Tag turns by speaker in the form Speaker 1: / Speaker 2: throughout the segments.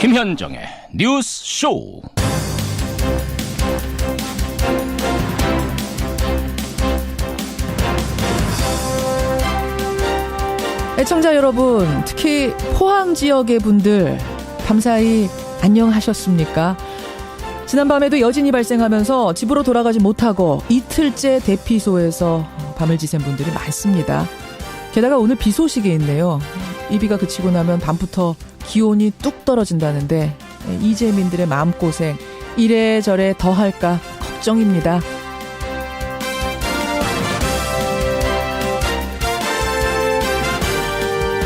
Speaker 1: 김현정의 뉴스 쇼.
Speaker 2: 애청자 여러분, 특히 포항 지역의 분들 밤사이 안녕하셨습니까? 지난밤에도 여진이 발생하면서 집으로 돌아가지 못하고 이틀째 대피소에서 밤을 지샌 분들이 많습니다. 게다가 오늘 비 소식이 있네요. 이 비가 그치고 나면 밤부터 기온이 뚝 떨어진다는데 이재민들의 마음고생 이래저래 더할까 걱정입니다.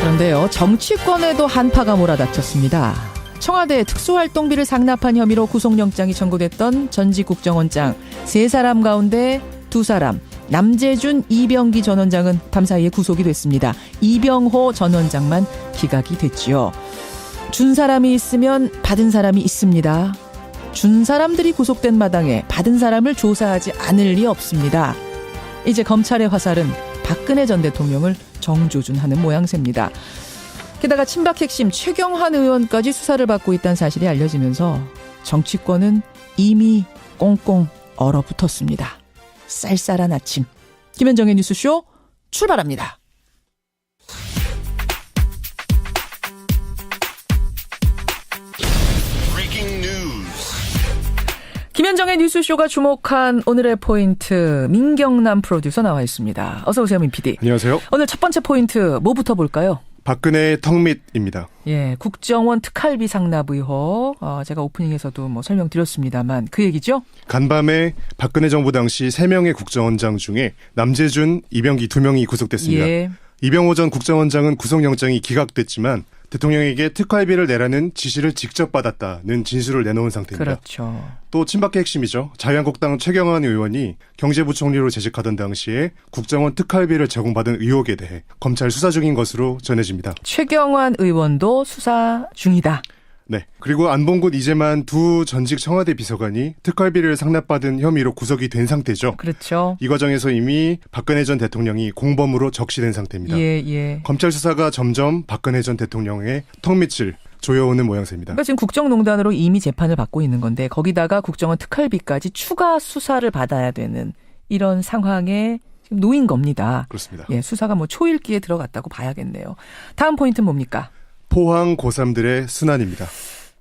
Speaker 2: 그런데요, 정치권에도 한파가 몰아닥쳤습니다. 청와대 특수활동비를 상납한 혐의로 구속영장이 청구됐던 전직 국정원장 3사람 가운데 2사람, 남재준, 이병기 전 원장은 밤사이에 구속이 됐습니다. 이병호 전 원장만 기각이 됐지요. 준 사람이 있으면 받은 사람이 있습니다. 준 사람들이 구속된 마당에 받은 사람을 조사하지 않을 리 없습니다. 이제 검찰의 화살은 박근혜 전 대통령을 정조준하는 모양새입니다. 게다가 친박 핵심 최경환 의원까지 수사를 받고 있다는 사실이 알려지면서 정치권은 이미 꽁꽁 얼어붙었습니다. 쌀쌀한 아침, 김현정의 뉴스쇼 출발합니다. 김현정의 뉴스쇼가 주목한 오늘의 포인트, 민경남 프로듀서 나와 있습니다. 어서 오세요, 민 PD.
Speaker 3: 안녕하세요.
Speaker 2: 오늘 첫 번째 포인트 뭐부터 볼까요?
Speaker 3: 박근혜의 턱밑입니다.
Speaker 2: 예, 국정원 특활비 상납 의혹. 제가 오프닝에서도 설명드렸습니다만 그 얘기죠?
Speaker 3: 간밤에 박근혜 정부 당시 3명의 국정원장 중에 남재준, 이병기 2명이 구속됐습니다.
Speaker 2: 예.
Speaker 3: 이병호 전 국정원장은 구속영장이 기각됐지만 대통령에게 특활비를 내라는 지시를 직접 받았다는 진술을 내놓은 상태입니다.
Speaker 2: 그렇죠.
Speaker 3: 또 친박계 핵심이죠. 자유한국당 최경환 의원이 경제부총리로 재직하던 당시에 국정원 특활비를 제공받은 의혹에 대해 검찰 수사 중인 것으로 전해집니다.
Speaker 2: 최경환 의원도 수사 중이다.
Speaker 3: 네. 그리고 안봉근 이재만 2 전직 청와대 비서관이 특활비를 상납받은 혐의로 구속이 된 상태죠.
Speaker 2: 그렇죠.
Speaker 3: 이 과정에서 이미 박근혜 전 대통령이 공범으로 적시된 상태입니다.
Speaker 2: 예.
Speaker 3: 검찰 수사가 점점 박근혜 전 대통령의 턱밑을 조여오는 모양새입니다.
Speaker 2: 그러니까 지금 국정농단으로 이미 재판을 받고 있는 건데 거기다가 국정원 특활비까지 추가 수사를 받아야 되는 이런 상황에 지금 놓인 겁니다.
Speaker 3: 그렇습니다.
Speaker 2: 예, 수사가 초일기에 들어갔다고 봐야겠네요. 다음 포인트는 뭡니까?
Speaker 3: 포항 고3들의 순환입니다.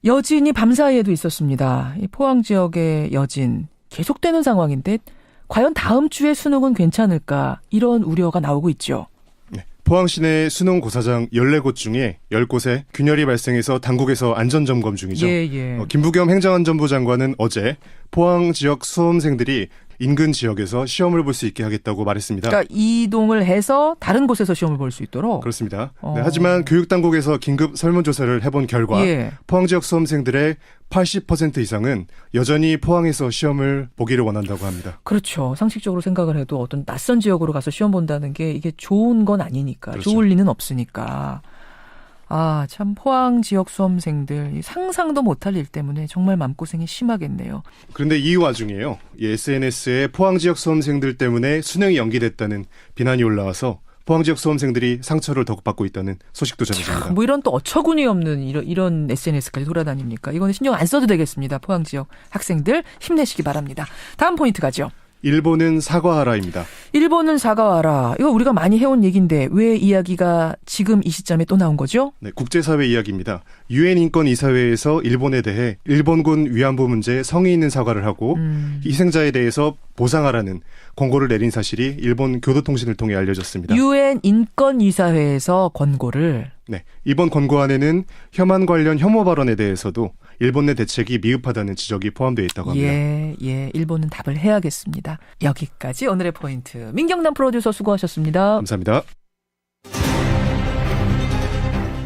Speaker 2: 여진이 밤사이에도 있었습니다. 이 포항 지역의 여진 계속되는 상황인데 과연 다음 주에 수능은 괜찮을까 이런 우려가 나오고 있죠.
Speaker 3: 네. 포항 시내 수능 고사장 14곳 중에 10곳에 균열이 발생해서 당국에서 안전점검 중이죠.
Speaker 2: 예.
Speaker 3: 김부겸 행정안전부 장관은 어제 포항 지역 수험생들이 인근 지역에서 시험을 볼 수 있게 하겠다고 말했습니다.
Speaker 2: 그러니까 이동을 해서 다른 곳에서 시험을 볼 수 있도록?
Speaker 3: 그렇습니다. 네, 하지만 교육당국에서 긴급 설문조사를 해본 결과 포항 지역 수험생들의 80% 이상은 여전히 포항에서 시험을 보기를 원한다고 합니다.
Speaker 2: 그렇죠. 상식적으로 생각을 해도 어떤 낯선 지역으로 가서 시험 본다는 게 이게 좋은 건 아니니까.
Speaker 3: 그렇죠.
Speaker 2: 좋을 리는 없으니까. 참 포항 지역 수험생들 상상도 못할 일 때문에 정말 마음고생이 심하겠네요.
Speaker 3: 그런데 이 와중에요. SNS에 포항 지역 수험생들 때문에 수능이 연기됐다는 비난이 올라와서 포항 지역 수험생들이 상처를 더욱 받고 있다는 소식도 전해집니다.
Speaker 2: 이런 또 어처구니 없는 이런 SNS까지 돌아다닙니까? 이거는 신경 안 써도 되겠습니다. 포항 지역 학생들 힘내시기 바랍니다. 다음 포인트 가죠.
Speaker 3: 일본은 사과하라입니다.
Speaker 2: 일본은 사과하라. 이거 우리가 많이 해온 얘기인데 왜 이야기가 지금 이 시점에 또 나온 거죠?
Speaker 3: 네, 국제사회 이야기입니다. 유엔 인권이사회에서 일본에 대해 일본군 위안부 문제에 성의 있는 사과를 하고 희생자에 대해서 보상하라는 권고를 내린 사실이 일본 교도통신을 통해 알려졌습니다.
Speaker 2: 유엔 인권이사회에서 권고를.
Speaker 3: 네, 이번 권고안에는 혐한 관련 혐오 발언에 대해서도 일본 내 대책이 미흡하다는 지적이 포함되어 있다고 합니다.
Speaker 2: 예, 일본은 답을 해야겠습니다. 여기까지 오늘의 포인트. 민경남 프로듀서 수고하셨습니다.
Speaker 3: 감사합니다.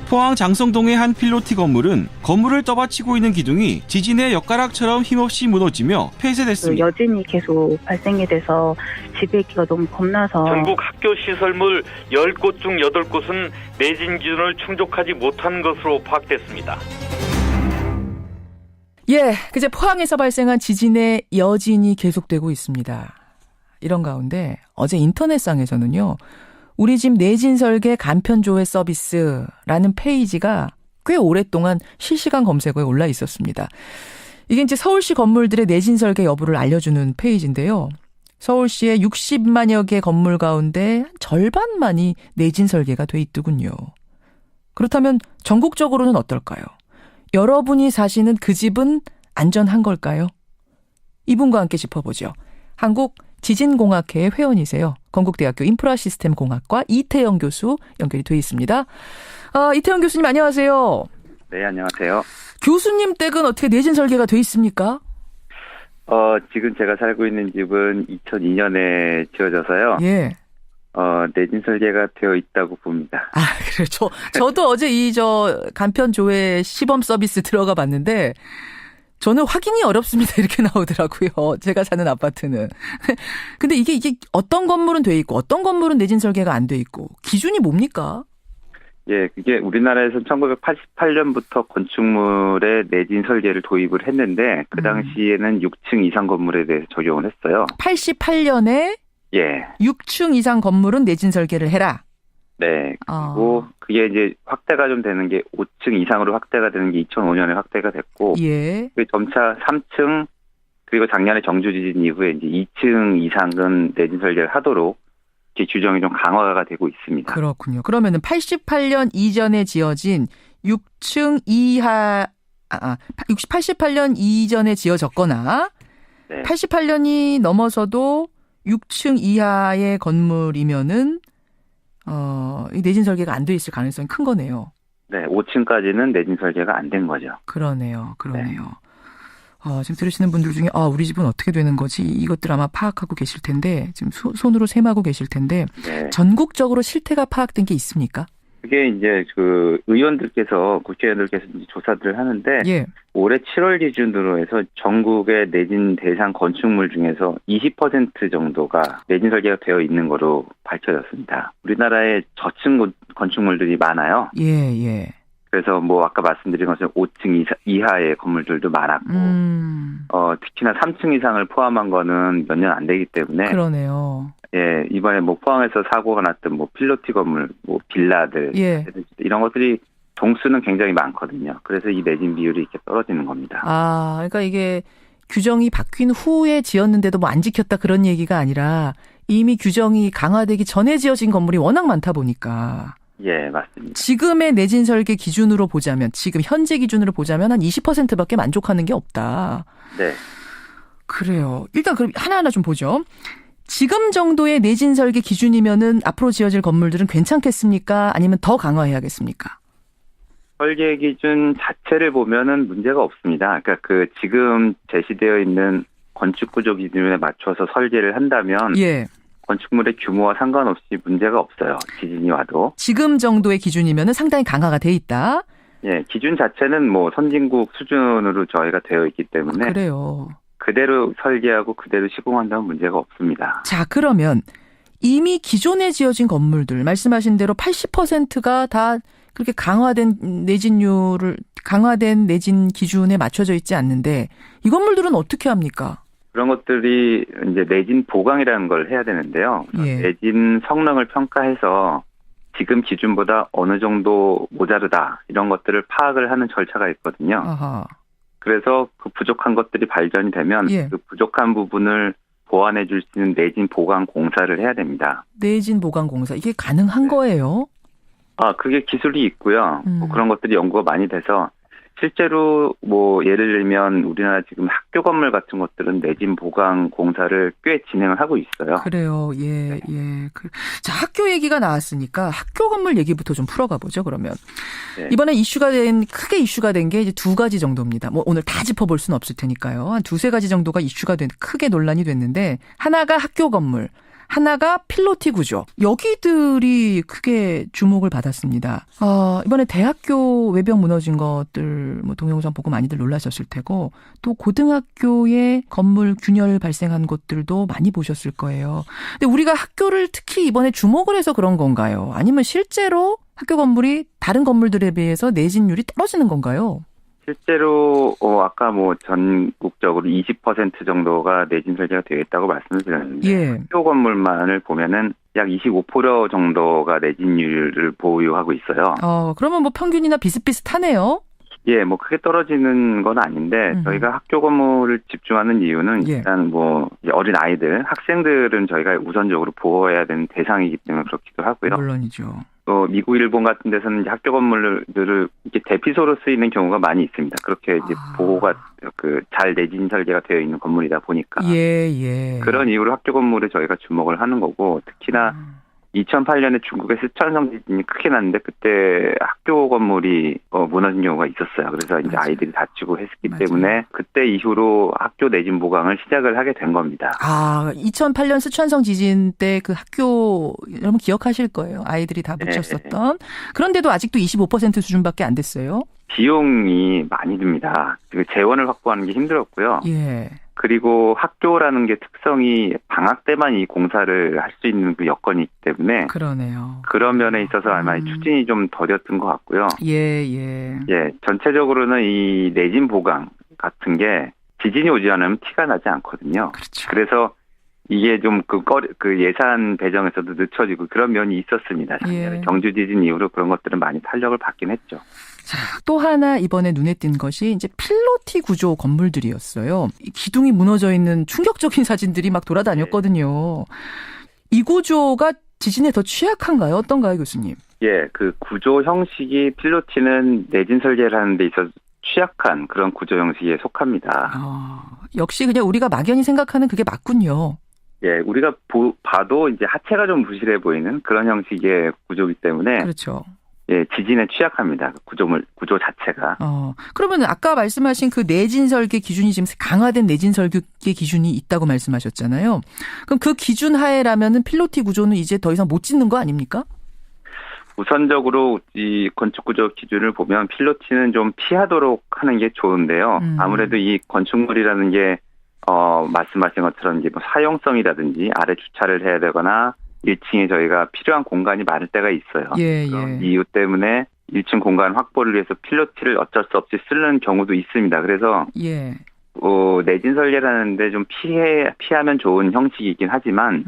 Speaker 4: 포항 장성동의 한 필로티 건물은 건물을 떠받치고 있는 기둥이 지진의 엿가락처럼 힘없이 무너지며 폐쇄됐습니다.
Speaker 5: 여진이 계속 발생이 돼서 집에 있기가 너무 겁나서
Speaker 6: 전국 학교 시설물 10곳 중 8곳은 내진 기준을 충족하지 못한 것으로 파악됐습니다.
Speaker 2: 예, 그제 포항에서 발생한 지진의 여진이 계속되고 있습니다. 이런 가운데 어제 인터넷상에서는요. 우리 집 내진 설계 간편 조회 서비스라는 페이지가 꽤 오랫동안 실시간 검색어에 올라 있었습니다. 이게 이제 서울시 건물들의 내진 설계 여부를 알려주는 페이지인데요. 서울시의 60만여 개 건물 가운데 절반만이 내진 설계가 돼 있더군요. 그렇다면 전국적으로는 어떨까요? 여러분이 사시는 그 집은 안전한 걸까요? 이분과 함께 짚어보죠. 한국지진공학회의 회원이세요. 건국대학교 인프라시스템공학과 이태영 교수 연결이 돼 있습니다. 이태영 교수님 안녕하세요.
Speaker 7: 네, 안녕하세요.
Speaker 2: 교수님 댁은 어떻게 내진 설계가 돼 있습니까?
Speaker 7: 지금 제가 살고 있는 집은 2002년에 지어져서요.
Speaker 2: 예.
Speaker 7: 내진 설계가 되어 있다고 봅니다.
Speaker 2: 그래요. 저도 어제 간편 조회 시범 서비스 들어가 봤는데, 저는 확인이 어렵습니다. 이렇게 나오더라고요. 제가 사는 아파트는. 근데 이게 어떤 건물은 돼 있고, 어떤 건물은 내진 설계가 안 돼 있고, 기준이 뭡니까?
Speaker 7: 예, 그게 우리나라에서 1988년부터 건축물의 내진 설계를 도입을 했는데, 그 당시에는 6층 이상 건물에 대해서 적용을 했어요.
Speaker 2: 88년에
Speaker 7: 예.
Speaker 2: 6층 이상 건물은 내진 설계를 해라.
Speaker 7: 네. 그리고 그게 이제 확대가 좀 되는 게 5층 이상으로 확대가 되는 게 2005년에 확대가 됐고,
Speaker 2: 예.
Speaker 7: 점차 3층, 그리고 작년에 정주 지진 이후에 이제 2층 이상은 내진 설계를 하도록 규정이 좀 강화가 되고 있습니다.
Speaker 2: 그렇군요. 그러면은 88년 이전에 지어진 6층 이하, 88년 이전에 지어졌거나,
Speaker 7: 네.
Speaker 2: 88년이 넘어서도 6층 이하의 건물이면은, 이 내진 설계가 안 돼 있을 가능성이 큰 거네요.
Speaker 7: 네, 5층까지는 내진 설계가 안 된 거죠.
Speaker 2: 그러네요. 지금 들으시는 분들 중에, 우리 집은 어떻게 되는 거지? 이것들 아마 파악하고 계실 텐데, 지금 손으로 셈하고 계실 텐데,
Speaker 7: 네.
Speaker 2: 전국적으로 실태가 파악된 게 있습니까?
Speaker 7: 그게 이제 국회의원들께서 이제 조사들을 하는데,
Speaker 2: 예.
Speaker 7: 올해 7월 기준으로 해서 전국의 내진 대상 건축물 중에서 20% 정도가 내진 설계가 되어 있는 거로 밝혀졌습니다. 우리나라에 저층 건축물들이 많아요.
Speaker 2: 예.
Speaker 7: 그래서 아까 말씀드린 것처럼 5층 이하의 건물들도 많았고, 특히나 3층 이상을 포함한 거는 몇 년 안 되기 때문에.
Speaker 2: 그러네요.
Speaker 7: 예, 이번에 포항에서 사고가 났던 필로티 건물, 빌라들,
Speaker 2: 예.
Speaker 7: 이런 것들이 동수는 굉장히 많거든요. 그래서 이 내진 비율이 이렇게 떨어지는 겁니다.
Speaker 2: 그러니까 이게 규정이 바뀐 후에 지었는데도 안 지켰다 그런 얘기가 아니라 이미 규정이 강화되기 전에 지어진 건물이 워낙 많다 보니까.
Speaker 7: 예, 맞습니다.
Speaker 2: 지금의 내진 설계 기준으로 보자면, 지금 현재 기준으로 보자면 한 20%밖에 만족하는 게 없다.
Speaker 7: 네.
Speaker 2: 그래요. 일단 그럼 하나하나 좀 보죠. 지금 정도의 내진 설계 기준이면은 앞으로 지어질 건물들은 괜찮겠습니까? 아니면 더 강화해야겠습니까?
Speaker 7: 설계 기준 자체를 보면은 문제가 없습니다. 그러니까 지금 제시되어 있는 건축 구조 기준에 맞춰서 설계를 한다면,
Speaker 2: 예.
Speaker 7: 건축물의 규모와 상관없이 문제가 없어요. 지진이 와도.
Speaker 2: 지금 정도의 기준이면은 상당히 강화가 돼 있다.
Speaker 7: 예, 기준 자체는 선진국 수준으로 저희가 되어 있기 때문에.
Speaker 2: 그래요.
Speaker 7: 그대로 설계하고 그대로 시공한다면 문제가 없습니다.
Speaker 2: 자, 그러면 이미 기존에 지어진 건물들, 말씀하신 대로 80%가 다 그렇게 강화된 내진 기준에 맞춰져 있지 않는데, 이 건물들은 어떻게 합니까?
Speaker 7: 그런 것들이 이제 내진 보강이라는 걸 해야 되는데요.
Speaker 2: 예.
Speaker 7: 내진 성능을 평가해서 지금 기준보다 어느 정도 모자르다, 이런 것들을 파악을 하는 절차가 있거든요.
Speaker 2: 아하.
Speaker 7: 그래서 그 부족한 것들이 발견이 되면,
Speaker 2: 예.
Speaker 7: 그 부족한 부분을 보완해 줄 수 있는 내진 보강 공사를 해야 됩니다.
Speaker 2: 내진 보강 공사, 이게 가능한 거예요?
Speaker 7: 그게 기술이 있고요. 그런 것들이 연구가 많이 돼서, 실제로 예를 들면 우리나라 지금 학교 건물 같은 것들은 내진 보강 공사를 꽤 진행을 하고 있어요.
Speaker 2: 그래요. 예. 자, 학교 얘기가 나왔으니까 학교 건물 얘기부터 좀 풀어가 보죠, 그러면.
Speaker 7: 네.
Speaker 2: 이번에 크게 이슈가 된 게 이제 두 가지 정도입니다. 오늘 다 짚어볼 수는 없을 테니까요. 한 두세 가지 정도가 크게 논란이 됐는데, 하나가 학교 건물, 하나가 필로티 구조. 여기들이 크게 주목을 받았습니다. 이번에 대학교 외벽 무너진 것들 동영상 보고 많이들 놀라셨을 테고, 또 고등학교의 건물 균열 발생한 곳들도 많이 보셨을 거예요. 근데 우리가 학교를 특히 이번에 주목을 해서 그런 건가요? 아니면 실제로 학교 건물이 다른 건물들에 비해서 내진율이 떨어지는 건가요?
Speaker 7: 실제로 아까 전국적으로 20% 정도가 내진 설계가 되어 있다고 말씀을 드렸는데,
Speaker 2: 예.
Speaker 7: 학교 건물만을 보면은 약 25% 정도가 내진율을 보유하고 있어요.
Speaker 2: 그러면 뭐 평균이나 비슷비슷하네요.
Speaker 7: 예, 뭐 크게 떨어지는 건 아닌데 저희가 학교 건물을 집중하는 이유는 일단 뭐 이제 어린 아이들, 학생들은 저희가 우선적으로 보호해야 되는 대상이기 때문에 그렇기도 하고요.
Speaker 2: 물론이죠.
Speaker 7: 또 미국, 일본 같은 데서는 이제 학교 건물들을 이렇게 대피소로 쓰이는 경우가 많이 있습니다. 그렇게 이제 보호가 잘 내진 설계가 되어 있는 건물이다 보니까
Speaker 2: 예.
Speaker 7: 그런 이유로 학교 건물에 저희가 주목을 하는 거고 특히나 2008년에 중국의 스촨성 지진이 크게 났는데 그때 학교 건물이 무너진 경우가 있었어요. 그래서 이제 아이들이 다치고 했기 때문에 그때 이후로 학교 내진 보강을 시작을 하게 된 겁니다.
Speaker 2: 2008년 스촨성 지진 때 그 학교 여러분 기억하실 거예요. 아이들이 다 묻혔었던. 그런데도 아직도 25% 수준밖에 안 됐어요.
Speaker 7: 비용이 많이 듭니다. 재원을 확보하는 게 힘들었고요.
Speaker 2: 예.
Speaker 7: 그리고 학교라는 게 특성이 방학 때만 이 공사를 할 수 있는 그 여건이 있기 때문에
Speaker 2: 그러네요.
Speaker 7: 그런 면에 있어서 아마 추진이 좀 더뎠던 것 같고요.
Speaker 2: 예.
Speaker 7: 전체적으로는 이 내진 보강 같은 게 지진이 오지 않으면 티가 나지 않거든요.
Speaker 2: 그렇죠.
Speaker 7: 그래서 이게 좀 그 예산 배정에서도 늦춰지고 그런 면이 있었습니다. 작년에 경주 지진 이후로 그런 것들은 많이 탄력을 받긴 했죠.
Speaker 2: 자, 또 하나 이번에 눈에 띈 것이 이제 필로티 구조 건물들이었어요. 기둥이 무너져 있는 충격적인 사진들이 막 돌아다녔거든요. 이 구조가 지진에 더 취약한가요? 어떤가요, 교수님?
Speaker 7: 예, 그 구조 형식이 필로티는 내진 설계를 하는 데 있어서 취약한 그런 구조 형식에 속합니다.
Speaker 2: 역시 그냥 우리가 막연히 생각하는 그게 맞군요.
Speaker 7: 예, 우리가 봐도 이제 하체가 좀 부실해 보이는 그런 형식의 구조이기 때문에.
Speaker 2: 그렇죠.
Speaker 7: 예, 지진에 취약합니다. 구조 자체가.
Speaker 2: 그러면 아까 말씀하신 그 내진 설계 기준이 지금 강화된 내진 설계 기준이 있다고 말씀하셨잖아요. 그럼 그 기준 하에라면은 필로티 구조는 이제 더 이상 못 짓는 거 아닙니까?
Speaker 7: 우선적으로 이 건축 구조 기준을 보면 필로티는 좀 피하도록 하는 게 좋은데요. 아무래도 이 건축물이라는 게 말씀하신 것처럼 이제 뭐 사용성이라든지 아래 주차를 해야 되거나 1층에 저희가 필요한 공간이 많을 때가 있어요. 그런 이유 때문에 1층 공간 확보를 위해서 필로티를 어쩔 수 없이 쓰는 경우도 있습니다. 그래서 내진 설계라는데 좀 피하면 좋은 형식이긴 하지만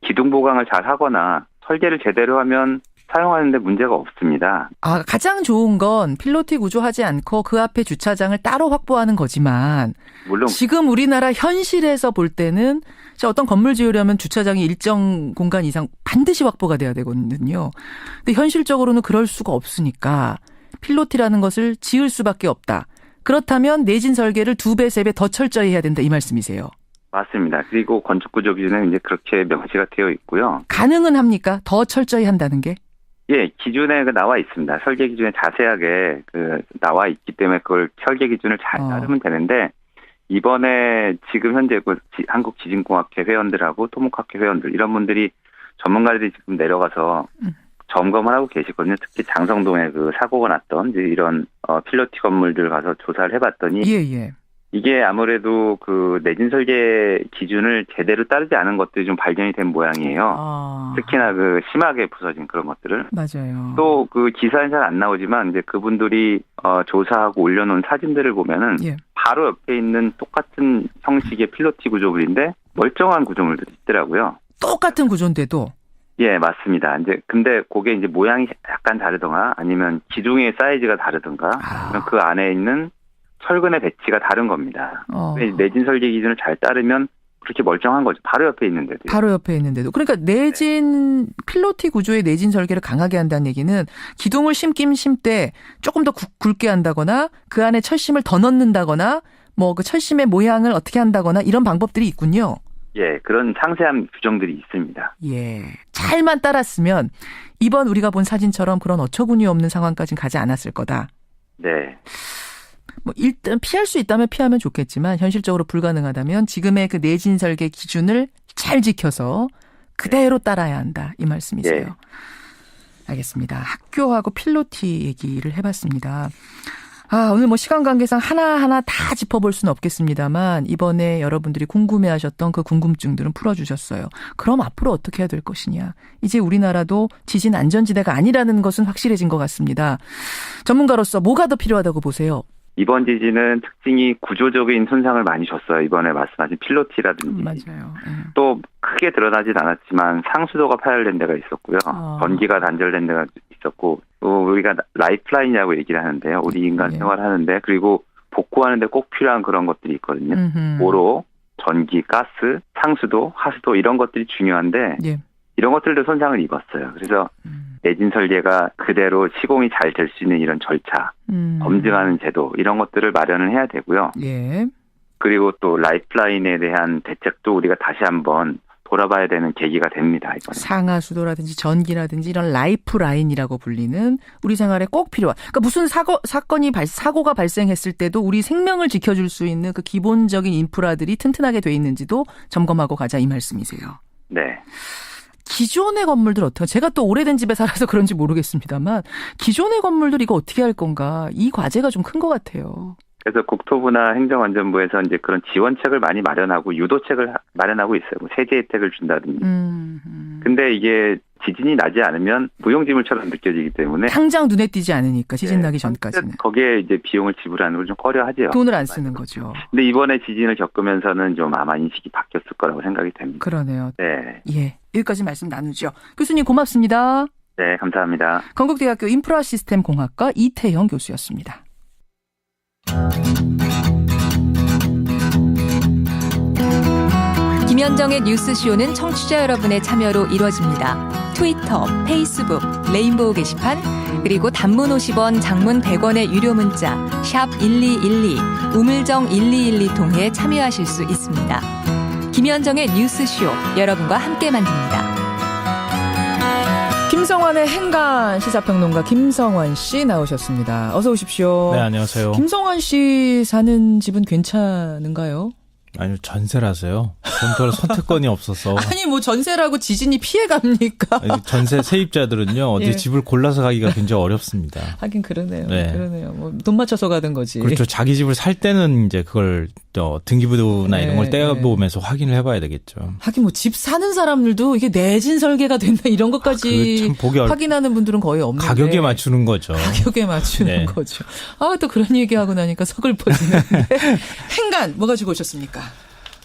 Speaker 7: 기둥 보강을 잘 하거나 설계를 제대로 하면 사용하는데 문제가 없습니다.
Speaker 2: 가장 좋은 건 필로티 구조하지 않고 그 앞에 주차장을 따로 확보하는 거지만
Speaker 7: 물론
Speaker 2: 지금 우리나라 현실에서 볼 때는 어떤 건물 지으려면 주차장이 일정 공간 이상 반드시 확보가 돼야 되거든요. 근데 현실적으로는 그럴 수가 없으니까 필로티라는 것을 지을 수밖에 없다. 그렇다면 내진 설계를 2배, 3배 더 철저히 해야 된다 이 말씀이세요.
Speaker 7: 맞습니다. 그리고 건축구조 기준에 이제 그렇게 명시가 되어 있고요.
Speaker 2: 가능은 합니까? 더 철저히 한다는 게?
Speaker 7: 예, 기준에 나와 있습니다. 설계 기준에 자세하게 나와 있기 때문에 그걸 설계 기준을 잘 따르면 되는데 이번에 지금 현재 한국지진공학회 회원들하고 토목학회 회원들 이런 분들이 전문가들이 지금 내려가서 점검을 하고 계시거든요. 특히 장성동에 그 사고가 났던 이런 필로티 건물들 가서 조사를 해봤더니 이게 아무래도 그 내진 설계 기준을 제대로 따르지 않은 것들이 좀 발견이 된 모양이에요. 특히나 그 심하게 부서진 그런 것들을.
Speaker 2: 맞아요.
Speaker 7: 또 그 기사는 잘 안 나오지만 이제 그분들이 조사하고 올려놓은 사진들을 보면은 바로 옆에 있는 똑같은 형식의 필로티 구조물인데 멀쩡한 구조물들이 있더라고요.
Speaker 2: 똑같은 구조인데도.
Speaker 7: 예, 맞습니다. 근데 그게 이제 모양이 약간 다르던가 아니면 기둥의 사이즈가 다르던가 아니면 그 안에 있는 철근의 배치가 다른 겁니다. 내진 설계 기준을 잘 따르면 그렇게 멀쩡한 거죠. 바로 옆에 있는데도.
Speaker 2: 바로 옆에 있는데도. 그러니까 내진 필로티 구조의 내진 설계를 강하게 한다는 얘기는 기둥을 심긴 심되 조금 더 굵게 한다거나 그 안에 철심을 더 넣는다거나 뭐 그 철심의 모양을 어떻게 한다거나 이런 방법들이 있군요.
Speaker 7: 예, 그런 상세한 규정들이 있습니다.
Speaker 2: 예, 잘만 따랐으면 이번 우리가 본 사진처럼 그런 어처구니 없는 상황까지는 가지 않았을 거다.
Speaker 7: 네.
Speaker 2: 뭐 일단 피할 수 있다면 피하면 좋겠지만 현실적으로 불가능하다면 지금의 그 내진 설계 기준을 잘 지켜서 그대로 따라야 한다 이 말씀이세요. 네. 알겠습니다. 학교하고 필로티 얘기를 해봤습니다. 오늘 뭐 시간 관계상 하나하나 다 짚어볼 수는 없겠습니다만 이번에 여러분들이 궁금해하셨던 그 궁금증들은 풀어주셨어요. 그럼 앞으로 어떻게 해야 될 것이냐. 이제 우리나라도 지진 안전지대가 아니라는 것은 확실해진 것 같습니다. 전문가로서 뭐가 더 필요하다고 보세요?
Speaker 7: 이번 지진은 특징이 구조적인 손상을 많이 줬어요. 이번에 말씀하신 필로티라든지.
Speaker 2: 맞아요.
Speaker 7: 또 크게 드러나진 않았지만 상수도가 파열된 데가 있었고요. 전기가 단절된 데가 있었고, 또 우리가 라이프라인이라고 얘기를 하는데요. 우리 인간 생활하는데, 그리고 복구하는데 꼭 필요한 그런 것들이 있거든요. 도로, 전기, 가스, 상수도, 하수도 이런 것들이 중요한데
Speaker 2: 예.
Speaker 7: 이런 것들도 손상을 입었어요. 그래서 내진 설계가 그대로 시공이 잘 될 수 있는 이런 절차, 검증하는 제도 이런 것들을 마련을 해야 되고요.
Speaker 2: 예.
Speaker 7: 그리고 또 라이프라인에 대한 대책도 우리가 다시 한번 돌아봐야 되는 계기가 됩니다. 이번에.
Speaker 2: 상하수도라든지 전기라든지 이런 라이프라인이라고 불리는 우리 생활에 꼭 필요한. 그러니까 무슨 사고가 발생했을 때도 우리 생명을 지켜줄 수 있는 그 기본적인 인프라들이 튼튼하게 돼 있는지도 점검하고 가자 이 말씀이세요.
Speaker 7: 네.
Speaker 2: 기존의 건물들 어떻게? 제가 또 오래된 집에 살아서 그런지 모르겠습니다만 기존의 건물들 이거 어떻게 할 건가? 이 과제가 좀 큰 것 같아요.
Speaker 7: 그래서 국토부나 행정안전부에서 이제 그런 지원책을 많이 마련하고 유도책을 마련하고 있어요. 뭐 세제 혜택을 준다든지. 근데 이게 지진이 나지 않으면 무용지물처럼 느껴지기 때문에
Speaker 2: 당장 눈에 띄지 않으니까 지진 나기 전까지는.
Speaker 7: 거기에 이제 비용을 지불하는 걸 좀 꺼려하죠.
Speaker 2: 돈을 안 쓰는 거죠.
Speaker 7: 근데 이번에 지진을 겪으면서는 좀 아마 인식이 바뀌었을 거라고 생각이 됩니다.
Speaker 2: 그러네요.
Speaker 7: 네.
Speaker 2: 예. 여기까지 말씀 나누죠. 교수님 고맙습니다.
Speaker 7: 네, 감사합니다.
Speaker 2: 건국대학교 인프라시스템공학과 이태영 교수였습니다.
Speaker 8: 김현정의 뉴스쇼는 청취자 여러분의 참여로 이루어집니다. 트위터, 페이스북, 레인보우 게시판, 그리고 단문 50원, 장문 100원의 유료 문자 샵 1212, 우물정 1212 통해 참여하실 수 있습니다. 김현정의 뉴스쇼, 여러분과 함께 만듭니다.
Speaker 2: 김성환의 행간 시사평론가 김성환 씨 나오셨습니다. 어서 오십시오.
Speaker 9: 네, 안녕하세요.
Speaker 2: 김성환 씨 사는 집은 괜찮은가요?
Speaker 9: 아니요, 전세라서요. 전세 선택권이 없어서.
Speaker 2: 아니, 뭐 전세라고 지진이 피해갑니까?
Speaker 9: 전세 세입자들은요, 어디
Speaker 2: 예.
Speaker 9: 집을 골라서 가기가 굉장히 어렵습니다.
Speaker 2: 하긴 그러네요.
Speaker 9: 네.
Speaker 2: 그러네요. 뭐 돈 맞춰서 가는 거지.
Speaker 9: 그렇죠. 자기 집을 살 때는 이제 그걸 등기부나
Speaker 2: 네,
Speaker 9: 이런 걸 떼어보면서 확인을 해봐야 되겠죠.
Speaker 2: 하긴 뭐 집 사는 사람들도 이게 내진 설계가 된다 이런 것까지
Speaker 9: 참 보기
Speaker 2: 확인하는 분들은 거의 없는데.
Speaker 9: 가격에 맞추는 거죠.
Speaker 2: 가격에 맞추는
Speaker 9: 네.
Speaker 2: 거죠. 아, 또 그런 얘기하고 나니까 서글퍼지는데. 행간 뭐 가지고 오셨습니까?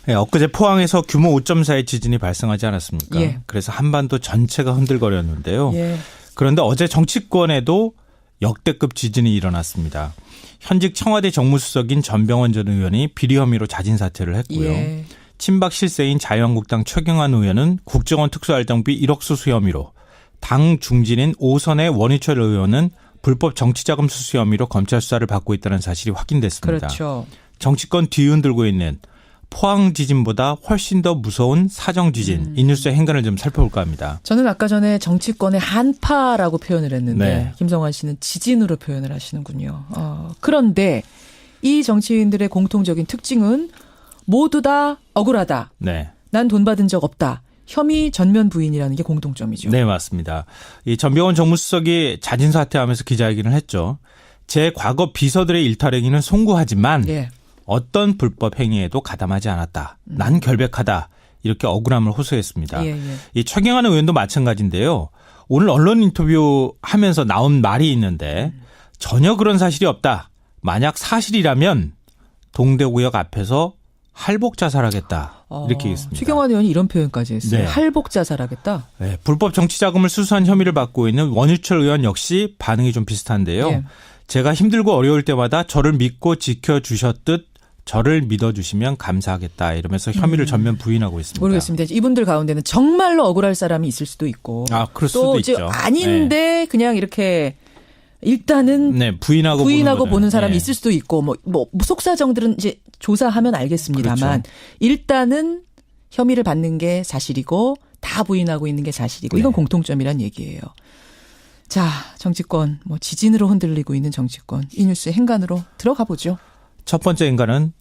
Speaker 9: 네, 엊그제 포항에서 규모 5.4의 지진이 발생하지 않았습니까?
Speaker 2: 예.
Speaker 9: 그래서 한반도 전체가 흔들거렸는데요.
Speaker 2: 예.
Speaker 9: 그런데 어제 정치권에도 역대급 지진이 일어났습니다. 현직 청와대 정무수석인 전병헌 전 의원이 비리 혐의로 자진 사퇴를 했고요.
Speaker 2: 예.
Speaker 9: 친박 실세인 자유한국당 최경환 의원은 국정원 특수활동비 1억 수수 혐의로, 당 중진인 오선의 원희철 의원은 불법 정치자금 수수 혐의로 검찰 수사를 받고 있다는 사실이 확인됐습니다.
Speaker 2: 그렇죠.
Speaker 9: 정치권 뒤흔들고 있는 포항 지진보다 훨씬 더 무서운 사정 지진, 이 뉴스의 행간을 좀 살펴볼까 합니다.
Speaker 2: 저는 아까 전에 정치권의 한파라고 표현을 했는데
Speaker 9: 네.
Speaker 2: 김성환 씨는 지진으로 표현을 하시는군요. 그런데 이 정치인들의 공통적인 특징은 모두 다 억울하다.
Speaker 9: 네.
Speaker 2: 난 돈 받은 적 없다. 혐의 전면 부인이라는 게 공통점이죠.
Speaker 9: 네, 맞습니다. 이 전병헌 정무수석이 자진 사퇴하면서 기자회견을 했죠. 제 과거 비서들의 일탈행위는 송구하지만
Speaker 2: 예.
Speaker 9: 어떤 불법 행위에도 가담하지 않았다. 난 결백하다. 이렇게 억울함을 호소했습니다.
Speaker 2: 예, 예.
Speaker 9: 이 최경환 의원도 마찬가지인데요. 오늘 언론 인터뷰하면서 나온 말이 있는데 전혀 그런 사실이 없다. 만약 사실이라면 동대구역 앞에서 할복 자살하겠다. 이렇게 얘기했습니다.
Speaker 2: 최경환 의원이 이런 표현까지 했어요.
Speaker 9: 네.
Speaker 2: 할복 자살하겠다.
Speaker 9: 네, 불법 정치자금을 수수한 혐의를 받고 있는 원유철 의원 역시 반응이 좀 비슷한데요.
Speaker 2: 예.
Speaker 9: 제가 힘들고 어려울 때마다 저를 믿고 지켜주셨듯 저를 믿어주시면 감사하겠다 이러면서 혐의를 전면 부인하고 있습니다.
Speaker 2: 모르겠습니다. 이분들 가운데는 정말로 억울할 사람이 있을 수도 있고
Speaker 9: 그럴 수도
Speaker 2: 또
Speaker 9: 있죠.
Speaker 2: 아닌데
Speaker 9: 네.
Speaker 2: 그냥 이렇게 일단은
Speaker 9: 네, 부인하고
Speaker 2: 보는 사람이
Speaker 9: 네.
Speaker 2: 있을 수도 있고 뭐 속사정들은 이제 조사하면 알겠습니다만
Speaker 9: 그렇죠.
Speaker 2: 일단은 혐의를 받는 게 사실이고 다 부인하고 있는 게 사실이고 이건
Speaker 9: 네.
Speaker 2: 공통점이란 얘기예요. 자, 정치권 뭐 지진으로 흔들리고 있는 정치권 이 뉴스의 행간으로 들어가 보죠.
Speaker 9: 첫 번째 인간은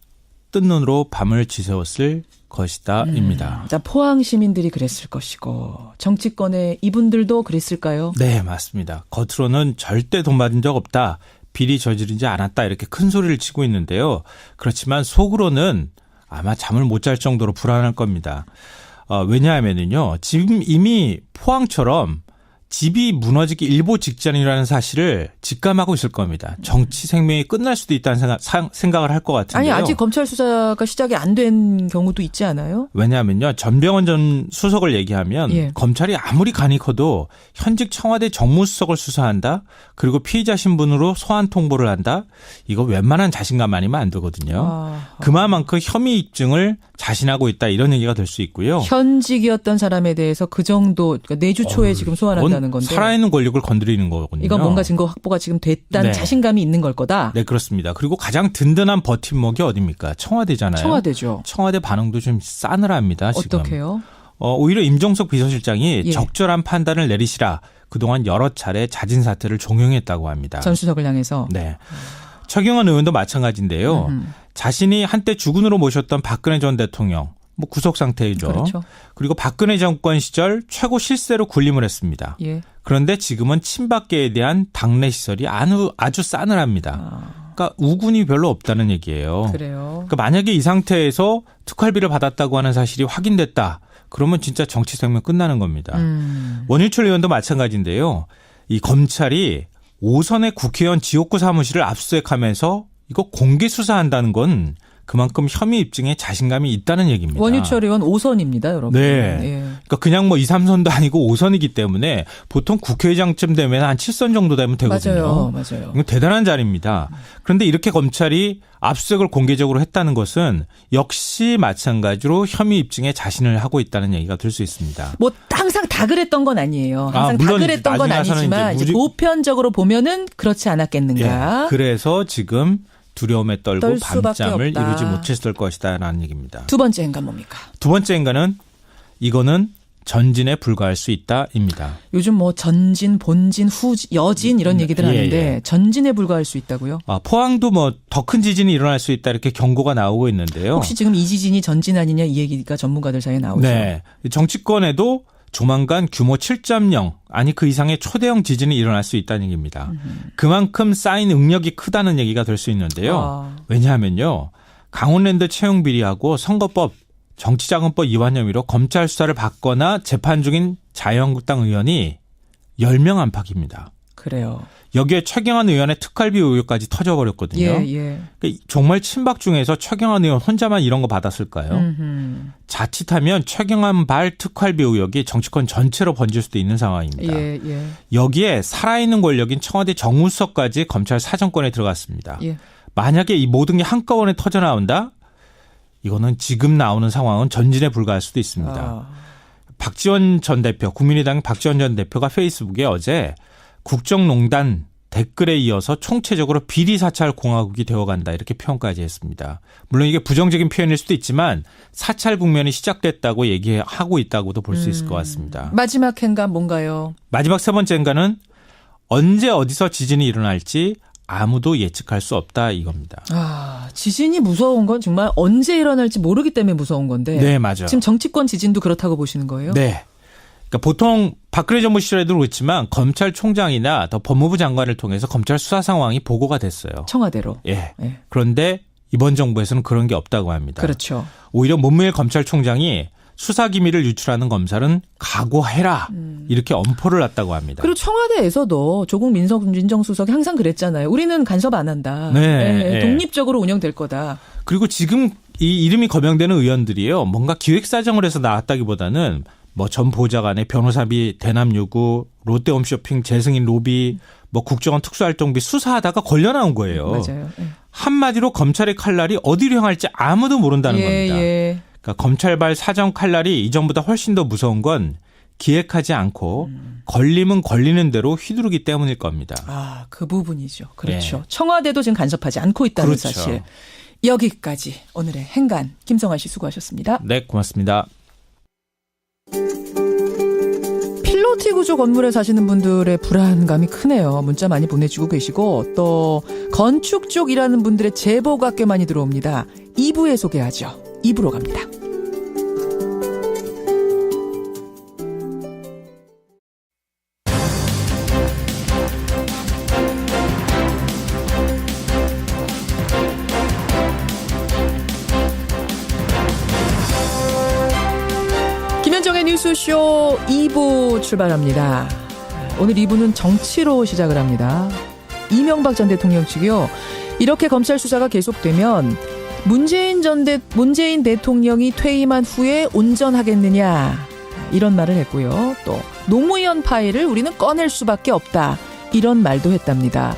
Speaker 9: 뜬 눈으로 밤을 지새웠을 것이다입니다.
Speaker 2: 자, 포항 시민들이 그랬을 것이고 정치권의 이분들도 그랬을까요?
Speaker 9: 네, 맞습니다. 겉으로는 절대 돈 받은 적 없다. 비리 저지르지 않았다. 이렇게 큰 소리를 치고 있는데요. 그렇지만 속으로는 아마 잠을 못 잘 정도로 불안할 겁니다. 왜냐하면요. 지금 이미 포항처럼 집이 무너지기 일보 직전이라는 사실을 직감하고 있을 겁니다. 정치 생명이 끝날 수도 있다는 생각을 할 것 같은데요.
Speaker 2: 아니 아직 검찰 수사가 시작이 안 된 경우도 있지 않아요?
Speaker 9: 왜냐하면요. 전병헌 전 수석을 얘기하면
Speaker 2: 예.
Speaker 9: 검찰이 아무리 간이 커도 현직 청와대 정무수석을 수사한다. 그리고 피의자 신분으로 소환 통보를 한다. 이거 웬만한 자신감 아니면 안 되거든요. 그만큼 혐의 입증을 자신하고 있다. 이런 얘기가 될 수 있고요.
Speaker 2: 현직이었던 사람에 대해서 그 정도 그러니까 내주 초에 지금 소환한다는 건데.
Speaker 9: 살아있는 권력을 건드리는 거거든요.
Speaker 2: 이건 뭔가 증거 확보가 지금 됐다는
Speaker 9: 네.
Speaker 2: 자신감이 있는 걸 거다.
Speaker 9: 네, 그렇습니다. 그리고 가장 든든한 버팀목이 어디입니까? 청와대잖아요.
Speaker 2: 청와대죠.
Speaker 9: 청와대 반응도 좀 싸늘합니다. 지금.
Speaker 2: 어떻게요?
Speaker 9: 오히려 임종석 비서실장이
Speaker 2: 예.
Speaker 9: 적절한 판단을 내리시라 그동안 여러 차례 자진 사퇴를 종용했다고 합니다.
Speaker 2: 전 수석을 향해서.
Speaker 9: 네. 최경환 의원도 마찬가지인데요. 자신이 한때 주군으로 모셨던 박근혜 전 대통령 뭐 구속 상태이죠.
Speaker 2: 그렇죠.
Speaker 9: 그리고 박근혜 정권 시절 최고 실세로 군림을 했습니다.
Speaker 2: 예.
Speaker 9: 그런데 지금은 친박계에 대한 당내 시설이 아주 싸늘합니다. 그러니까 우군이 별로 없다는 얘기예요.
Speaker 2: 그래요.
Speaker 9: 그러니까 만약에 이 상태에서 특활비를 받았다고 하는 사실이 확인됐다. 그러면 진짜 정치 생명 끝나는 겁니다. 원유철 의원도 마찬가지인데요. 이 검찰이 5선의 국회의원 지역구 사무실을 압수수색하면서 이거 공개 수사한다는 건 그만큼 혐의 입증에 자신감이 있다는 얘기입니다.
Speaker 2: 원유철 의원 5선입니다, 여러분.
Speaker 9: 네.
Speaker 2: 예.
Speaker 9: 그러니까 그냥 뭐 2, 3선도 아니고 5선이기 때문에 보통 국회의장쯤 되면 한 7선 정도 되면 되거든요.
Speaker 2: 맞아요.
Speaker 9: 이거 대단한 자리입니다. 그런데 이렇게 검찰이 압수수색을 공개적으로 했다는 것은 역시 마찬가지로 혐의 입증에 자신을 하고 있다는 얘기가 될 수 있습니다.
Speaker 2: 뭐 항상 다 그랬던 건 아니에요. 항상 다
Speaker 9: 물론
Speaker 2: 그랬던 건
Speaker 9: 나중에
Speaker 2: 아니지만 이제 보편적으로 보면은 그렇지 않았겠는가.
Speaker 9: 예, 그래서 지금 두려움에 떨고
Speaker 2: 떨 수밖에
Speaker 9: 밤잠을
Speaker 2: 없다.
Speaker 9: 이루지 못했을 것이다라는 얘기입니다.
Speaker 2: 두 번째 행간 뭡니까?
Speaker 9: 두 번째 행간은 이거는 전진에 불과할 수 있다입니다.
Speaker 2: 요즘 뭐 전진, 본진, 여진 이런 얘기들 하는데
Speaker 9: 예.
Speaker 2: 전진에 불과할 수 있다고요?
Speaker 9: 포항도 뭐 더 큰 지진이 일어날 수 있다 이렇게 경고가 나오고 있는데요.
Speaker 2: 혹시 지금 이 지진이 전진 아니냐 이 얘기가 전문가들 사이에 나오죠.
Speaker 9: 네. 정치권에도 조만간 규모 7.0 아니 그 이상의 초대형 지진이 일어날 수 있다는 얘기입니다. 그만큼 쌓인 응력이 크다는 얘기가 될 수 있는데요. 왜냐하면요. 강원랜드 채용 비리하고 선거법 정치자금법 위반 혐의로 검찰 수사를 받거나 재판 중인 자유한국당 의원이 10명 안팎입니다.
Speaker 2: 그래요.
Speaker 9: 여기에 최경환 의원의 특활비 의혹까지 터져버렸거든요.
Speaker 2: 예.
Speaker 9: 그러니까 정말 친박 중에서 최경환 의원 혼자만 이런 거 받았을까요? 자칫하면 최경환 발 특활비 의혹이 정치권 전체로 번질 수도 있는 상황입니다.
Speaker 2: 예.
Speaker 9: 여기에 살아있는 권력인 청와대 정무수석까지 검찰 사정권에 들어갔습니다.
Speaker 2: 예.
Speaker 9: 만약에 이 모든 게 한꺼번에 터져나온다? 이거는 지금 나오는 상황은 전진에 불과할 수도 있습니다. 박지원 전 대표, 국민의당 박지원 전 대표가 페이스북에 어제 국정농단 댓글에 이어서 총체적으로 비리사찰 공화국이 되어간다 이렇게 표현까지 했습니다. 물론 이게 부정적인 표현일 수도 있지만 사찰 국면이 시작됐다고 얘기하고 있다고도 볼 수 있을 것 같습니다.
Speaker 2: 마지막 행간 뭔가요?
Speaker 9: 마지막 세 번째 행간은 언제 어디서 지진이 일어날지 아무도 예측할 수 없다 이겁니다.
Speaker 2: 지진이 무서운 건 정말 언제 일어날지 모르기 때문에 무서운 건데.
Speaker 9: 네, 맞아요.
Speaker 2: 지금 정치권 지진도 그렇다고 보시는 거예요?
Speaker 9: 네. 그러니까 보통 박근혜 정부 시절에도 그렇지만 검찰총장이나 더 법무부 장관을 통해서 검찰 수사 상황이 보고가 됐어요.
Speaker 2: 청와대로.
Speaker 9: 예. 그런데 이번 정부에서는 그런 게 없다고 합니다.
Speaker 2: 그렇죠.
Speaker 9: 오히려 문무일 검찰총장이 수사 기밀을 유출하는 검찰은 각오해라 이렇게 엄포를 놨다고 합니다.
Speaker 2: 그리고 청와대에서도 조국 민정수석이 항상 그랬잖아요. 우리는 간섭 안 한다.
Speaker 9: 네.
Speaker 2: 독립적으로 운영될 거다.
Speaker 9: 그리고 지금 이 이름이 거명되는 의원들이요. 뭔가 기획사정을 해서 나왔다기보다는 뭐 전 보좌관의 변호사비 대남 요구, 롯데홈쇼핑 재승인 로비, 뭐 국정원 특수활동비 수사하다가 걸려 나온 거예요.
Speaker 2: 맞아요.
Speaker 9: 한마디로 검찰의 칼날이 어디로 향할지 아무도 모른다는 겁니다. 그러니까 검찰발 사정 칼날이 이전보다 훨씬 더 무서운 건 기획하지 않고 걸리면 걸리는 대로 휘두르기 때문일 겁니다.
Speaker 2: 그 부분이죠. 그렇죠. 청와대도 지금 간섭하지 않고 있다는
Speaker 9: 그렇죠.
Speaker 2: 사실. 여기까지 오늘의 행간 김성환 씨 수고하셨습니다.
Speaker 9: 네, 고맙습니다.
Speaker 2: 필로티 구조 건물에 사시는 분들의 불안감이 크네요. 문자 많이 보내주고 계시고 또 건축 쪽 일하는 분들의 제보가 꽤 많이 들어옵니다. 2부에 소개하죠. 2부로 갑니다. 김현정의 뉴스쇼 2부 출발합니다. 오늘 2부는 정치로 시작을 합니다. 이명박 전 대통령 측이요. 이렇게 검찰 수사가 계속되면 문재인 대통령이 퇴임한 후에 온전하겠느냐 이런 말을 했고요. 또 노무현 파일을 우리는 꺼낼 수밖에 없다 이런 말도 했답니다.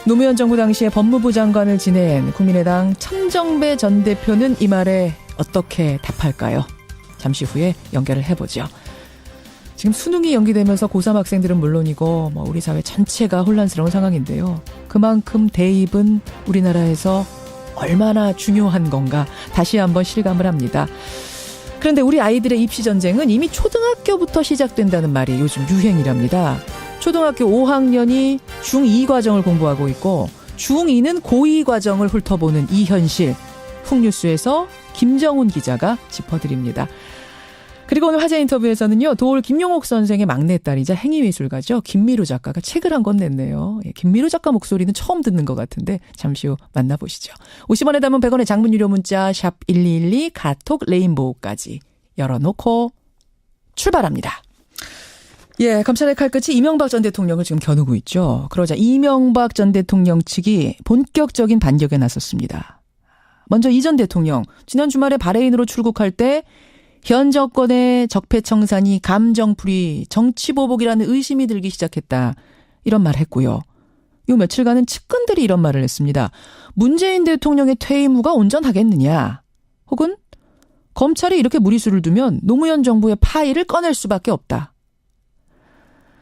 Speaker 2: 노무현 정부 당시에 법무부 장관을 지낸 국민의당 천정배 전 대표는 이 말에 어떻게 답할까요? 잠시 후에 연결을 해보죠. 지금 수능이 연기되면서 고3 학생들은 물론이고 우리 사회 전체가 혼란스러운 상황인데요. 그만큼 대입은 우리나라에서 얼마나 중요한 건가 다시 한번 실감을 합니다. 그런데 우리 아이들의 입시 전쟁은 이미 초등학교부터 시작된다는 말이 요즘 유행이랍니다. 초등학교 5학년이 중2 과정을 공부하고 있고 중2는 고2 과정을 훑어보는 이 현실. 훅뉴스에서 김정훈 기자가 짚어드립니다. 그리고 오늘 화제 인터뷰에서는요. 도올 김용옥 선생의 막내딸이자 행위예술가죠. 김미루 작가가 책을 한 권 냈네요. 김미루 작가 목소리는 처음 듣는 것 같은데 잠시 후 만나보시죠. 50원에 담은 100원의 장문 유료 문자 샵 1212 카톡 레인보우까지 열어놓고 출발합니다. 예, 검찰의 칼끝이 이명박 전 대통령을 지금 겨누고 있죠. 그러자 이명박 전 대통령 측이 본격적인 반격에 나섰습니다. 먼저 이 전 대통령 지난 주말에 바레인으로 출국할 때 현 정권의 적폐청산이 감정풀이 정치보복이라는 의심이 들기 시작했다. 이런 말 했고요. 요 며칠간은 측근들이 이런 말을 했습니다. 문재인 대통령의 퇴임 후가 온전하겠느냐. 혹은 검찰이 이렇게 무리수를 두면 노무현 정부의 파일을 꺼낼 수밖에 없다.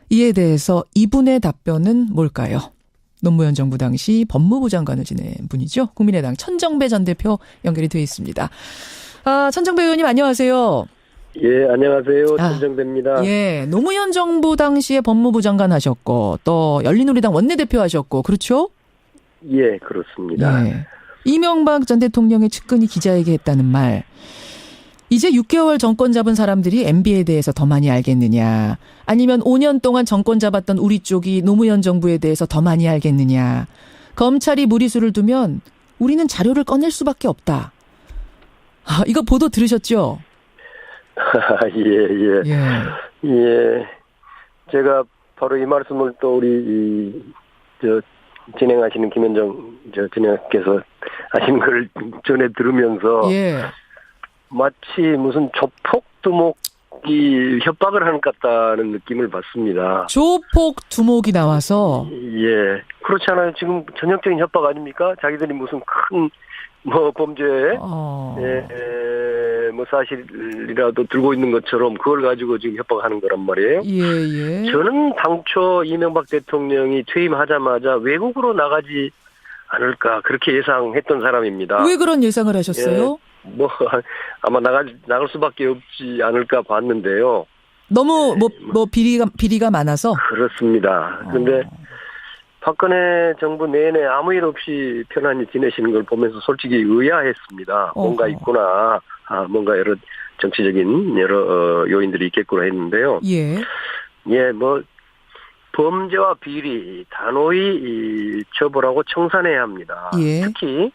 Speaker 2: 이에 대해서 이분의 답변은 뭘까요? 노무현 정부 당시 법무부 장관을 지낸 분이죠. 국민의당 천정배 전 대표 연결이 되어 있습니다. 천정배 의원님 안녕하세요.
Speaker 10: 예, 안녕하세요. 천정배입니다.
Speaker 2: 예, 노무현 정부 당시에 법무부 장관 하셨고 또 열린우리당 원내대표 하셨고 그렇죠?
Speaker 10: 예, 그렇습니다.
Speaker 2: 예. 이명박 전 대통령의 측근이 기자에게 했다는 말. 이제 6개월 정권 잡은 사람들이 MB에 대해서 더 많이 알겠느냐. 아니면 5년 동안 정권 잡았던 우리 쪽이 노무현 정부에 대해서 더 많이 알겠느냐. 검찰이 무리수를 두면 우리는 자료를 꺼낼 수밖에 없다. 이거 보도 들으셨죠?
Speaker 10: 예. 제가 바로 이 말씀을 또 우리 진행하시는 김현정 진행께서 하신 걸 전에 들으면서 마치 무슨 조폭두목이 협박을 하는 것 같다는 느낌을 받습니다.
Speaker 2: 조폭두목이 나와서?
Speaker 10: 예. 그렇잖아요. 지금 전형적인 협박 아닙니까? 자기들이 무슨 큰 범죄에 사실이라도 들고 있는 것처럼 그걸 가지고 지금 협박하는 거란 말이에요.
Speaker 2: 예.
Speaker 10: 저는 당초 이명박 대통령이 퇴임하자마자 외국으로 나가지 않을까 그렇게 예상했던 사람입니다.
Speaker 2: 왜 그런 예상을 하셨어요?
Speaker 10: 아마 나갈 수밖에 없지 않을까 봤는데요.
Speaker 2: 너무 비리가 많아서?
Speaker 10: 그렇습니다. 그런데 박근혜 정부 내내 아무 일 없이 편안히 지내시는 걸 보면서 솔직히 의아했습니다. 뭔가 있구나. 뭔가 여러 정치적인 여러 요인들이 있겠구나 했는데요. 범죄와 비리 단호히 처벌하고 청산해야 합니다. 특히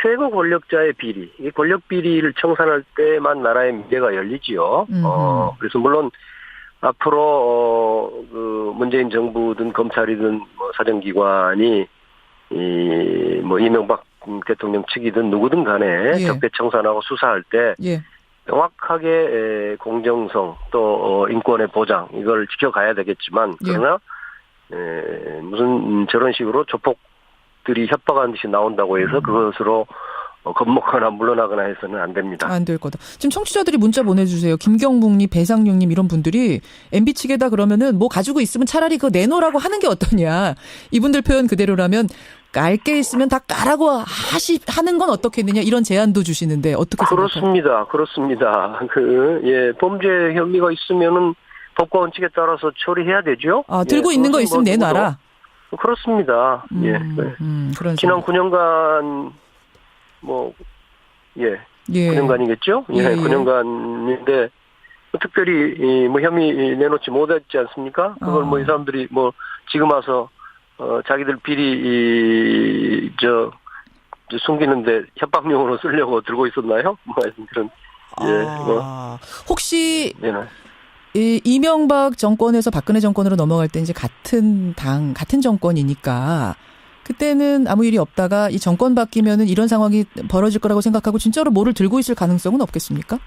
Speaker 10: 최고 권력자의 비리, 이 권력 비리를 청산할 때만 나라의 미래가 열리지요. 그래서 물론 앞으로 문재인 정부든 검찰이든 사정기관이 이명박 대통령 측이든 누구든 간에 적폐 청산하고 수사할 때 명확하게 공정성 또 인권의 보장 이걸 지켜가야 되겠지만 그러나 무슨 저런 식으로 조폭들이 협박하는 듯이 나온다고 해서 그것으로 겁먹거나 물러나거나 해서는 안 됩니다.
Speaker 2: 안 될 거다. 지금 청취자들이 문자 보내주세요. 김경묵님, 배상용님 이런 분들이 MB 측에다 그러면은 가지고 있으면 차라리 그거 내놓으라고 하는 게 어떠냐. 이분들 표현 그대로라면 깔 게 있으면 다 까라고 하는 건 어떻겠느냐 이런 제안도 주시는데 어떻게 생각하세요?
Speaker 10: 그렇습니다. 범죄 혐의가 있으면은 법과 원칙에 따라서 처리해야 되죠.
Speaker 2: 들고 있는 거 있으면 내놔라.
Speaker 10: 그렇습니다. 지난 9년간 9년간이겠죠? 9년간인데 특별히 혐의 내놓지 못했지 않습니까? 그걸 이 사람들이 지금 와서 자기들 비리 숨기는데 협박용으로 쓰려고 들고 있었나요? 그런
Speaker 2: 혹시 이명박 정권에서 박근혜 정권으로 넘어갈 때 이제 같은 정권이니까 그때는 아무 일이 없다가 이 정권 바뀌면은 이런 상황이 벌어질 거라고 생각하고 진짜로 뭐를 들고 있을 가능성은 없겠습니까?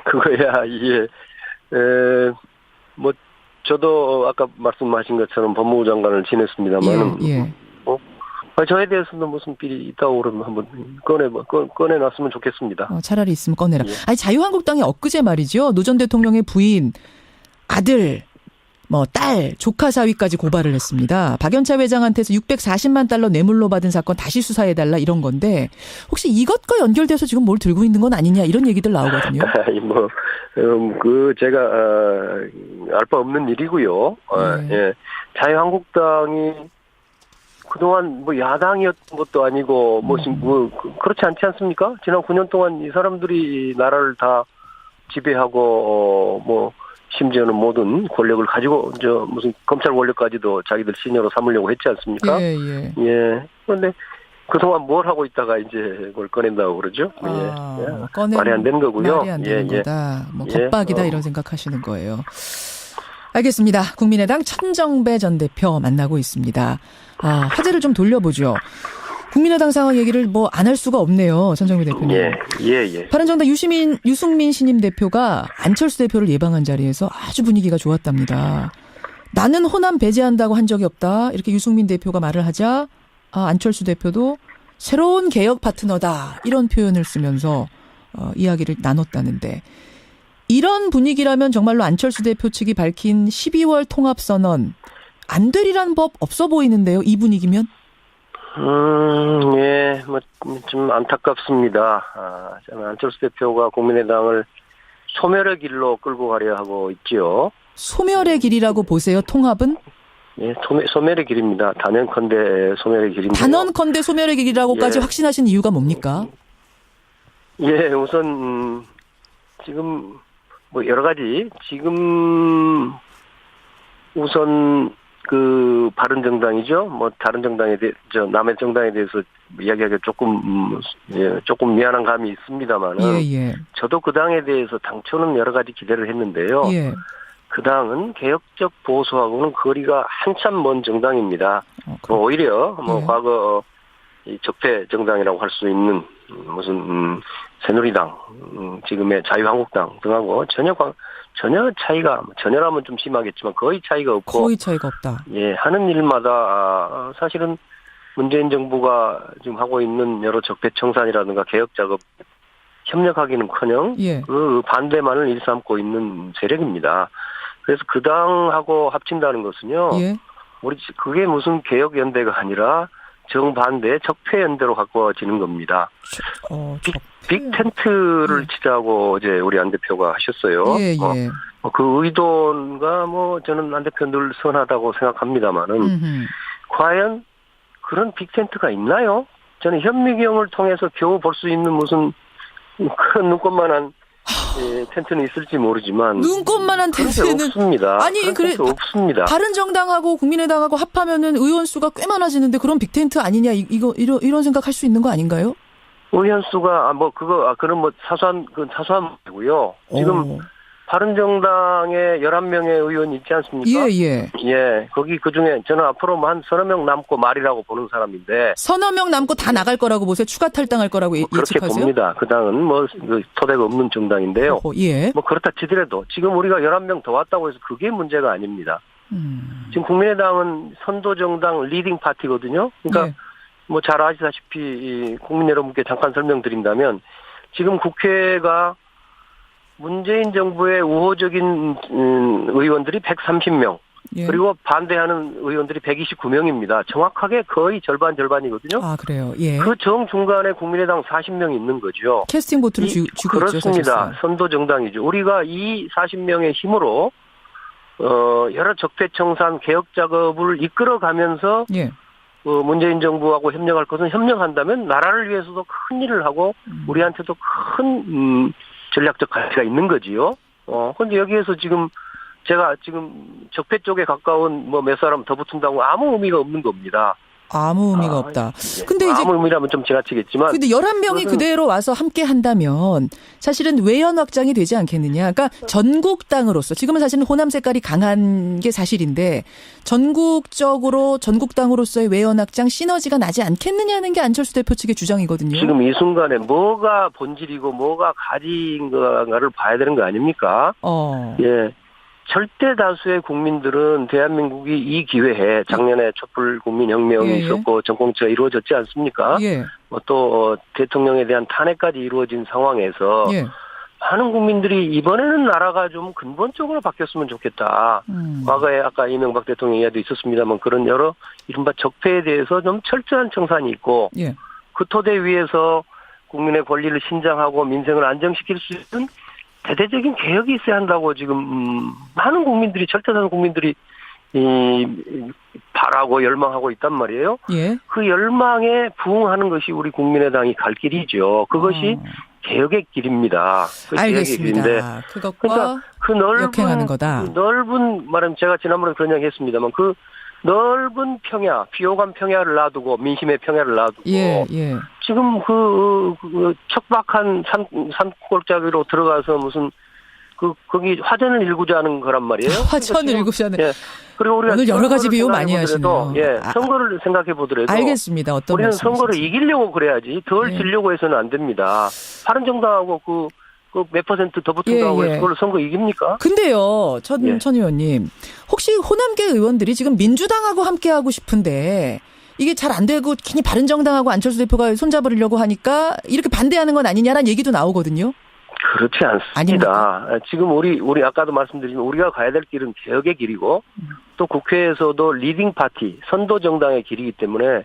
Speaker 10: 그거야 이게 뭐 저도 아까 말씀하신 것처럼 법무부 장관을 지냈습니다만
Speaker 2: 예.
Speaker 10: 저에 대해서는 무슨 삐리 있다고 그러면 한번 꺼내놨으면 좋겠습니다.
Speaker 2: 차라리 있으면 꺼내라.
Speaker 10: 예.
Speaker 2: 아니 자유한국당이 엊그제 말이죠. 노 전 대통령의 부인, 아들, 딸, 조카 사위까지 고발을 했습니다. 박연차 회장한테서 640만 달러 뇌물로 받은 사건 다시 수사해달라 이런 건데 혹시 이것과 연결돼서 지금 뭘 들고 있는 건 아니냐 이런 얘기들 나오거든요.
Speaker 10: 제가 알 바 없는 일이고요. 예. 자유한국당이 그동안 야당이었던 것도 아니고 그렇지 않지 않습니까? 지난 9년 동안 이 사람들이 나라를 다 지배하고 심지어는 모든 권력을 가지고 무슨 검찰 권력까지도 자기들 신여로 삼으려고 했지 않습니까?
Speaker 2: 예.
Speaker 10: 그런데 그동안 뭘 하고 있다가 이제 그걸 꺼낸다고 그러죠? 말이 안 되는 거고요.
Speaker 2: 말이 안 되는 거다. 겁박이다 이런 생각하시는 거예요. 알겠습니다. 국민의당 천정배 전 대표 만나고 있습니다. 화제를 좀 돌려보죠. 국민의당 상황 얘기를 안 할 수가 없네요. 천정배 대표님.
Speaker 10: 예.
Speaker 2: 바른정당 유승민 신임 대표가 안철수 대표를 예방한 자리에서 아주 분위기가 좋았답니다. 나는 호남 배제한다고 한 적이 없다. 이렇게 유승민 대표가 말을 하자 안철수 대표도 새로운 개혁 파트너다. 이런 표현을 쓰면서 이야기를 나눴다는데 이런 분위기라면 정말로 안철수 대표 측이 밝힌 12월 통합선언 안 되리란 법 없어 보이는데요. 이 분위기면?
Speaker 10: 좀 안타깝습니다. 저는 안철수 대표가 국민의당을 소멸의 길로 끌고 가려 하고 있지요.
Speaker 2: 소멸의 길이라고 보세요, 통합은?
Speaker 10: 예, 소멸의 길입니다. 단언컨대 소멸의 길입니다.
Speaker 2: 단언컨대 소멸의 길이라고까지 확신하신 이유가 뭡니까?
Speaker 10: 우선, 지금, 여러 가지, 지금, 우선, 바른정당이죠. 다른 정당에 남의 정당에 대해서 이야기하기가 조금 미안한 감이 있습니다만은. 저도 그 당에 대해서 당초는 여러 가지 기대를 했는데요. 그 당은 개혁적 보수하고는 거리가 한참 먼 정당입니다. 오히려 과거 이 적폐 정당이라고 할 수 있는 무슨 새누리당, 지금의 자유한국당 등하고 전혀 차이가 전혀라면 좀 심하겠지만 거의 차이가 없다. 하는 일마다 사실은 문재인 정부가 지금 하고 있는 여러 적폐 청산이라든가 개혁 작업 협력하기는커녕 그 반대만을 일삼고 있는 세력입니다. 그래서 그 당하고 합친다는 것은요. 그게 무슨 개혁 연대가 아니라 정반대 적폐 연대로 가까워지는 겁니다. 빅 텐트를 치자고 어제 우리 안 대표가 하셨어요. 그 의도가 저는 안 대표 늘 선하다고 생각합니다만은 과연 그런 빅 텐트가 있나요? 저는 현미경을 통해서 겨우 볼 수 있는 무슨 큰 눈꽃만한 텐트는 있을지 모르지만
Speaker 2: 눈꽃만한 텐트는
Speaker 10: 없습니다. 없습니다.
Speaker 2: 다른 정당하고 국민의당하고 합하면은 의원 수가 꽤 많아지는데 그런 빅 텐트 아니냐 이런 생각할 수 있는 거 아닌가요?
Speaker 10: 의원 수가 그런 사소한 문제고요. 지금 바른정당에 11명의 의원이 있지 않습니까? 거기 그중에 저는 앞으로 한 서너 명 남고 말이라고 보는 사람인데.
Speaker 2: 서너 명 남고 다 나갈 거라고 보세요? 추가 탈당할 거라고 예측하세요?
Speaker 10: 그렇게 봅니다. 그 당은 토대가 없는 정당인데요. 그렇다 치더라도 지금 우리가 11명 더 왔다고 해서 그게 문제가 아닙니다. 지금 국민의당은 선도정당 리딩 파티거든요. 그러니까 잘 아시다시피 국민 여러분께 잠깐 설명드린다면 지금 국회가 문재인 정부의 우호적인 의원들이 130명 그리고 반대하는 의원들이 129명입니다. 정확하게 거의 절반이거든요.
Speaker 2: 그래요?
Speaker 10: 그 정중간에 국민의당 40명이 있는 거죠.
Speaker 2: 캐스팅 보트를 쥐고 있죠.
Speaker 10: 그렇습니다. 선도정당이죠. 우리가 이 40명의 힘으로 여러 적폐청산 개혁 작업을 이끌어가면서 문재인 정부하고 협력할 것은 협력한다면 나라를 위해서도 큰 일을 하고 우리한테도 큰 전략적 가치가 있는 거지요. 근데 여기에서 제가 지금 적폐 쪽에 가까운 몇 사람 더 붙은다고 아무 의미가 없는 겁니다.
Speaker 2: 아무 의미가 없다. 근데 이제
Speaker 10: 아무 의미라면 좀 지나치겠지만.
Speaker 2: 근데 11명이 그대로 와서 함께 한다면 사실은 외연 확장이 되지 않겠느냐. 그러니까 전국당으로서 지금은 사실은 호남 색깔이 강한 게 사실인데 전국적으로 전국당으로서의 외연 확장 시너지가 나지 않겠느냐는 게 안철수 대표 측의 주장이거든요.
Speaker 10: 지금 이 순간에 뭐가 본질이고 뭐가 가지인가를 봐야 되는 거 아닙니까? 예. 절대 다수의 국민들은 대한민국이 이 기회에 작년에 촛불 국민혁명이 있었고 정공치가 이루어졌지 않습니까? 또 대통령에 대한 탄핵까지 이루어진 상황에서 많은 국민들이 이번에는 나라가 좀 근본적으로 바뀌었으면 좋겠다. 과거에 아까 이명박 대통령 이야기도 있었습니다만 그런 여러 이른바 적폐에 대해서 좀 철저한 청산이 있고 그 토대 위에서 국민의 권리를 신장하고 민생을 안정시킬 수 있는 대대적인 개혁이 있어야 한다고 지금 많은 국민들이 절대다수 국민들이 바라고 열망하고 있단 말이에요. 그 열망에 부응하는 것이 우리 국민의당이 갈 길이죠. 그것이 개혁의 길입니다.
Speaker 2: 알겠습니다.
Speaker 10: 개혁의 길인데
Speaker 2: 그것과
Speaker 10: 그러니까 그
Speaker 2: 역행하는 거다.
Speaker 10: 넓은 말하면 제가 지난번에 그런 이야기 했습니다만 그 넓은 평야, 비호감 평야를 놔두고 민심의 평야를 놔두고 지금 그 척박한 산골짜기로 들어가서 무슨 거기 화전을 일구자는 거란 말이에요.
Speaker 2: 화전을 일구자는.
Speaker 10: 그리고 우리가
Speaker 2: 오늘 여러 가지 비유 많이 하시네요.
Speaker 10: 선거를 생각해 보더라도
Speaker 2: 알겠습니다. 어떤
Speaker 10: 우리는
Speaker 2: 말씀이신지.
Speaker 10: 선거를 이기려고 그래야지 덜 지려고 해서는 안 됩니다. 바른정당하고 그 몇 %더 붙은다고 해서 그걸 선거 이깁니까?
Speaker 2: 근데요, 천 의원님. 혹시 호남계 의원들이 지금 민주당하고 함께하고 싶은데 이게 잘 안 되고 괜히 바른정당하고 안철수 대표가 손잡으려고 하니까 이렇게 반대하는 건 아니냐라는 얘기도 나오거든요.
Speaker 10: 그렇지 않습니다. 아닙니까? 지금 우리 아까도 말씀드린 우리가 가야 될 길은 개혁의 길이고 또 국회에서도 리딩 파티, 선도 정당의 길이기 때문에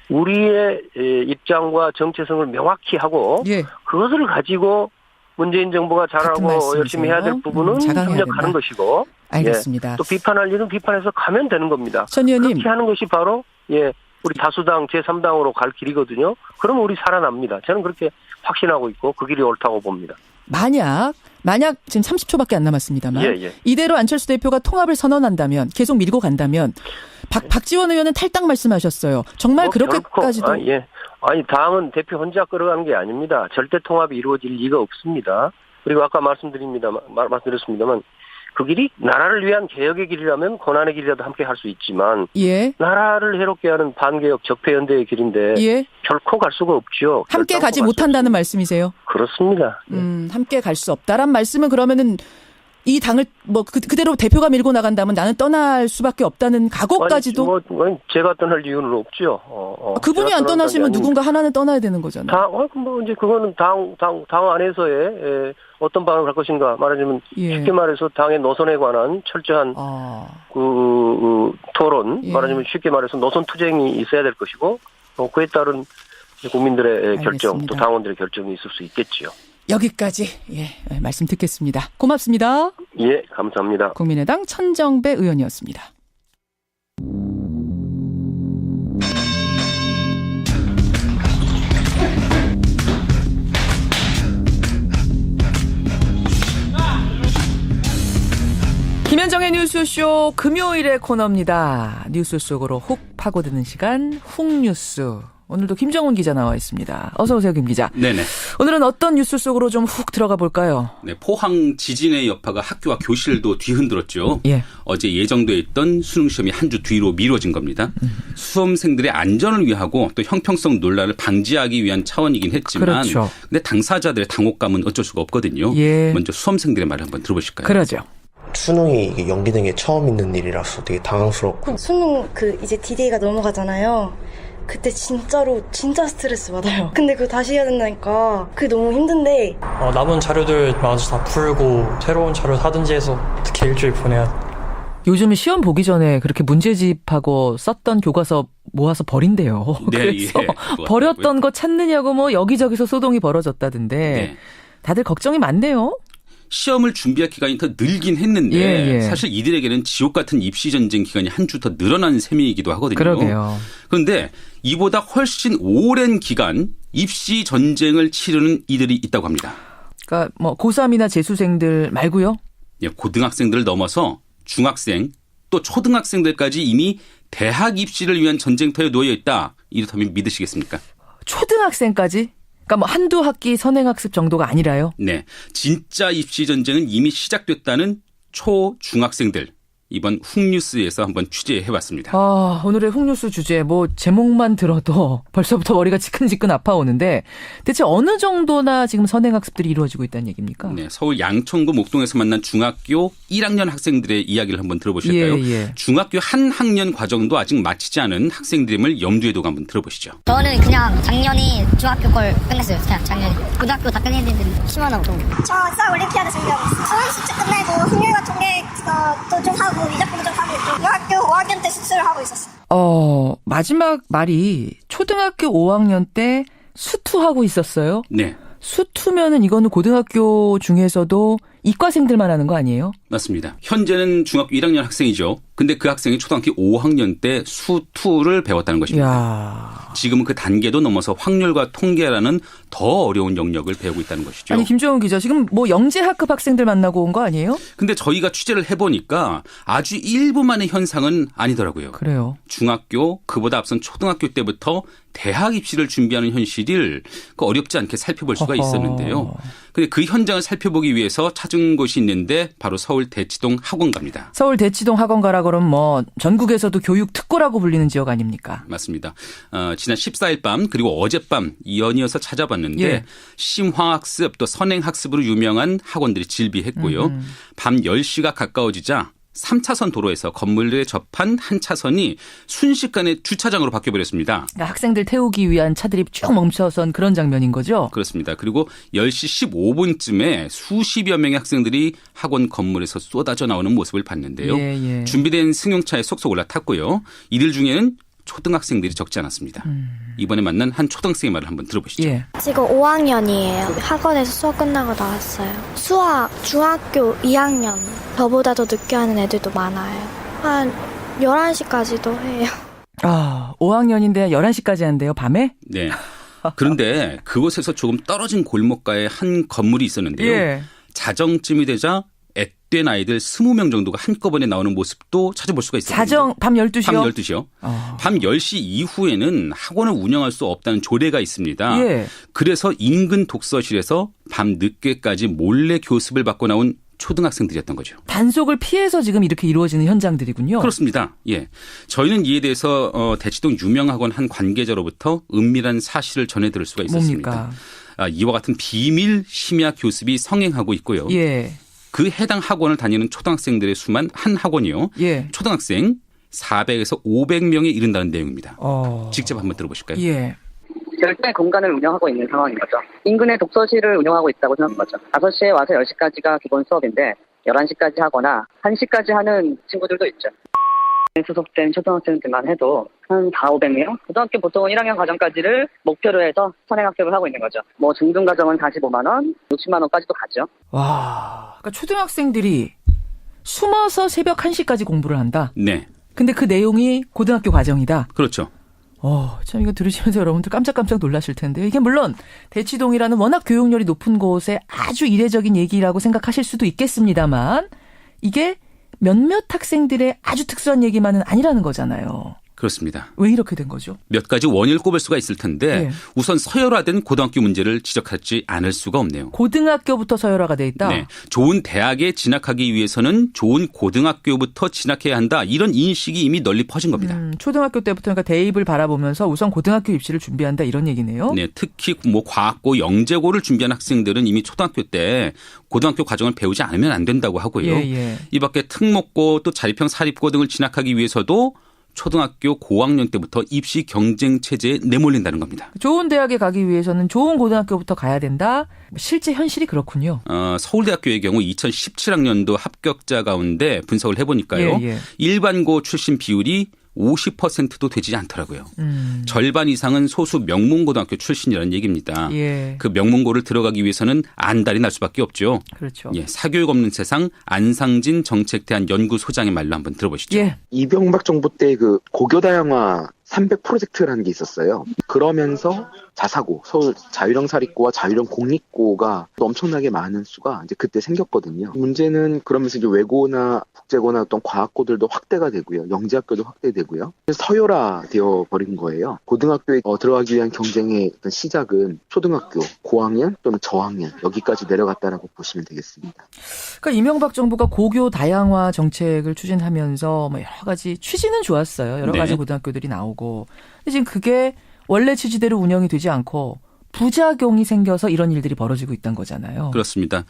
Speaker 10: 우리의 입장과 정체성을 명확히 하고 그것을 가지고 문재인 정부가 잘하고 열심히 해야 될 부분은 협력하는 것이고
Speaker 2: 알겠습니다.
Speaker 10: 또 비판할 일은 비판해서 가면 되는 겁니다.
Speaker 2: 천 의원님.
Speaker 10: 그렇게 하는 것이 바로 우리 다수당 제3당으로 갈 길이거든요. 그럼 우리 살아납니다. 저는 그렇게 확신하고 있고 그 길이 옳다고 봅니다.
Speaker 2: 만약 지금 30초밖에 안 남았습니다만 이대로 안철수 대표가 통합을 선언한다면 계속 밀고 간다면 박지원 의원은 탈당 말씀하셨어요. 정말 그렇게까지도
Speaker 10: 아니 당은 대표 혼자 끌어가는 게 아닙니다. 절대 통합이 이루어질 리가 없습니다. 그리고 아까 말씀드렸습니다만 그 길이 나라를 위한 개혁의 길이라면 고난의 길이라도 함께 할 수 있지만 나라를 해롭게 하는 반개혁 적폐연대의 길인데 결코 갈 수가 없죠.
Speaker 2: 함께 가지 못한다는 말씀이세요?
Speaker 10: 그렇습니다.
Speaker 2: 함께 갈 수 없다란 말씀은 그러면은 이 당을 그대로 대표가 밀고 나간다면 나는 떠날 수밖에 없다는 각오까지도
Speaker 10: 제가 떠날 이유는 없죠.
Speaker 2: 그분이 안 떠나시면 누군가 하나는 떠나야 되는 거잖아요.
Speaker 10: 이제 그거는 당 안에서의 어떤 방향을 갈 것인가 말하자면 쉽게 말해서 당의 노선에 관한 철저한 토론 말하자면 쉽게 말해서 노선 투쟁이 있어야 될 것이고 그에 따른 국민들의 결정 또 당원들의 결정이 있을 수 있겠지요.
Speaker 2: 여기까지 말씀 듣겠습니다. 고맙습니다.
Speaker 10: 감사합니다.
Speaker 2: 국민의당 천정배 의원이었습니다. 김현정의 뉴스쇼 금요일의 코너입니다. 뉴스 속으로 훅 파고드는 시간 훅뉴스. 오늘도 김정훈 기자 나와 있습니다. 어서 오세요, 김 기자.
Speaker 1: 네네.
Speaker 2: 오늘은 어떤 뉴스 속으로 좀 훅 들어가 볼까요?
Speaker 1: 네, 포항 지진의 여파가 학교와 교실도 뒤흔들었죠. 어제 예정돼 있던 수능 시험이 한 주 뒤로 미뤄진 겁니다. 수험생들의 안전을 위하고 또 형평성 논란을 방지하기 위한 차원이긴 했지만 근데 당사자들의 당혹감은 어쩔 수가 없거든요. 먼저 수험생들의 말을 한번 들어보실까요?
Speaker 2: 그러죠.
Speaker 11: 수능이 연기된 게 처음 있는 일이라서 되게 당황스럽고
Speaker 12: 수능 이제 D-Day가 넘어가잖아요. 그때 진짜 스트레스 받아요. 근데 그거 다시 해야 된다니까 그게 너무 힘든데
Speaker 13: 남은 자료들 마저 다 풀고 새로운 자료 사든지 해서 어떻게 일주일 보내야 돼.
Speaker 2: 요즘은 시험 보기 전에 그렇게 문제집하고 썼던 교과서 모아서 버린대요. 그래서 버렸던 거 찾느냐고 여기저기서 소동이 벌어졌다던데 다들 걱정이 많네요.
Speaker 1: 시험을 준비할 기간이 더 늘긴 했는데 사실 이들에게는 지옥 같은 입시 전쟁 기간이 한 주 더 늘어난 셈이기도 하거든요.
Speaker 2: 그러게요.
Speaker 1: 그런데 이보다 훨씬 오랜 기간 입시 전쟁을 치르는 이들이 있다고 합니다.
Speaker 2: 그러니까 고3이나 재수생들 말고요?
Speaker 1: 고등학생들을 넘어서 중학생 또 초등학생들까지 이미 대학 입시를 위한 전쟁터에 놓여 있다. 이렇다면 믿으시겠습니까?
Speaker 2: 초등학생까지? 그러니까 뭐 한두 학기 선행학습 정도가 아니라요?
Speaker 1: 네. 진짜 입시 전쟁은 이미 시작됐다는 초중학생들. 이번 훅뉴스에서 한번 취재해봤습니다.
Speaker 2: 오늘의 훅뉴스 주제 뭐 제목만 들어도 벌써부터 머리가 지끈지끈 아파오는데 대체 어느 정도나 지금 선행학습들이 이루어지고 있다는 얘기입니까?
Speaker 1: 네, 서울 양천구 목동에서 만난 중학교 1학년 학생들의 이야기를 한번 들어보실까요?
Speaker 2: 예.
Speaker 1: 중학교 한 학년 과정도 아직 마치지 않은 학생들임을 염두에 두고 한번 들어보시죠.
Speaker 14: 저는 그냥 작년이 중학교 걸 끝냈어요. 그냥 작년에. 고등학교 다 끝냈는데 심하다고.
Speaker 15: 저 수학 올림피아드 준비하고 있어요. 수학 수축 끝내고 확률과 통계도 좀 하고 미적분도 좀 하고 있고 중학교 5학년 때 수술을 하고 있었어요.
Speaker 2: 마지막 말이 초등학교 5학년 때 수투하고 있었어요?
Speaker 1: 네.
Speaker 2: 수투면은 이거는 고등학교 중에서도 이과생들만 하는 거 아니에요?
Speaker 1: 맞습니다. 현재는 중학교 1학년 학생이죠. 근데 그 학생이 초등학교 5학년 때 수투를 배웠다는 것입니다.
Speaker 2: 이야.
Speaker 1: 지금은 그 단계도 넘어서 확률과 통계라는 더 어려운 영역을 배우고 있다는 것이죠.
Speaker 2: 아니 김정은 기자 지금 뭐 영재학급 학생들 만나고 온 거 아니에요?
Speaker 1: 근데 저희가 취재를 해보니까 아주 일부만의 현상은 아니더라고요.
Speaker 2: 그래요.
Speaker 1: 중학교 그보다 앞선 초등학교 때부터 대학 입시를 준비하는 현실을 어렵지 않게 살펴볼 수가 있었는데요. 근데 그 현장을 살펴보기 위해서 찾은 곳이 있는데 바로 서울 대치동 학원가입니다.
Speaker 2: 서울 대치동 학원가라 그러면 뭐 전국에서도 교육 특고라고 불리는 지역 아닙니까?
Speaker 1: 맞습니다. 지난 14일 밤 그리고 어젯밤 연이어서 찾아봤는데 심화학습 또 선행학습으로 유명한 학원들이 질비했고요. 밤 10시가 가까워지자 3차선 도로에서 건물에 접한 한 차선이 순식간에 주차장으로 바뀌어버렸습니다.
Speaker 2: 그러니까 학생들 태우기 위한 차들이 쭉 멈춰선 그런 장면인 거죠?
Speaker 1: 그렇습니다. 그리고 10시 15분쯤에 수십여 명의 학생들이 학원 건물에서 쏟아져 나오는 모습을 봤는데요. 준비된 승용차에 쏙쏙 올라탔고요. 이들 중에는 초등학생들이 적지 않았습니다. 이번에 만난 한 초등학생의 말을 한번 들어보시죠.
Speaker 16: 지금 5학년이에요. 학원에서 수업 끝나고 나왔어요. 수학 중학교 2학년. 저보다 더 늦게 하는 애들도 많아요. 한 11시까지도 해요.
Speaker 2: 5학년인데 11시까지 한대요, 밤에?
Speaker 1: 네. 그런데 그곳에서 조금 떨어진 골목가에 한 건물이 있었는데요. 자정쯤이 되자 앳된 아이들 20명 정도가 한꺼번에 나오는 모습도 찾아볼 수가 있었거든요.
Speaker 2: 밤 12시요?
Speaker 1: 밤 12시요. 밤 10시 이후에는 학원을 운영할 수 없다는 조례가 있습니다. 그래서 인근 독서실에서 밤 늦게까지 몰래 교습을 받고 나온 초등학생들이었던 거죠.
Speaker 2: 단속을 피해서 지금 이렇게 이루어지는 현장들이군요.
Speaker 1: 그렇습니다. 저희는 이에 대해서 대치동 유명학원 한 관계자로부터 은밀한 사실을 전해 들을 수가 있었습니다.
Speaker 2: 뭡니까?
Speaker 1: 이와 같은 비밀 심야 교습이 성행하고 있고요. 그 해당 학원을 다니는 초등학생들의 수만 한 학원이요. 초등학생 400에서 500명에 이른다는 내용입니다. 직접 한번 들어보실까요?
Speaker 17: 별도의 공간을 운영하고 있는 상황인 거죠. 인근에 독서실을 운영하고 있다고 생각한 거죠. 5시에 와서 10시까지가 기본 수업인데 11시까지 하거나 1시까지 하는 친구들도 있죠. 소속된 초등학생들만 해도 한 400~500명? 고등학교 보통 1학년 과정까지를 목표로 해서 선행학습을 하고 있는 거죠. 뭐 중등 과정은 45만 원, 60만 원까지도 가죠.
Speaker 2: 와, 그러니까 초등학생들이 숨어서 새벽 1시까지 공부를 한다?
Speaker 1: 네.
Speaker 2: 근데 그 내용이 고등학교 과정이다?
Speaker 1: 그렇죠.
Speaker 2: 참 이거 들으시면서 여러분들 깜짝깜짝 놀라실 텐데 이게 물론 대치동이라는 워낙 교육열이 높은 곳에 아주 이례적인 얘기라고 생각하실 수도 있겠습니다만 이게 몇몇 학생들의 아주 특수한 얘기만은 아니라는 거잖아요.
Speaker 1: 그렇습니다.
Speaker 2: 왜 이렇게 된 거죠?
Speaker 1: 몇 가지 원인을 꼽을 수가 있을 텐데 우선 서열화된 고등학교 문제를 지적하지 않을 수가 없네요.
Speaker 2: 고등학교부터 서열화가 돼 있다?
Speaker 1: 네. 좋은 대학에 진학하기 위해서는 좋은 고등학교부터 진학해야 한다. 이런 인식이 이미 널리 퍼진 겁니다.
Speaker 2: 초등학교 때부터 그러니까 대입을 바라보면서 우선 고등학교 입시를 준비한다 이런 얘기네요.
Speaker 1: 네. 특히 뭐 과학고, 영재고를 준비한 학생들은 이미 초등학교 때 고등학교 과정을 배우지 않으면 안 된다고 하고요. 이 밖에 특목고 또 자립형 사립고 등을 진학하기 위해서도 초등학교 고학년 때부터 입시 경쟁 체제에 내몰린다는 겁니다.
Speaker 2: 좋은 대학에 가기 위해서는 좋은 고등학교부터 가야 된다. 실제 현실이 그렇군요.
Speaker 1: 서울대학교의 경우 2017학년도 합격자 가운데 분석을 해보니까요. 일반고 출신 비율이 50%도 되지 않더라고요. 절반 이상은 소수 명문고등학교 출신이라는 얘기입니다. 그 명문고를 들어가기 위해서는 안달이 날 수밖에 없죠.
Speaker 2: 그렇죠.
Speaker 1: 사교육 없는 세상 안상진 정책대안 연구소장의 말로 한번 들어보시죠.
Speaker 18: 이명박 정부 때 그 고교 다양화 300 프로젝트라는 게 있었어요. 그러면서 자사고, 서울 자율형 사립고와 자율형 공립고가 엄청나게 많은 수가 이제 그때 생겼거든요. 문제는 그러면서 이제 외고나 국제고나 어떤 과학고들도 확대가 되고요. 영재학교도 확대되고요. 서열화되어 버린 거예요. 고등학교에 들어가기 위한 경쟁의 어떤 시작은 초등학교, 고학년 또는 저학년 여기까지 내려갔다라고 보시면 되겠습니다.
Speaker 2: 그러니까 이명박 정부가 고교 다양화 정책을 추진하면서 뭐 여러 가지 취지는 좋았어요. 여러 가지 고등학교들이 나오고. 근데 지금 그게 원래 취지대로 운영이 되지 않고 부작용이 생겨서 이런 일들이 벌어지고 있다는 거잖아요.
Speaker 1: 그렇습니다.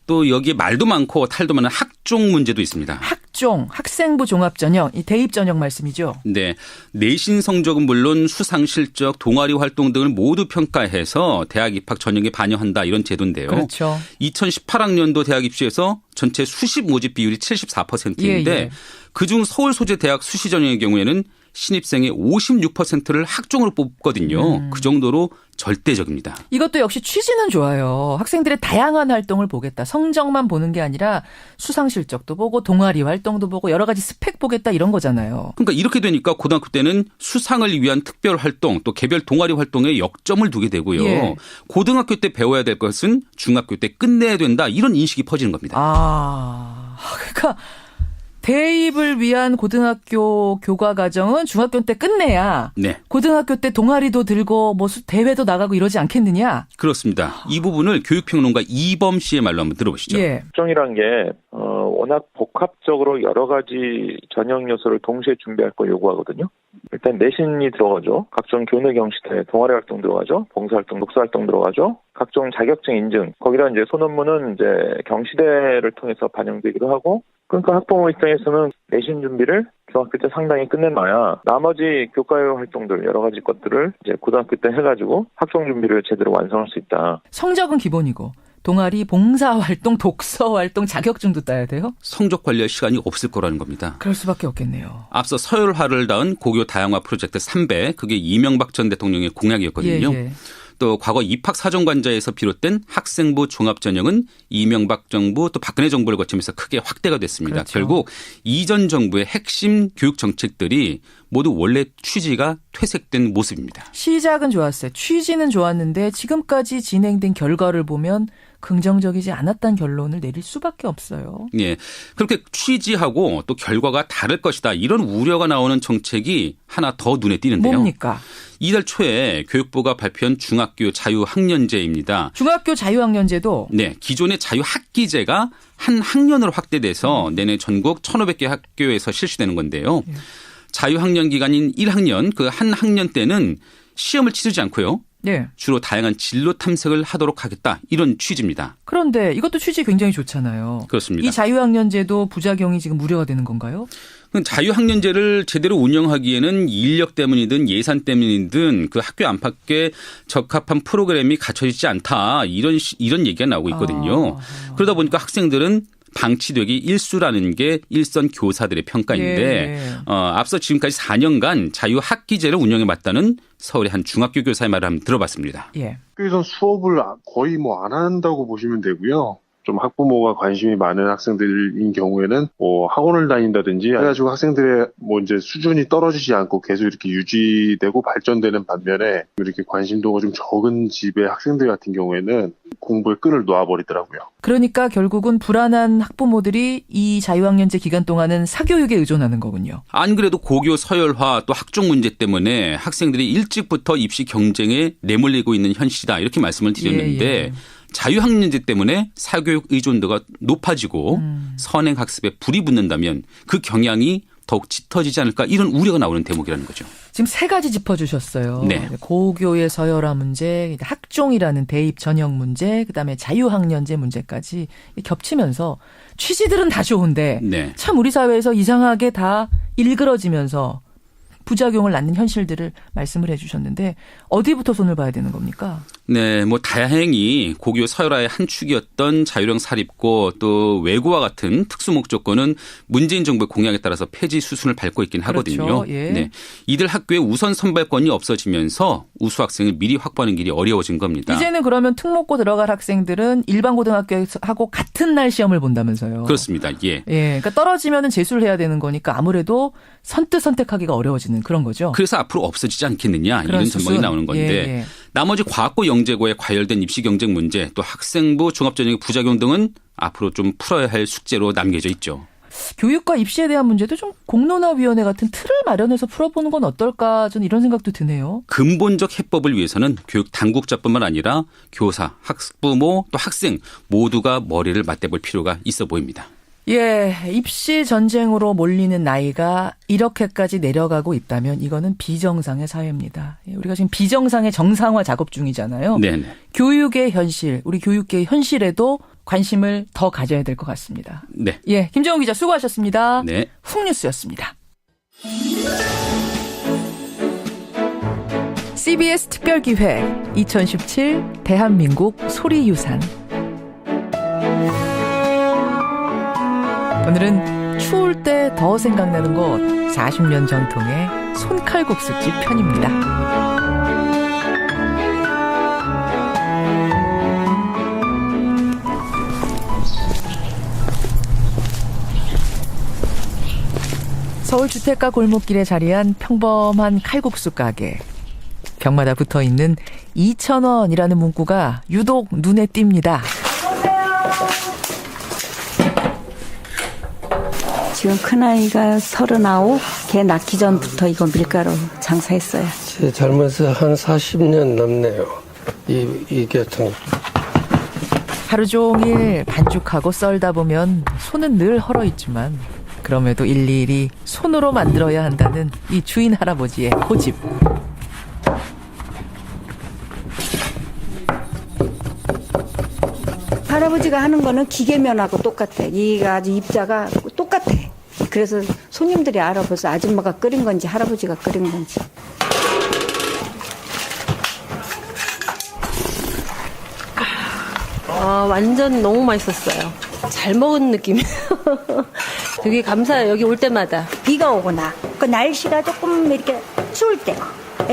Speaker 1: 또 여기에 말도 많고 탈도 많은 학종 문제도 있습니다.
Speaker 2: 학종, 학생부 종합전형, 이 대입전형 말씀이죠?
Speaker 1: 네. 내신 성적은 물론 수상 실적, 동아리 활동 등을 모두 평가해서 대학 입학 전형에 반영한다 이런 제도인데요.
Speaker 2: 그렇죠.
Speaker 1: 2018학년도 대학 입시에서 전체 수시 모집 비율이 74%인데 그중 서울 소재 대학 수시 전형의 경우에는 신입생의 56%를 학종으로 뽑거든요. 그 정도로 절대적입니다.
Speaker 2: 이것도 역시 취지는 좋아요. 학생들의 다양한 활동을 보겠다. 성적만 보는 게 아니라 수상 실적도 보고 동아리 활동도 보고 여러 가지 스펙 보겠다 이런 거잖아요.
Speaker 1: 그러니까 이렇게 되니까 고등학교 때는 수상을 위한 특별 활동 또 개별 동아리 활동에 역점을 두게 되고요. 고등학교 때 배워야 될 것은 중학교 때 끝내야 된다 이런 인식이 퍼지는 겁니다.
Speaker 2: 그러니까 대입을 위한 고등학교 교과 과정은 중학교 때 끝내야 고등학교 때 동아리도 들고 뭐 대회도 나가고 이러지 않겠느냐?
Speaker 1: 그렇습니다. 이 부분을 교육평론가 이범 씨의 말로 한번 들어보시죠.
Speaker 19: 학종이란 게 워낙 복합적으로 여러 가지 전형 요소를 동시에 준비할 걸 요구하거든요. 일단 내신이 들어가죠. 각종 교내 경시대, 동아리 활동 들어가죠. 봉사활동, 독서활동 들어가죠. 각종 자격증 인증. 거기다 이제 소논문은 이제 경시대를 통해서 반영되기도 하고. 그러니까 학부모 입장에서는 내신 준비를 중학교 때 상당히 끝내놔야 나머지 교과외 활동들 여러 가지 것들을 이제 고등학교 때 해가지고 학종 준비를 제대로 완성할 수 있다.
Speaker 2: 성적은 기본이고 동아리, 봉사활동, 독서활동, 자격증도 따야 돼요?
Speaker 1: 성적 관리할 시간이 없을 거라는 겁니다.
Speaker 2: 그럴 수밖에 없겠네요.
Speaker 1: 앞서 서열화를 낳은 고교 다양화 프로젝트 3배 그게 이명박 전 대통령의 공약이었거든요. 또 과거 입학사정관제에서 비롯된 학생부 종합전형은 이명박 정부 또 박근혜 정부를 거치면서 크게 확대가 됐습니다.
Speaker 2: 그렇죠.
Speaker 1: 결국 이전 정부의 핵심 교육 정책들이 모두 원래 취지가 퇴색된 모습입니다.
Speaker 2: 시작은 좋았어요. 취지는 좋았는데 지금까지 진행된 결과를 보면 긍정적이지 않았다는 결론을 내릴 수밖에 없어요.
Speaker 1: 예, 그렇게 취지하고 또 결과가 다를 것이다. 이런 우려가 나오는 정책이 하나 더 눈에 띄는데요.
Speaker 2: 뭡니까?
Speaker 1: 이달 초에 교육부가 발표한 중학교 자유학년제입니다.
Speaker 2: 중학교 자유학년제도?
Speaker 1: 네. 기존의 자유학기제가 한 학년으로 확대돼서 내내 전국 1,500개 학교에서 실시되는 건데요. 자유학년 기간인 1학년 그 한 학년 때는 시험을 치르지 않고요. 주로 다양한 진로 탐색을 하도록 하겠다. 이런 취지입니다.
Speaker 2: 그런데 이것도 취지 굉장히 좋잖아요.
Speaker 1: 그렇습니다.
Speaker 2: 이 자유학년제도 부작용이 지금 우려가 되는 건가요?
Speaker 1: 자유학년제를 제대로 운영하기에는 인력 때문이든 예산 때문이든 그 학교 안팎에 적합한 프로그램이 갖춰지지 않다. 이런 얘기가 나오고 있거든요. 그러다 보니까 학생들은 방치되기 일수라는 게 일선 교사들의 평가인데 앞서 지금까지 4년간 자유학기제를 운영해왔다는 서울의 한 중학교 교사의 말을 한번 들어봤습니다.
Speaker 20: 학교에서 수업을 거의 안 한다고 보시면 되고요. 좀 학부모가 관심이 많은 학생들인 경우에는 학원을 다닌다든지 해가지고 학생들의 이제 수준이 떨어지지 않고 계속 이렇게 유지되고 발전되는 반면에 이렇게 관심도가 좀 적은 집의 학생들 같은 경우에는 공부에 끈을 놓아버리더라고요.
Speaker 2: 그러니까 결국은 불안한 학부모들이 이 자유학년제 기간 동안은 사교육에 의존하는 거군요.
Speaker 1: 안 그래도 고교 서열화 또 학종 문제 때문에 학생들이 일찍부터 입시 경쟁에 내몰리고 있는 현실이다 이렇게 말씀을 드렸는데 자유학년제 때문에 사교육 의존도가 높아지고 선행학습에 불이 붙는다면 그 경향이 더욱 짙어지지 않을까 이런 우려가 나오는 대목이라는 거죠.
Speaker 2: 지금 3가지 짚어주셨어요. 고교의 서열화 문제, 학종이라는 대입 전형 문제, 그다음에 자유학년제 문제까지 겹치면서 취지들은 다 좋은데 참 우리 사회에서 이상하게 다 일그러지면서 부작용을 낳는 현실들을 말씀을 해 주셨는데 어디부터 손을 봐야 되는 겁니까?
Speaker 1: 네, 뭐 다행히 고교 서열화의 한 축이었던 자율형 사립고 또 외고와 같은 특수 목적고는 문재인 정부의 공약에 따라서 폐지 수순을 밟고 있긴 하거든요.
Speaker 2: 그렇죠. 예.
Speaker 1: 네, 이들 학교의 우선 선발권이 없어지면서 우수 학생을 미리 확보하는 길이 어려워진 겁니다.
Speaker 2: 이제는 그러면 특목고 들어갈 학생들은 일반 고등학교에서 하고 같은 날 시험을 본다면서요.
Speaker 1: 그렇습니다. 예.
Speaker 2: 예, 그러니까 떨어지면은 재수를 해야 되는 거니까 아무래도 선택하기가 어려워지는 그런 거죠.
Speaker 1: 그래서 앞으로 없어지지 않겠느냐 이런
Speaker 2: 수순.
Speaker 1: 전망이 나오는 건데
Speaker 2: 예.
Speaker 1: 나머지 과학고 영재고에 과열된 입시 경쟁 문제 또 학생부 종합전형의 부작용 등은 앞으로 좀 풀어야 할 숙제로 남겨져 있죠.
Speaker 2: 교육과 입시에 대한 문제도 좀 공론화위원회 같은 틀을 마련해서 풀어보는 건 어떨까 저는 이런 생각도 드네요.
Speaker 1: 근본적 해법을 위해서는 교육 당국자뿐만 아니라 교사, 학부모 또 학생 모두가 머리를 맞대볼 필요가 있어 보입니다.
Speaker 2: 예, 입시 전쟁으로 몰리는 나이가 이렇게까지 내려가고 있다면 이거는 비정상의 사회입니다. 우리가 지금 비정상의 정상화 작업 중이잖아요.
Speaker 1: 네네.
Speaker 2: 교육의 현실, 우리 교육계의 현실에도 관심을 더 가져야 될 것 같습니다.
Speaker 1: 네.
Speaker 2: 예, 김정은 기자 수고하셨습니다.
Speaker 1: 네.
Speaker 2: 훅뉴스였습니다. CBS 특별기획 2017 대한민국 소리유산. 오늘은 추울 때 더 생각나는 곳 40년 전통의 손칼국수집 편입니다. 서울 주택가 골목길에 자리한 평범한 칼국수 가게. 벽마다 붙어있는 2,000원이라는 문구가 유독 눈에 띕니다.
Speaker 21: 지금 큰아이가 39, 걔 낳기 전부터 이거 밀가루 장사했어요.
Speaker 22: 제 젊어서 한 40년 넘네요. 이 계통.
Speaker 2: 하루 종일 반죽하고 썰다 보면 손은 늘 헐어있지만 그럼에도 일일이 손으로 만들어야 한다는 이 주인 할아버지의 고집.
Speaker 21: 할아버지가 하는 거는 기계면하고 똑같아. 이가 아주 입자가 똑같아. 그래서 손님들이 알아봐서 아줌마가 끓인 건지 할아버지가 끓인 건지.
Speaker 23: 완전 너무 맛있었어요. 잘 먹은 느낌이에요. 되게 감사해요. 여기 올 때마다.
Speaker 24: 비가 오거나 그 날씨가 조금 이렇게 추울 때,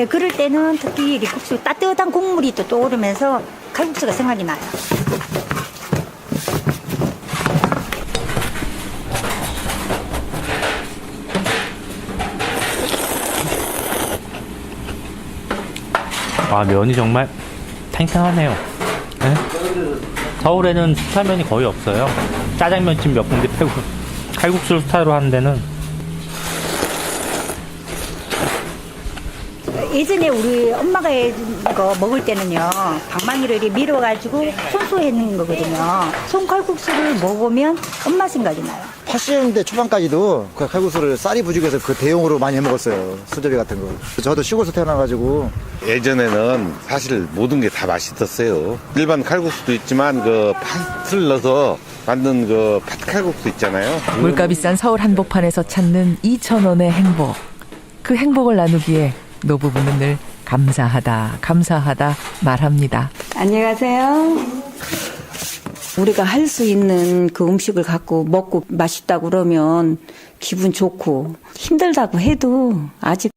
Speaker 24: 그럴 때는 특히 이 국수 따뜻한 국물이 또 떠오르면서 칼국수가 생각이 나요.
Speaker 9: 면이 정말 탱탱하네요. 네? 서울에는 수타면이 거의 없어요. 짜장면집 몇 군데 빼고 칼국수를 스타일로 하는 데는.
Speaker 24: 예전에 우리 엄마가 이거 먹을 때는요, 방망이를 이렇게 밀어가지고 손수 해놓은 거거든요. 손칼국수를 먹으면 엄마 생각이 나요.
Speaker 25: 80년대 초반까지도 그 칼국수를 쌀이 부족해서 그 대용으로 많이 해먹었어요. 수제비 같은 거. 저도 시골에서 태어나가지고.
Speaker 26: 예전에는 사실 모든 게 다 맛있었어요. 일반 칼국수도 있지만 그 팥을 넣어서 만든 그 팥칼국수 있잖아요.
Speaker 2: 물가 비싼 서울 한복판에서 찾는 2,000원의 행복. 그 행복을 나누기에 노부부는 늘 감사하다 말합니다.
Speaker 21: 안녕하세요. 우리가 할 수 있는 그 음식을 갖고 먹고 맛있다고 그러면 기분 좋고, 힘들다고 해도 아직.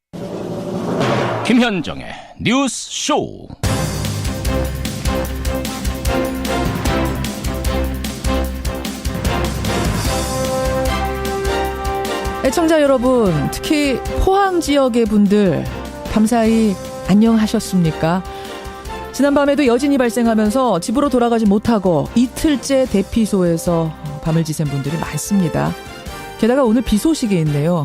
Speaker 27: 김현정의 뉴스 쇼.
Speaker 2: 애청자 여러분, 특히 포항 지역의 분들 밤사이 안녕하셨습니까? 지난밤에도 여진이 발생하면서 집으로 돌아가지 못하고 이틀째 대피소에서 밤을 지샌 분들이 많습니다. 게다가 오늘 비 소식이 있네요.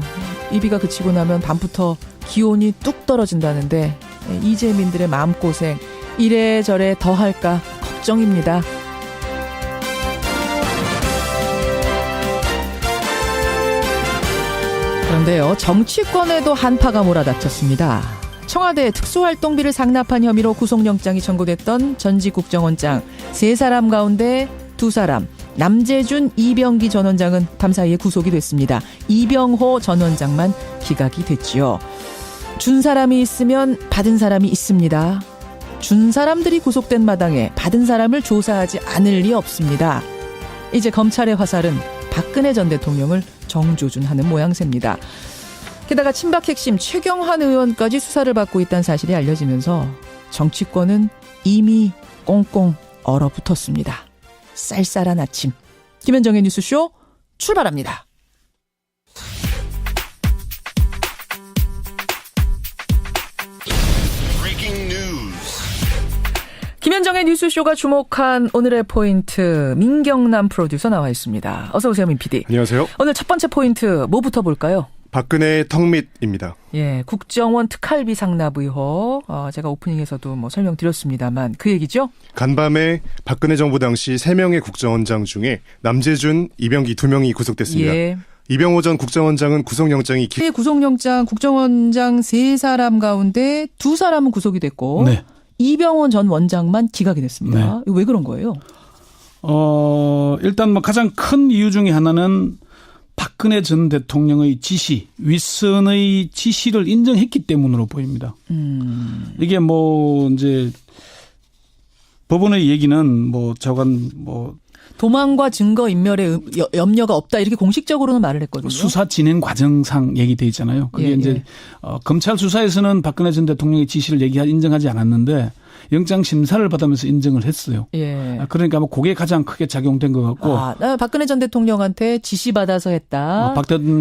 Speaker 2: 이 비가 그치고 나면 밤부터 기온이 뚝 떨어진다는데 이재민들의 마음고생 이래저래 더할까 걱정입니다. 그런데요, 정치권에도 한파가 몰아닥쳤습니다. 청와대 특수활동비를 상납한 혐의로 구속영장이 청구됐던 전직 국정원장 3사람 가운데 2사람, 남재준, 이병기 전 원장은 밤사이에 구속이 됐습니다. 이병호 전 원장만 기각이 됐지요. 준 사람이 있으면 받은 사람이 있습니다. 준 사람들이 구속된 마당에 받은 사람을 조사하지 않을 리 없습니다. 이제 검찰의 화살은 박근혜 전 대통령을 정조준하는 모양새입니다. 게다가 친박 핵심 최경환 의원까지 수사를 받고 있다는 사실이 알려지면서 정치권은 이미 꽁꽁 얼어붙었습니다. 쌀쌀한 아침. 김현정의 뉴스쇼 출발합니다. 김현정의 뉴스쇼가 주목한 오늘의 포인트, 민경남 프로듀서 나와 있습니다. 어서 오세요, 민 PD.
Speaker 3: 안녕하세요.
Speaker 2: 오늘 첫 번째 포인트 뭐부터 볼까요?
Speaker 3: 박근혜의 턱밑입니다.
Speaker 2: 예, 국정원 특활비 상납 의혹. 제가 오프닝에서도 설명드렸습니다만 그 얘기죠?
Speaker 3: 간밤에 박근혜 정부 당시 3명의 국정원장 중에 남재준, 이병기 2명이 구속됐습니다. 예. 이병호 전 국정원장은 구속영장이
Speaker 2: 구속영장 국정원장 3사람 가운데 2사람은 구속이 됐고 네. 이병헌 전 원장만 기각이 됐습니다. 네. 왜 그런 거예요?
Speaker 4: 일단 가장 큰 이유 중에 하나는 박근혜 전 대통령의 지시, 윗선의 지시를 인정했기 때문으로 보입니다. 이게 이제 법원의 얘기는
Speaker 2: 도망과 증거 인멸에 염려가 없다 이렇게 공식적으로는 말을 했거든요.
Speaker 4: 수사 진행 과정상 얘기돼 있잖아요. 그게 이제 검찰 수사에서는 박근혜 전 대통령의 지시를 인정하지 않았는데 영장 심사를 받으면서 인정을 했어요. 예. 그러니까 그게 가장 크게 작용된 것 같고.
Speaker 2: 박근혜 전 대통령한테 지시받아서 했다.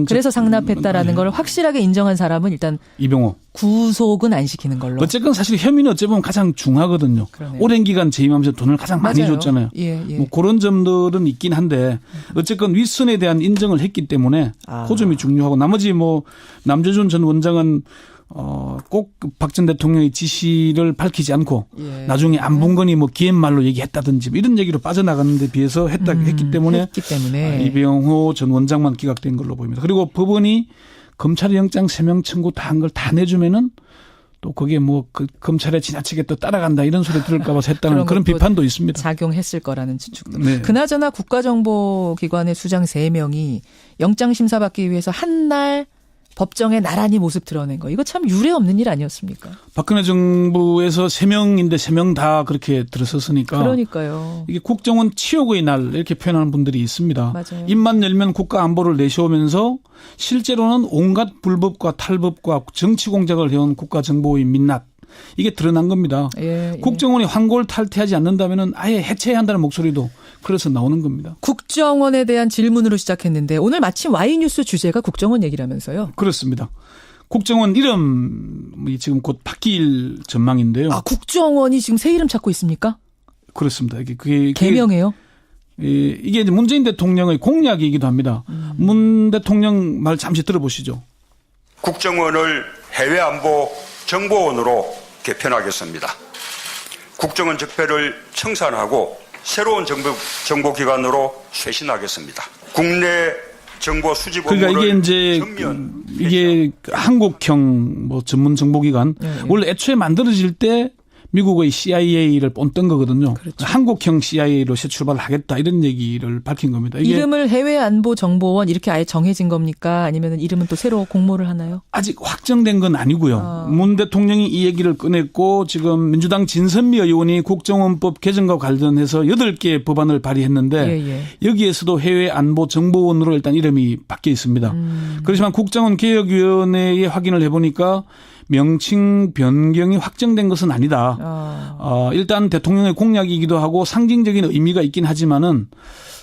Speaker 2: 그래서 상납했다라는 걸 확실하게 인정한 사람은 일단
Speaker 4: 이병호.
Speaker 2: 구속은 안 시키는 걸로.
Speaker 4: 어쨌건 사실 혐의는 어찌보면 가장 중하거든요. 그러네요. 오랜 기간 재임하면서 돈을 가장 많이 줬잖아요. 예. 그런 점들은 있긴 한데 어쨌건 윗선에 대한 인정을 했기 때문에 그 점이 중요하고 나머지 남재준 전 원장은 꼭 박 전 대통령의 지시를 밝히지 않고 나중에 안봉건이 기획말로 얘기했다든지 이런 얘기로 빠져나가는 데 비해서 했기 때문에 이병호 전 원장만 기각된 걸로 보입니다. 그리고 법원이 검찰의 영장 3명 청구 다 한 걸 다 내주면은 또 그게 검찰에 지나치게 또 따라간다 이런 소리 들을까 봐서 했다는 그런 비판도 있습니다.
Speaker 2: 작용했을 거라는 추측도. 네. 그나저나 국가정보기관의 수장 3명이 영장 심사받기 위해서 한날 법정에 나란히 모습 드러낸 거. 이거 참 유례 없는 일 아니었습니까?
Speaker 4: 박근혜 정부에서 3명인데 3명 다 그렇게 들어섰으니까.
Speaker 2: 그러니까요.
Speaker 4: 이게 국정원 치욕의 날 이렇게 표현하는 분들이 있습니다.
Speaker 2: 맞아요.
Speaker 4: 입만 열면 국가 안보를 내세우면서 실제로는 온갖 불법과 탈법과 정치 공작을 해온 국가정보의 민낯. 이게 드러난 겁니다. 예. 국정원이 환골 탈퇴하지 않는다면 아예 해체해야 한다는 목소리도 그래서 나오는 겁니다.
Speaker 2: 국정원에 대한 질문으로 시작했는데 오늘 마침 Y뉴스 주제가 국정원 얘기라면서요?
Speaker 4: 그렇습니다. 국정원 이름이 지금 곧 바뀔 전망인데요.
Speaker 2: 국정원이 지금 새 이름 찾고 있습니까?
Speaker 4: 그렇습니다. 그게
Speaker 2: 개명이에요?
Speaker 4: 이게 이제 문재인 대통령의 공약이기도 합니다. 문 대통령 말 잠시 들어보시죠.
Speaker 5: 국정원을 해외안보 정보원으로 개편하겠습니다. 국정원 적폐를 청산하고 새로운 정보기관으로 쇄신하겠습니다. 국내 정보 수집 업무를
Speaker 4: 이게 한국형 전문 정보기관 원래 애초에 만들어질 때 미국의 CIA를 뽐뜬 거거든요. 그렇죠. 한국형 CIA로 새 출발을 하겠다 이런 얘기를 밝힌 겁니다.
Speaker 2: 이름을 해외안보정보원 이렇게 아예 정해진 겁니까? 아니면 이름은 또 새로 공모를 하나요?
Speaker 4: 아직 확정된 건 아니고요. 문 대통령이 이 얘기를 꺼냈고 지금 민주당 진선미 의원이 국정원법 개정과 관련해서 8개 법안을 발의했는데 여기에서도 해외안보정보원으로 일단 이름이 바뀌어 있습니다. 그렇지만 국정원 개혁위원회에 확인을 해보니까 명칭 변경이 확정된 것은 아니다. 일단 대통령의 공약이기도 하고 상징적인 의미가 있긴 하지만은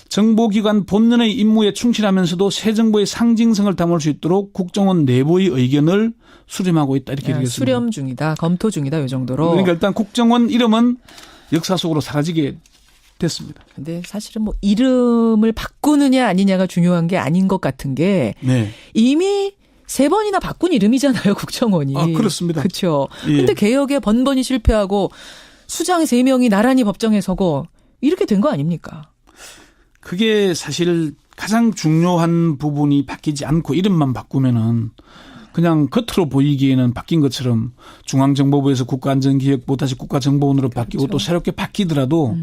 Speaker 4: 정보기관 본연의 임무에 충실하면서도 새 정부의 상징성을 담을 수 있도록 국정원 내부의 의견을 수렴하고 있다 이렇게 얘기했습니다.
Speaker 2: 수렴 중이다, 검토 중이다 이 정도로.
Speaker 4: 그러니까 일단 국정원 이름은 역사 속으로 사라지게 됐습니다.
Speaker 2: 근데 사실은 이름을 바꾸느냐 아니냐가 중요한 게 아닌 것 같은 게 이미 3번이나 바꾼 이름이잖아요, 국정원이.
Speaker 4: 그렇습니다.
Speaker 2: 그렇죠. 근데 개혁에 번번이 실패하고 수장 3명이 나란히 법정에 서고 이렇게 된 거 아닙니까?
Speaker 4: 그게 사실 가장 중요한 부분이 바뀌지 않고 이름만 바꾸면은 그냥 겉으로 보이기에는 바뀐 것처럼 중앙정보부에서 국가안전기획부 다시 국가정보원으로 바뀌고 또 새롭게 바뀌더라도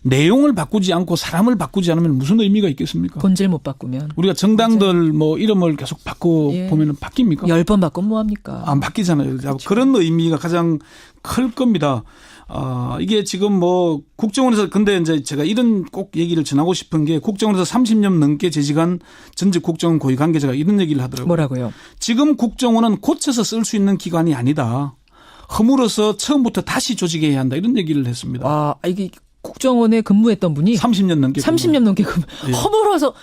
Speaker 4: 내용을 바꾸지 않고 사람을 바꾸지 않으면 무슨 의미가 있겠습니까?
Speaker 2: 본질 못 바꾸면.
Speaker 4: 우리가 정당들 뭐 이름을 계속 바꾸면
Speaker 2: 예.
Speaker 4: 바뀝니까?
Speaker 2: 10번 바꾸면 뭐합니까?
Speaker 4: 안 바뀌잖아요.
Speaker 2: 그렇죠.
Speaker 4: 그런 의미가 가장 클 겁니다. 이게 지금 뭐 국정원에서 근데 이제 제가 이런 꼭 얘기를 전하고 싶은 게 국정원에서 30년 넘게 재직한 전직 국정원 고위 관계자가 이런 얘기를 하더라고요.
Speaker 2: 뭐라고요?
Speaker 4: 지금 국정원은 고쳐서 쓸 수 있는 기관이 아니다. 허물어서 처음부터 다시 조직해야 한다. 이런 얘기를 했습니다.
Speaker 2: 이게 국정원에 근무했던 분이
Speaker 4: 30년 넘게
Speaker 2: 예. 허물어서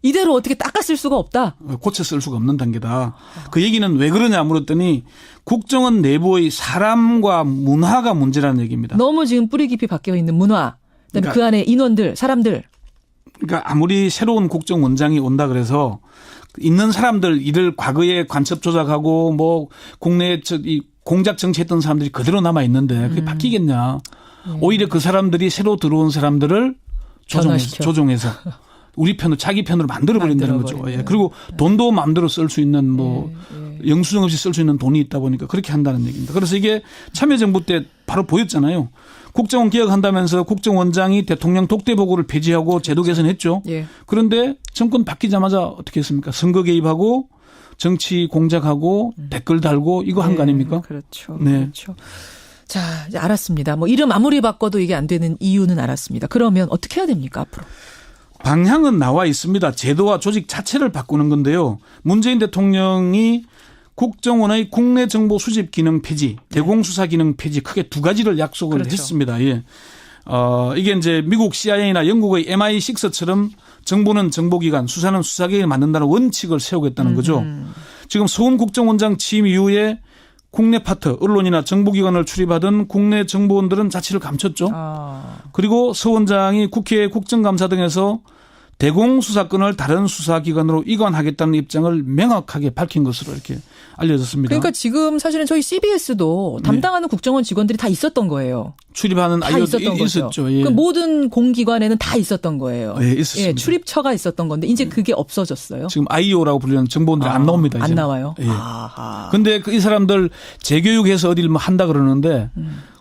Speaker 2: 이대로 어떻게 닦았을 수가 없다.
Speaker 4: 고쳐 쓸 수가 없는 단계다. 그 얘기는 왜 그러냐 물었더니 국정원 내부의 사람과 문화가 문제라는 얘기입니다.
Speaker 2: 너무 지금 뿌리 깊이 박혀 있는 문화. 그다음에
Speaker 4: 그러니까,
Speaker 2: 그 안에 인원들, 사람들.
Speaker 4: 그러니까 아무리 새로운 국정원장이 온다 그래서 있는 사람들 일을 과거에 간첩 조작하고 뭐 국내에 공작 정치했던 사람들이 그대로 남아 있는데 그게 바뀌겠냐. 오히려 그 사람들이 새로 들어온 사람들을 조종해서 우리 편으로 자기 편으로 만들어버린다는 거죠. 예. 그리고 돈도 마음대로 쓸 수 있는 뭐 영수증 없이 쓸 수 있는 돈이 있다 보니까 그렇게 한다는 얘기입니다. 그래서 이게 참여정부 때 바로 보였잖아요. 국정원 개혁한다면서 국정원장이 대통령 독대 보고를 폐지하고 제도 개선했죠.
Speaker 2: 예.
Speaker 4: 그런데 정권 바뀌자마자 어떻게 했습니까? 선거 개입하고 정치 공작하고 댓글 달고 이거 한 거 아닙니까?
Speaker 2: 그렇죠.
Speaker 4: 네.
Speaker 2: 그렇죠. 자, 이제 알았습니다. 뭐 이름 아무리 바꿔도 이게 안 되는 이유는 알았습니다. 그러면 어떻게 해야 됩니까, 앞으로?
Speaker 4: 방향은 나와 있습니다. 제도와 조직 자체를 바꾸는 건데요. 문재인 대통령이 국정원의 국내 정보 수집 기능 폐지, 대공수사 기능 폐지 크게 두 가지를 약속을
Speaker 2: 그렇죠.
Speaker 4: 했습니다. 예. 이게 이제 미국 CIA나 영국의 MI6처럼 정보는 정보기관, 수사는 수사기관에 맞는다는 원칙을 세우겠다는 거죠. 지금 서훈 국정원장 취임 이후에 국내 파트, 언론이나 정보기관을 출입하던 국내 정보원들은 자취를 감췄죠. 그리고 서 원장이 국회 국정감사 등에서 대공수사권을 다른 수사기관으로 이관하겠다는 입장을 명확하게 밝힌 것으로 이렇게 알려졌습니다.
Speaker 2: 그러니까 지금 사실은 저희 CBS도 담당하는 국정원 직원들이 다 있었던 거예요.
Speaker 4: 출입하는 아이오도 있었죠. 예.
Speaker 2: 그 모든 공기관에는 다 있었던 거예요.
Speaker 4: 예, 있었습니다.
Speaker 2: 예, 출입처가 있었던 건데 이제 그게 없어졌어요.
Speaker 4: 지금 IO라고 불리는 정보원들이 안 나옵니다.
Speaker 2: 안
Speaker 4: 이제는.
Speaker 2: 나와요?
Speaker 4: 예. 근데 이 사람들 재교육해서 어디를 뭐 한다 그러는데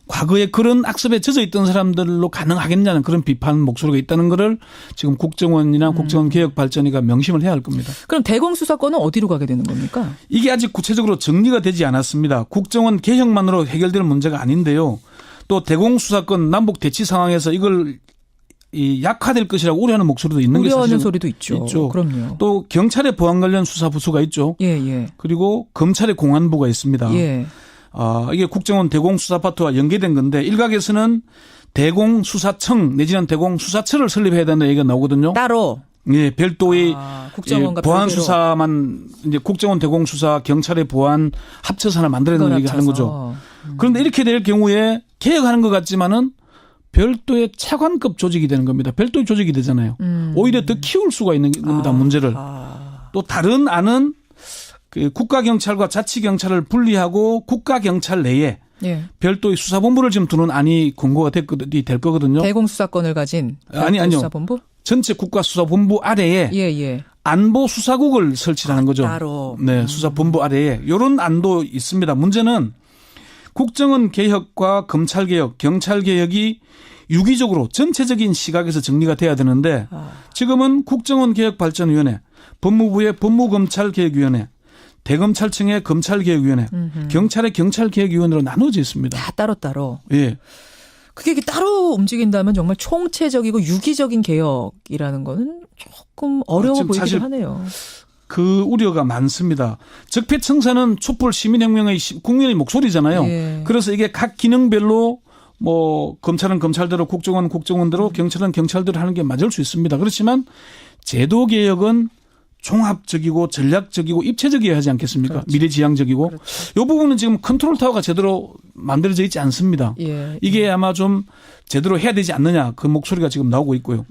Speaker 4: 과거에 그런 악습에 젖어 있던 사람들로 가능하겠냐는 그런 비판 목소리가 있다는 거를 지금 국정원이나 국정원 개혁 발전위가 명심을 해야 할 겁니다.
Speaker 2: 그럼 대공수사권은 어디로 가게 되는 겁니까?
Speaker 4: 이게 아직 구체적으로 정리가 되지 않았습니다. 국정원 개혁만으로 해결될 문제가 아닌데요. 또 대공수사권 남북 대치 상황에서 이걸 약화될 것이라고 우려하는 목소리도 있는 게
Speaker 2: 우려하는
Speaker 4: 사실
Speaker 2: 소리도 있죠. 그럼요.
Speaker 4: 또 경찰의 보안 관련 수사 부서가 있죠.
Speaker 2: 예.
Speaker 4: 그리고 검찰의 공안부가 있습니다.
Speaker 2: 예.
Speaker 4: 이게 국정원 대공수사파트와 연계된 건데 일각에서는 대공수사청 내지는 대공수사처를 설립해야 된다는 얘기가 나오거든요.
Speaker 2: 따로.
Speaker 4: 예, 별도의
Speaker 2: 국정원과
Speaker 4: 보안
Speaker 2: 별개로.
Speaker 4: 수사만 이제 국정원 대공수사 경찰의 보안 합쳐서 하나 만들어내는 얘기 하는 거죠. 그런데 이렇게 될 경우에 개혁하는 것 같지만은 별도의 차관급 조직이 되는 겁니다. 별도의 조직이 되잖아요. 오히려 더 키울 수가 있는 겁니다. 문제를. 또 다른 안은 그 국가경찰과 자치경찰을 분리하고 국가경찰 내에 별도의 수사본부를 지금 두는 안이 공고가 될 거거든요.
Speaker 2: 대공수사권을 가진
Speaker 4: 아니요.
Speaker 2: 수사본부?
Speaker 4: 전체 국가수사본부 아래에 안보수사국을 설치하는 거죠.
Speaker 2: 따로.
Speaker 4: 네, 수사본부 아래에 이런 안도 있습니다. 문제는 국정원 개혁과 검찰 개혁, 경찰 개혁이 유기적으로 전체적인 시각에서 정리가 돼야 되는데 지금은 국정원 개혁발전위원회, 법무부의 법무검찰개혁위원회, 대검찰청의 검찰개혁위원회, 경찰의 경찰개혁위원회로 나눠져 있습니다.
Speaker 2: 다 따로따로.
Speaker 4: 예.
Speaker 2: 그게 따로 움직인다면 정말 총체적이고 유기적인 개혁이라는 거는 조금 어려워 보이긴 하네요.
Speaker 4: 그 우려가 많습니다. 적폐청산은 촛불 시민혁명의 국민의 목소리잖아요.
Speaker 2: 예.
Speaker 4: 그래서 이게 각 기능별로 뭐 검찰은 검찰대로 국정원 국정원대로 경찰은 경찰대로 하는 게 맞을 수 있습니다. 그렇지만 제도 개혁은 종합적이고 전략적이고 입체적이어야 하지 않겠습니까?
Speaker 2: 그렇죠.
Speaker 4: 미래지향적이고. 이 부분은 지금 컨트롤 타워가 제대로 만들어져 있지 않습니다. 이게 아마 좀 제대로 해야 되지 않느냐 그 목소리가 지금 나오고 있고요.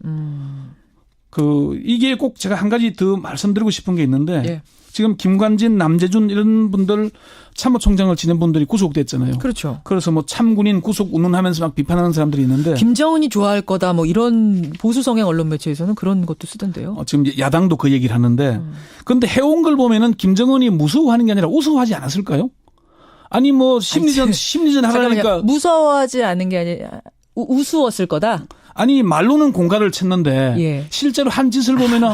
Speaker 4: 이게 꼭 제가 한 가지 더 말씀드리고 싶은 게 있는데 지금 김관진, 남재준 이런 분들 참모총장을 지낸 분들이 구속됐잖아요.
Speaker 2: 그렇죠.
Speaker 4: 그래서 뭐 참군인 구속 운운하면서 막 비판하는 사람들이 있는데
Speaker 2: 김정은이 좋아할 거다 뭐 이런 보수 성향 언론 매체에서는 그런 것도 쓰던데요.
Speaker 4: 지금 야당도 그 얘기를 하는데 그런데 해온 걸 보면은 김정은이 무서워하는 게 아니라 우스워하지 않았을까요? 아니 뭐 심리전 하라니까
Speaker 2: 무서워하지 않은 게 아니라 우스웠을 거다.
Speaker 4: 아니 말로는 공갈을 쳤는데 실제로 한 짓을 보면은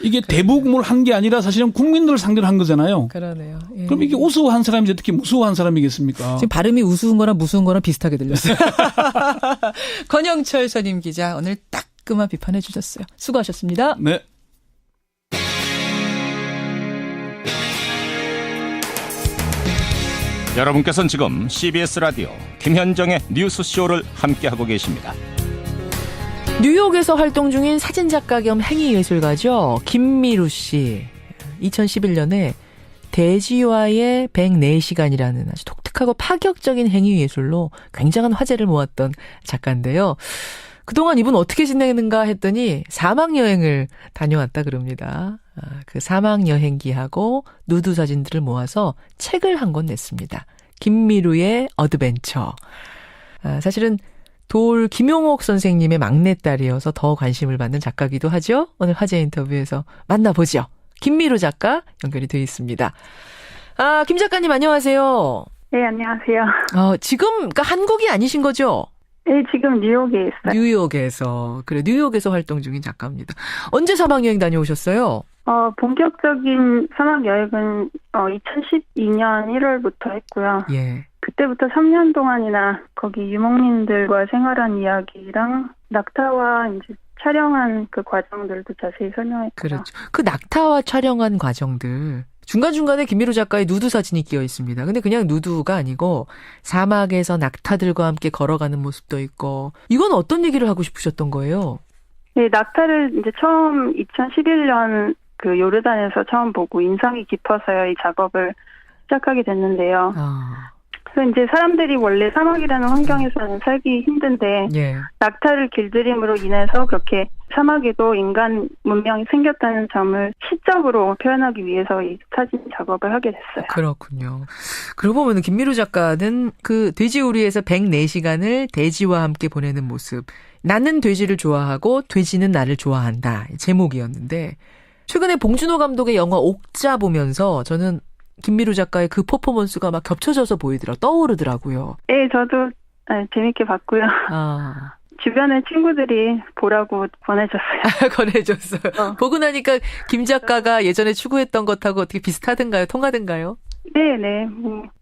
Speaker 4: 이게 대북을 한 게 아니라 사실은 국민들을 상대로 한 거잖아요.
Speaker 2: 그러네요.
Speaker 4: 그럼 이게 우스워한 사람이지 어떻게 무스워한 사람이겠습니까?
Speaker 2: 지금 발음이 우스운 거나 무스운 거나 비슷하게 들렸어요. 권영철 선임 기자 오늘 따끔한 비판해 주셨어요. 수고하셨습니다.
Speaker 4: 네.
Speaker 27: 여러분께서는 지금 CBS 라디오 김현정의 뉴스쇼를 함께하고 계십니다.
Speaker 2: 뉴욕에서 활동 중인 사진작가 겸 행위예술가죠. 김미루 씨. 2011년에 돼지와의 104시간이라는 아주 독특하고 파격적인 행위예술로 굉장한 화제를 모았던 작가인데요. 그동안 이분 어떻게 지내는가 했더니 사막여행을 다녀왔다 그럽니다. 그 사막여행기하고 누드 사진들을 모아서 책을 한 권 냈습니다. 김미루의 어드벤처. 사실은 돌 김용옥 선생님의 막내딸이어서 더 관심을 받는 작가기도 하죠. 오늘 화제 인터뷰에서 만나보죠. 김미루 작가 연결이 되어 있습니다. 김 작가님 안녕하세요.
Speaker 6: 네, 안녕하세요.
Speaker 2: 지금 그러니까 한국이 아니신 거죠?
Speaker 6: 네, 지금 뉴욕에 있어요.
Speaker 2: 뉴욕에서. 그래, 뉴욕에서 활동 중인 작가입니다. 언제 사막여행 다녀오셨어요?
Speaker 6: 본격적인 사막여행은 2012년 1월부터 했고요.
Speaker 2: 예.
Speaker 6: 그때부터 3년 동안이나 거기 유목민들과 생활한 이야기랑 낙타와 이제 촬영한 그 과정들도 자세히 설명했고요.
Speaker 2: 그렇죠. 그 낙타와 촬영한 과정들. 중간중간에 김미루 작가의 누드 사진이 끼어 있습니다. 근데 그냥 누드가 아니고 사막에서 낙타들과 함께 걸어가는 모습도 있고. 이건 어떤 얘기를 하고 싶으셨던 거예요?
Speaker 6: 네, 낙타를 이제 처음 2011년 그 요르단에서 처음 보고 인상이 깊어서요. 이 작업을 시작하게 됐는데요. 그래서 이제 사람들이 원래 사막이라는 환경에서는 살기 힘든데 낙타를 길들임으로 인해서 그렇게 사막에도 인간 문명이 생겼다는 점을 시적으로 표현하기 위해서 이 사진 작업을 하게 됐어요.
Speaker 2: 그렇군요. 그러고 보면 김미루 작가는 그 돼지우리에서 104시간을 돼지와 함께 보내는 모습. 나는 돼지를 좋아하고 돼지는 나를 좋아한다. 제목이었는데 최근에 봉준호 감독의 영화 옥자 보면서 저는 김미루 작가의 그 퍼포먼스가 막 겹쳐져서 떠오르더라고요.
Speaker 6: 네, 저도 재밌게 봤고요. 주변에 친구들이 보라고 권해줬어요.
Speaker 2: 권해줬어요. 보고 나니까 김 작가가 예전에 추구했던 것하고 어떻게 비슷하든가요? 통하든가요?
Speaker 6: 네네.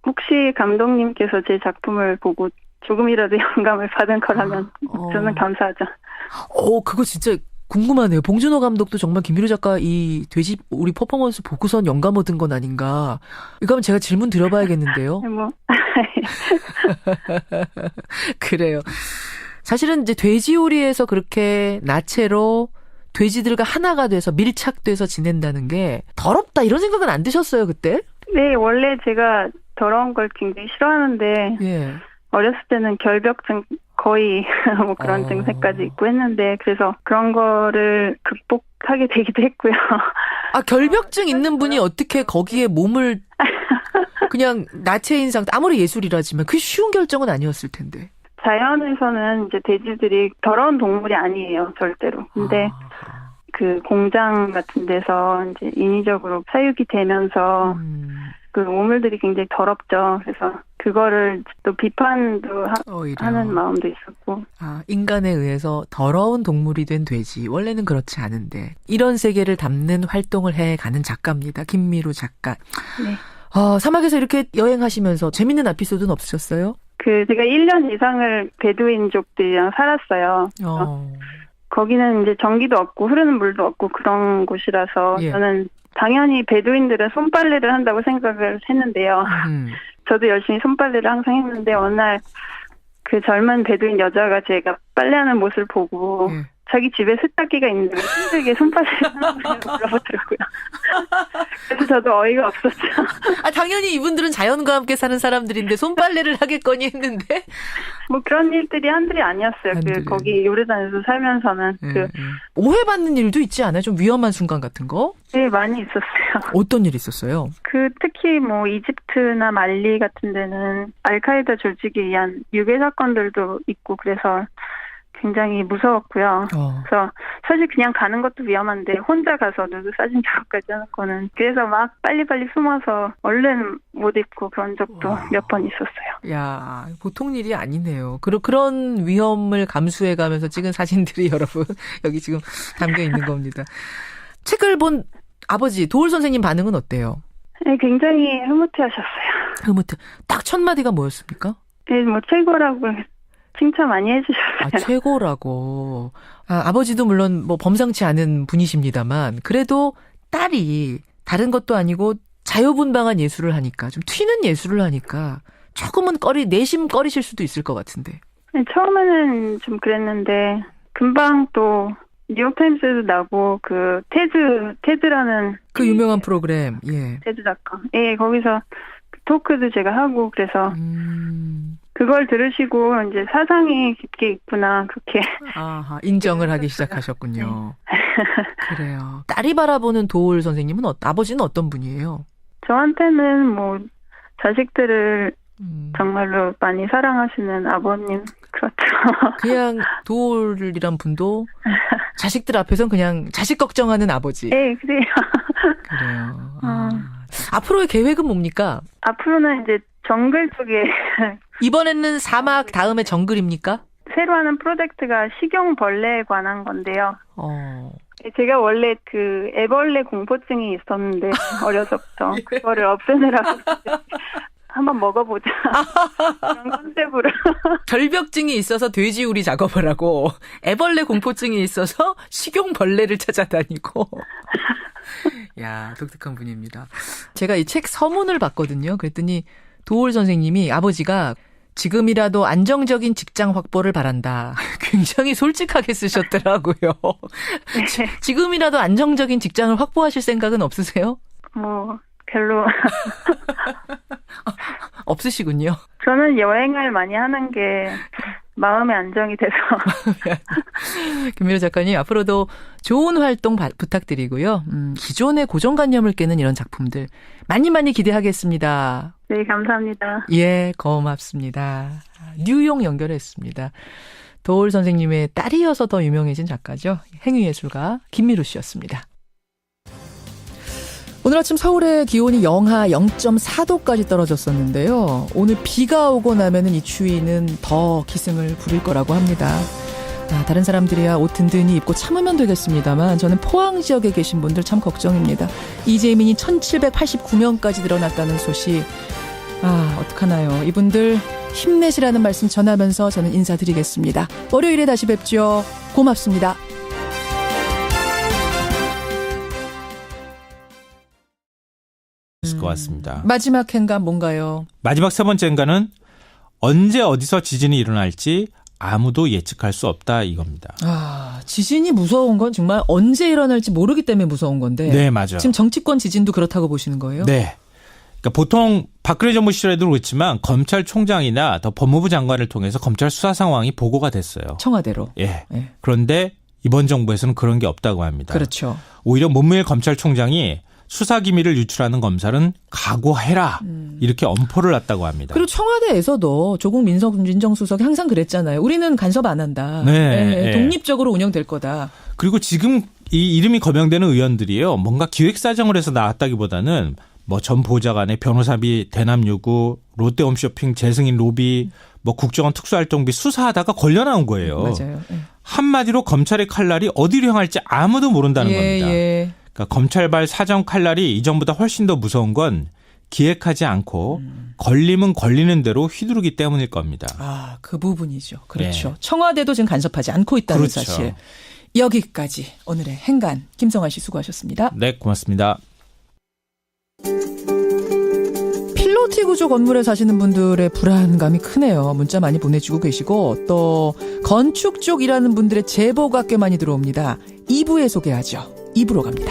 Speaker 6: 혹시 감독님께서 제 작품을 보고 조금이라도 영감을 받은 거라면 저는 감사하죠.
Speaker 2: 그거 진짜 궁금하네요. 봉준호 감독도 정말 김미루 작가 이 돼지 우리 퍼포먼스 보고선 영감 얻은 건 아닌가. 이거 하면 제가 질문 드려봐야겠는데요. 그래요. 사실은 이제 돼지우리에서 그렇게 나체로 돼지들과 하나가 돼서 밀착돼서 지낸다는 게 더럽다 이런 생각은 안 드셨어요 그때?
Speaker 6: 네, 원래 제가 더러운 걸 굉장히 싫어하는데 어렸을 때는 결벽증 거의 뭐 그런 증세까지 있고 했는데 그래서 그런 거를 극복하게 되기도 했고요.
Speaker 2: 결벽증 있는 분이 어떻게 거기에 몸을 그냥 나체인 상태 아무리 예술이라지만 그 쉬운 결정은 아니었을 텐데.
Speaker 6: 자연에서는 이제 돼지들이 더러운 동물이 아니에요, 절대로. 근데 그 공장 같은 데서 이제 인위적으로 사육이 되면서 그 오물들이 굉장히 더럽죠. 그래서 그거를 또 비판도 하는 마음도 있었고.
Speaker 2: 인간에 의해서 더러운 동물이 된 돼지. 원래는 그렇지 않은데. 이런 세계를 담는 활동을 해가는 작가입니다. 김미루 작가.
Speaker 6: 네.
Speaker 2: 사막에서 이렇게 여행하시면서 재밌는 에피소드는 없으셨어요?
Speaker 6: 제가 1년 이상을 베두인족들이랑 살았어요. 거기는 이제 전기도 없고 흐르는 물도 없고 그런 곳이라서 저는 당연히 베두인들은 손빨래를 한다고 생각을 했는데요. 저도 열심히 손빨래를 항상 했는데 어느 날 그 젊은 베두인 여자가 제가 빨래하는 모습을 보고 자기 집에 세탁기가 있는데 힘들게 손빨래를 하는지 물어보더라고요. 그래서 저도 어이가 없었죠.
Speaker 2: 당연히 이분들은 자연과 함께 사는 사람들인데 손빨래를 하겠거니 했는데
Speaker 6: 뭐 그런 일들이 한둘이 아니었어요. 거기 요르단에서 살면서는
Speaker 2: 오해받는 일도 있지 않아요? 좀 위험한 순간 같은 거?
Speaker 6: 네, 많이 있었어요.
Speaker 2: 어떤 일이 있었어요?
Speaker 6: 특히 뭐 이집트나 말리 같은 데는 알카에다 조직에 의한 유괴 사건들도 있고 그래서 굉장히 무서웠고요. 그래서 사실 그냥 가는 것도 위험한데 혼자 가서 누구 사진 작업까지 하는 그래서 막 빨리빨리 숨어서 얼른 못 입고 그런 적도 몇 번 있었어요.
Speaker 2: 야, 보통 일이 아니네요. 그런 위험을 감수해가면서 찍은 사진들이 여러분 여기 지금 담겨 있는 겁니다. 책을 본 아버지 도올 선생님 반응은 어때요?
Speaker 6: 네, 굉장히 흐뭇해하셨어요.
Speaker 2: 흐뭇해. 딱 첫 마디가 뭐였습니까?
Speaker 6: 네, 뭐 최고라고 칭찬 많이 해주셨어요.
Speaker 2: 아, 최고라고. 아버지도 물론 뭐 범상치 않은 분이십니다만 그래도 딸이 다른 것도 아니고 자유분방한 예술을 하니까 좀 튀는 예술을 하니까 조금은 내심 꺼리실 수도 있을 것 같은데.
Speaker 6: 네, 처음에는 좀 그랬는데 금방 또 뉴욕타임스에도 나고 그 테드라는
Speaker 2: 그 유명한 프로그램, 예.
Speaker 6: 테드.com. 예, 거기서 토크도 제가 하고 그래서 그걸 들으시고 이제 사상이 깊게 있구나 그렇게
Speaker 2: 인정을 하기 시작하셨군요. 그래요. 딸이 바라보는 도올 선생님은 아버지는 어떤 분이에요?
Speaker 6: 저한테는 뭐 자식들을 정말로 많이 사랑하시는 아버님 그렇죠.
Speaker 2: 그냥 도올이란 분도 자식들 앞에선 그냥 자식 걱정하는 아버지.
Speaker 6: 네, 그래요.
Speaker 2: 그래요. 앞으로의 계획은 뭡니까?
Speaker 6: 앞으로는 이제 정글 쪽에
Speaker 2: 이번에는 사막 다음에 정글입니까?
Speaker 6: 새로 하는 프로젝트가 식용벌레에 관한 건데요. 제가 원래 그 애벌레 공포증이 있었는데 어려서부터 그거를 없애느라고 한번 먹어보자 그런 컨셉으로
Speaker 2: 결벽증이 있어서 돼지우리 작업을 하고 애벌레 공포증이 있어서 식용벌레를 찾아다니고 야, 독특한 분입니다. 제가 이 책 서문을 봤거든요. 그랬더니 도올 선생님이 아버지가 지금이라도 안정적인 직장 확보를 바란다. 굉장히 솔직하게 쓰셨더라고요. 네. 지금이라도 안정적인 직장을 확보하실 생각은 없으세요?
Speaker 6: 뭐 별로
Speaker 2: 없으시군요.
Speaker 6: 저는 여행을 많이 하는 게 마음의 안정이 돼서.
Speaker 2: 김미려 작가님 앞으로도 좋은 활동 부탁드리고요. 기존의 고정관념을 깨는 이런 작품들 많이 기대하겠습니다.
Speaker 6: 네, 감사합니다.
Speaker 2: 예, 고맙습니다. 뉴욕 연결했습니다. 도올 선생님의 딸이어서 더 유명해진 작가죠. 행위예술가 김미루 씨였습니다. 오늘 아침 서울의 기온이 영하 0.4도까지 떨어졌었는데요. 오늘 비가 오고 나면은 이 추위는 더 기승을 부릴 거라고 합니다. 다른 사람들이야 옷 든든히 입고 참으면 되겠습니다만 저는 포항 지역에 계신 분들 참 걱정입니다. 이재민이 1789명까지 늘어났다는 소식. 어떡하나요. 이분들 힘내시라는 말씀 전하면서 저는 인사드리겠습니다. 월요일에 다시 뵙죠. 고맙습니다.
Speaker 9: 것 같습니다.
Speaker 2: 마지막 행간 뭔가요?
Speaker 9: 마지막 세 번째 행간은 언제 어디서 지진이 일어날지 아무도 예측할 수 없다 이겁니다.
Speaker 2: 지진이 무서운 건 정말 언제 일어날지 모르기 때문에 무서운 건데.
Speaker 9: 네, 맞아요.
Speaker 2: 지금 정치권 지진도 그렇다고 보시는 거예요?
Speaker 9: 네. 그러니까 보통 박근혜 정부 시절에도 그렇지만 검찰총장이나 더 법무부 장관을 통해서 검찰 수사 상황이 보고가 됐어요.
Speaker 2: 청와대로.
Speaker 9: 예. 그런데 이번 정부에서는 그런 게 없다고 합니다.
Speaker 2: 그렇죠.
Speaker 9: 오히려 문무일 검찰총장이 수사 기밀을 유출하는 검사는 각오해라 이렇게 엄포를 놨다고 합니다.
Speaker 2: 그리고 청와대에서도 조국 민정수석이 항상 그랬잖아요. 우리는 간섭 안 한다.
Speaker 9: 네.
Speaker 2: 독립적으로 운영될 거다.
Speaker 9: 그리고 지금 이 이름이 거명되는 의원들이요. 뭔가 기획사정을 해서 나왔다기보다는 뭐 전 보좌관의 변호사비 대남 요구, 롯데홈쇼핑 재승인 로비, 뭐 국정원 특수활동비 수사하다가 걸려 나온 거예요.
Speaker 2: 맞아요.
Speaker 9: 한마디로 검찰의 칼날이 어디로 향할지 아무도 모른다는 겁니다. 그러니까 검찰발 사정 칼날이 이전보다 훨씬 더 무서운 건 기획하지 않고 걸리면 걸리는 대로 휘두르기 때문일 겁니다.
Speaker 2: 그 부분이죠. 그렇죠. 청와대도 지금 간섭하지 않고 있다는 사실. 여기까지 오늘의 행간 김성환 씨 수고하셨습니다.
Speaker 9: 네, 고맙습니다.
Speaker 2: 필로티 구조 건물에 사시는 분들의 불안감이 크네요. 문자 많이 보내주고 계시고 또 건축 쪽 일하는 분들의 제보가 꽤 많이 들어옵니다. 2부에 소개하죠. 2부로 갑니다.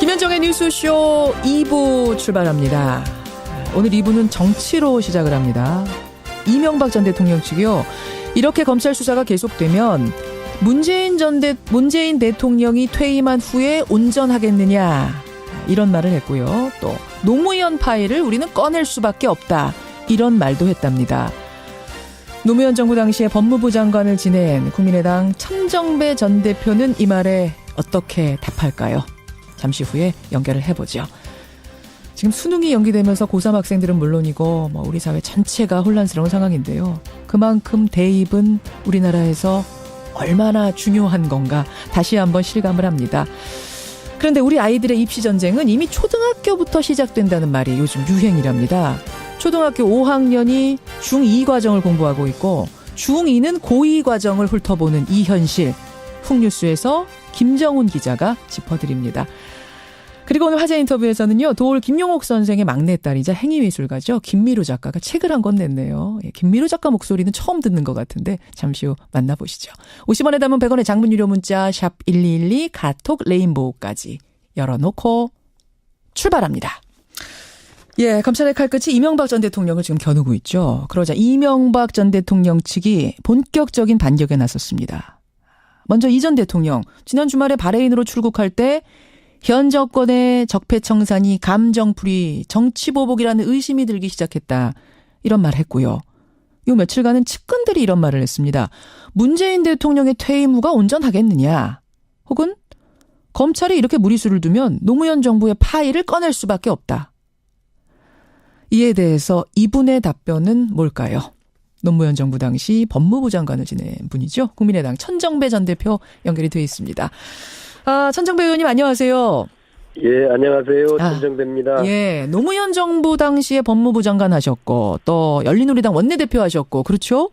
Speaker 2: 김현정의 뉴스쇼 2부 출발합니다. 오늘 2부는 정치로 시작을 합니다. 이명박 전 대통령 측이요. 이렇게 검찰 수사가 계속되면 문재인 대통령이 퇴임한 후에 온전하겠느냐 이런 말을 했고요. 또 노무현 파일을 우리는 꺼낼 수밖에 없다 이런 말도 했답니다. 노무현 정부 당시에 법무부 장관을 지낸 국민의당 천정배 전 대표는 이 말에 어떻게 답할까요? 잠시 후에 연결을 해보죠. 지금 수능이 연기되면서 고3 학생들은 물론이고 우리 사회 전체가 혼란스러운 상황인데요. 그만큼 대입은 우리나라에서 얼마나 중요한 건가 다시 한번 실감을 합니다. 그런데 우리 아이들의 입시 전쟁은 이미 초등학교부터 시작된다는 말이 요즘 유행이랍니다. 초등학교 5학년이 중2 과정을 공부하고 있고 중2는 고2 과정을 훑어보는 이 현실. 훅뉴스에서 김정훈 기자가 짚어드립니다. 그리고 오늘 화제 인터뷰에서는요. 도올 김용옥 선생의 막내딸이자 행위미술가죠. 김미루 작가가 책을 한 권 냈네요. 김미루 작가 목소리는 처음 듣는 것 같은데 잠시 후 만나보시죠. 50원에 담은 100원의 장문 유료 문자 샵 1212 카톡 레인보우까지 열어놓고 출발합니다. 예, 검찰의 칼끝이 이명박 전 대통령을 지금 겨누고 있죠. 그러자 이명박 전 대통령 측이 본격적인 반격에 나섰습니다. 먼저 이 전 대통령 지난 주말에 바레인으로 출국할 때 현 정권의 적폐청산이 감정풀이 정치보복이라는 의심이 들기 시작했다. 이런 말 했고요. 요 며칠간은 측근들이 이런 말을 했습니다. 문재인 대통령의 퇴임 후가 온전하겠느냐. 혹은 검찰이 이렇게 무리수를 두면 노무현 정부의 파일을 꺼낼 수밖에 없다. 이에 대해서 이분의 답변은 뭘까요? 노무현 정부 당시 법무부 장관을 지낸 분이죠. 국민의당 천정배 전 대표 연결이 되어 있습니다. 천정배 의원님 안녕하세요.
Speaker 7: 예, 안녕하세요. 천정배입니다.
Speaker 2: 예, 노무현 정부 당시에 법무부 장관 하셨고 또 열린우리당 원내대표 하셨고 그렇죠?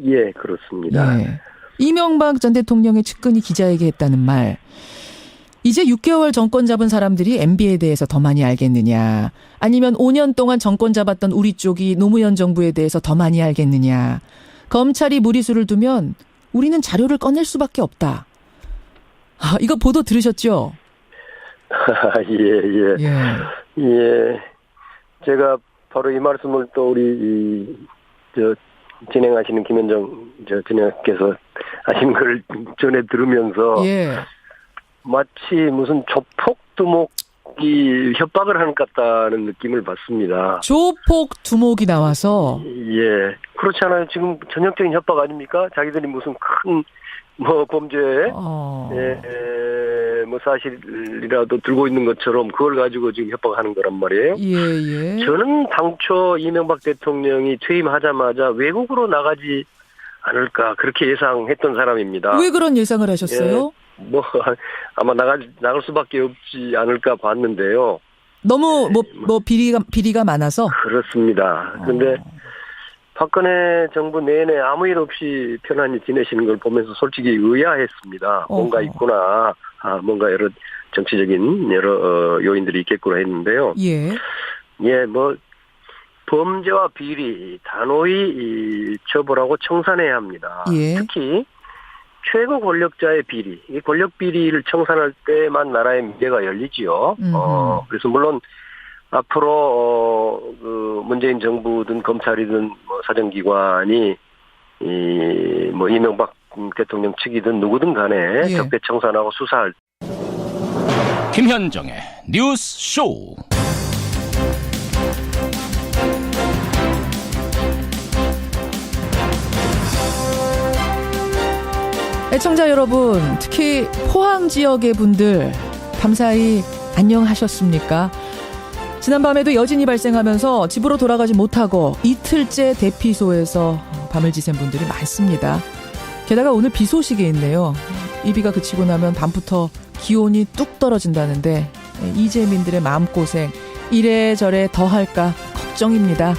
Speaker 7: 예, 그렇습니다.
Speaker 2: 예. 이명박 전 대통령의 측근이 기자에게 했다는 말. 이제 6개월 정권 잡은 사람들이 MB에 대해서 더 많이 알겠느냐. 아니면 5년 동안 정권 잡았던 우리 쪽이 노무현 정부에 대해서 더 많이 알겠느냐. 검찰이 무리수를 두면 우리는 자료를 꺼낼 수밖에 없다. 이거 보도 들으셨죠?
Speaker 7: 예. 제가 바로 이 말씀을 또 우리 진행하시는 김현정 진행께서 하신 걸 전에 들으면서 마치 무슨 조폭두목이 협박을 하는 것 같다는 느낌을 받습니다.
Speaker 2: 조폭두목이 나와서?
Speaker 7: 예. 그렇지 않아요? 지금 전형적인 협박 아닙니까? 자기들이 무슨 큰 범죄에 사실이라도 들고 있는 것처럼 그걸 가지고 지금 협박하는 거란 말이에요.
Speaker 2: 예.
Speaker 7: 저는 당초 이명박 대통령이 퇴임하자마자 외국으로 나가지 않을까 그렇게 예상했던 사람입니다.
Speaker 2: 왜 그런 예상을 하셨어요?
Speaker 7: 아마 나갈 수밖에 없지 않을까 봤는데요.
Speaker 2: 너무 비리가 많아서?
Speaker 7: 그렇습니다. 근데 박근혜 정부 내내 아무 일 없이 편안히 지내시는 걸 보면서 솔직히 의아했습니다. 뭔가 있구나. 뭔가 여러 정치적인 여러 요인들이 있겠구나 했는데요. 범죄와 비리 단호히 처벌하고 청산해야 합니다. 특히 최고 권력자의 비리, 이 권력 비리를 청산할 때만 나라의 미래가 열리지요. 그래서 물론 앞으로 문재인 정부든 검찰이든 사정기관이 이명박 대통령 측이든 누구든 간에 적폐 청산하고 수사할
Speaker 27: 김현정의 뉴스 쇼.
Speaker 2: 애청자 여러분, 특히 포항 지역의 분들 밤사이 안녕하셨습니까? 지난밤에도 여진이 발생하면서 집으로 돌아가지 못하고 이틀째 대피소에서 밤을 지샌 분들이 많습니다. 게다가 오늘 비 소식이 있네요. 이 비가 그치고 나면 밤부터 기온이 뚝 떨어진다는데 이재민들의 마음고생 이래저래 더할까 걱정입니다.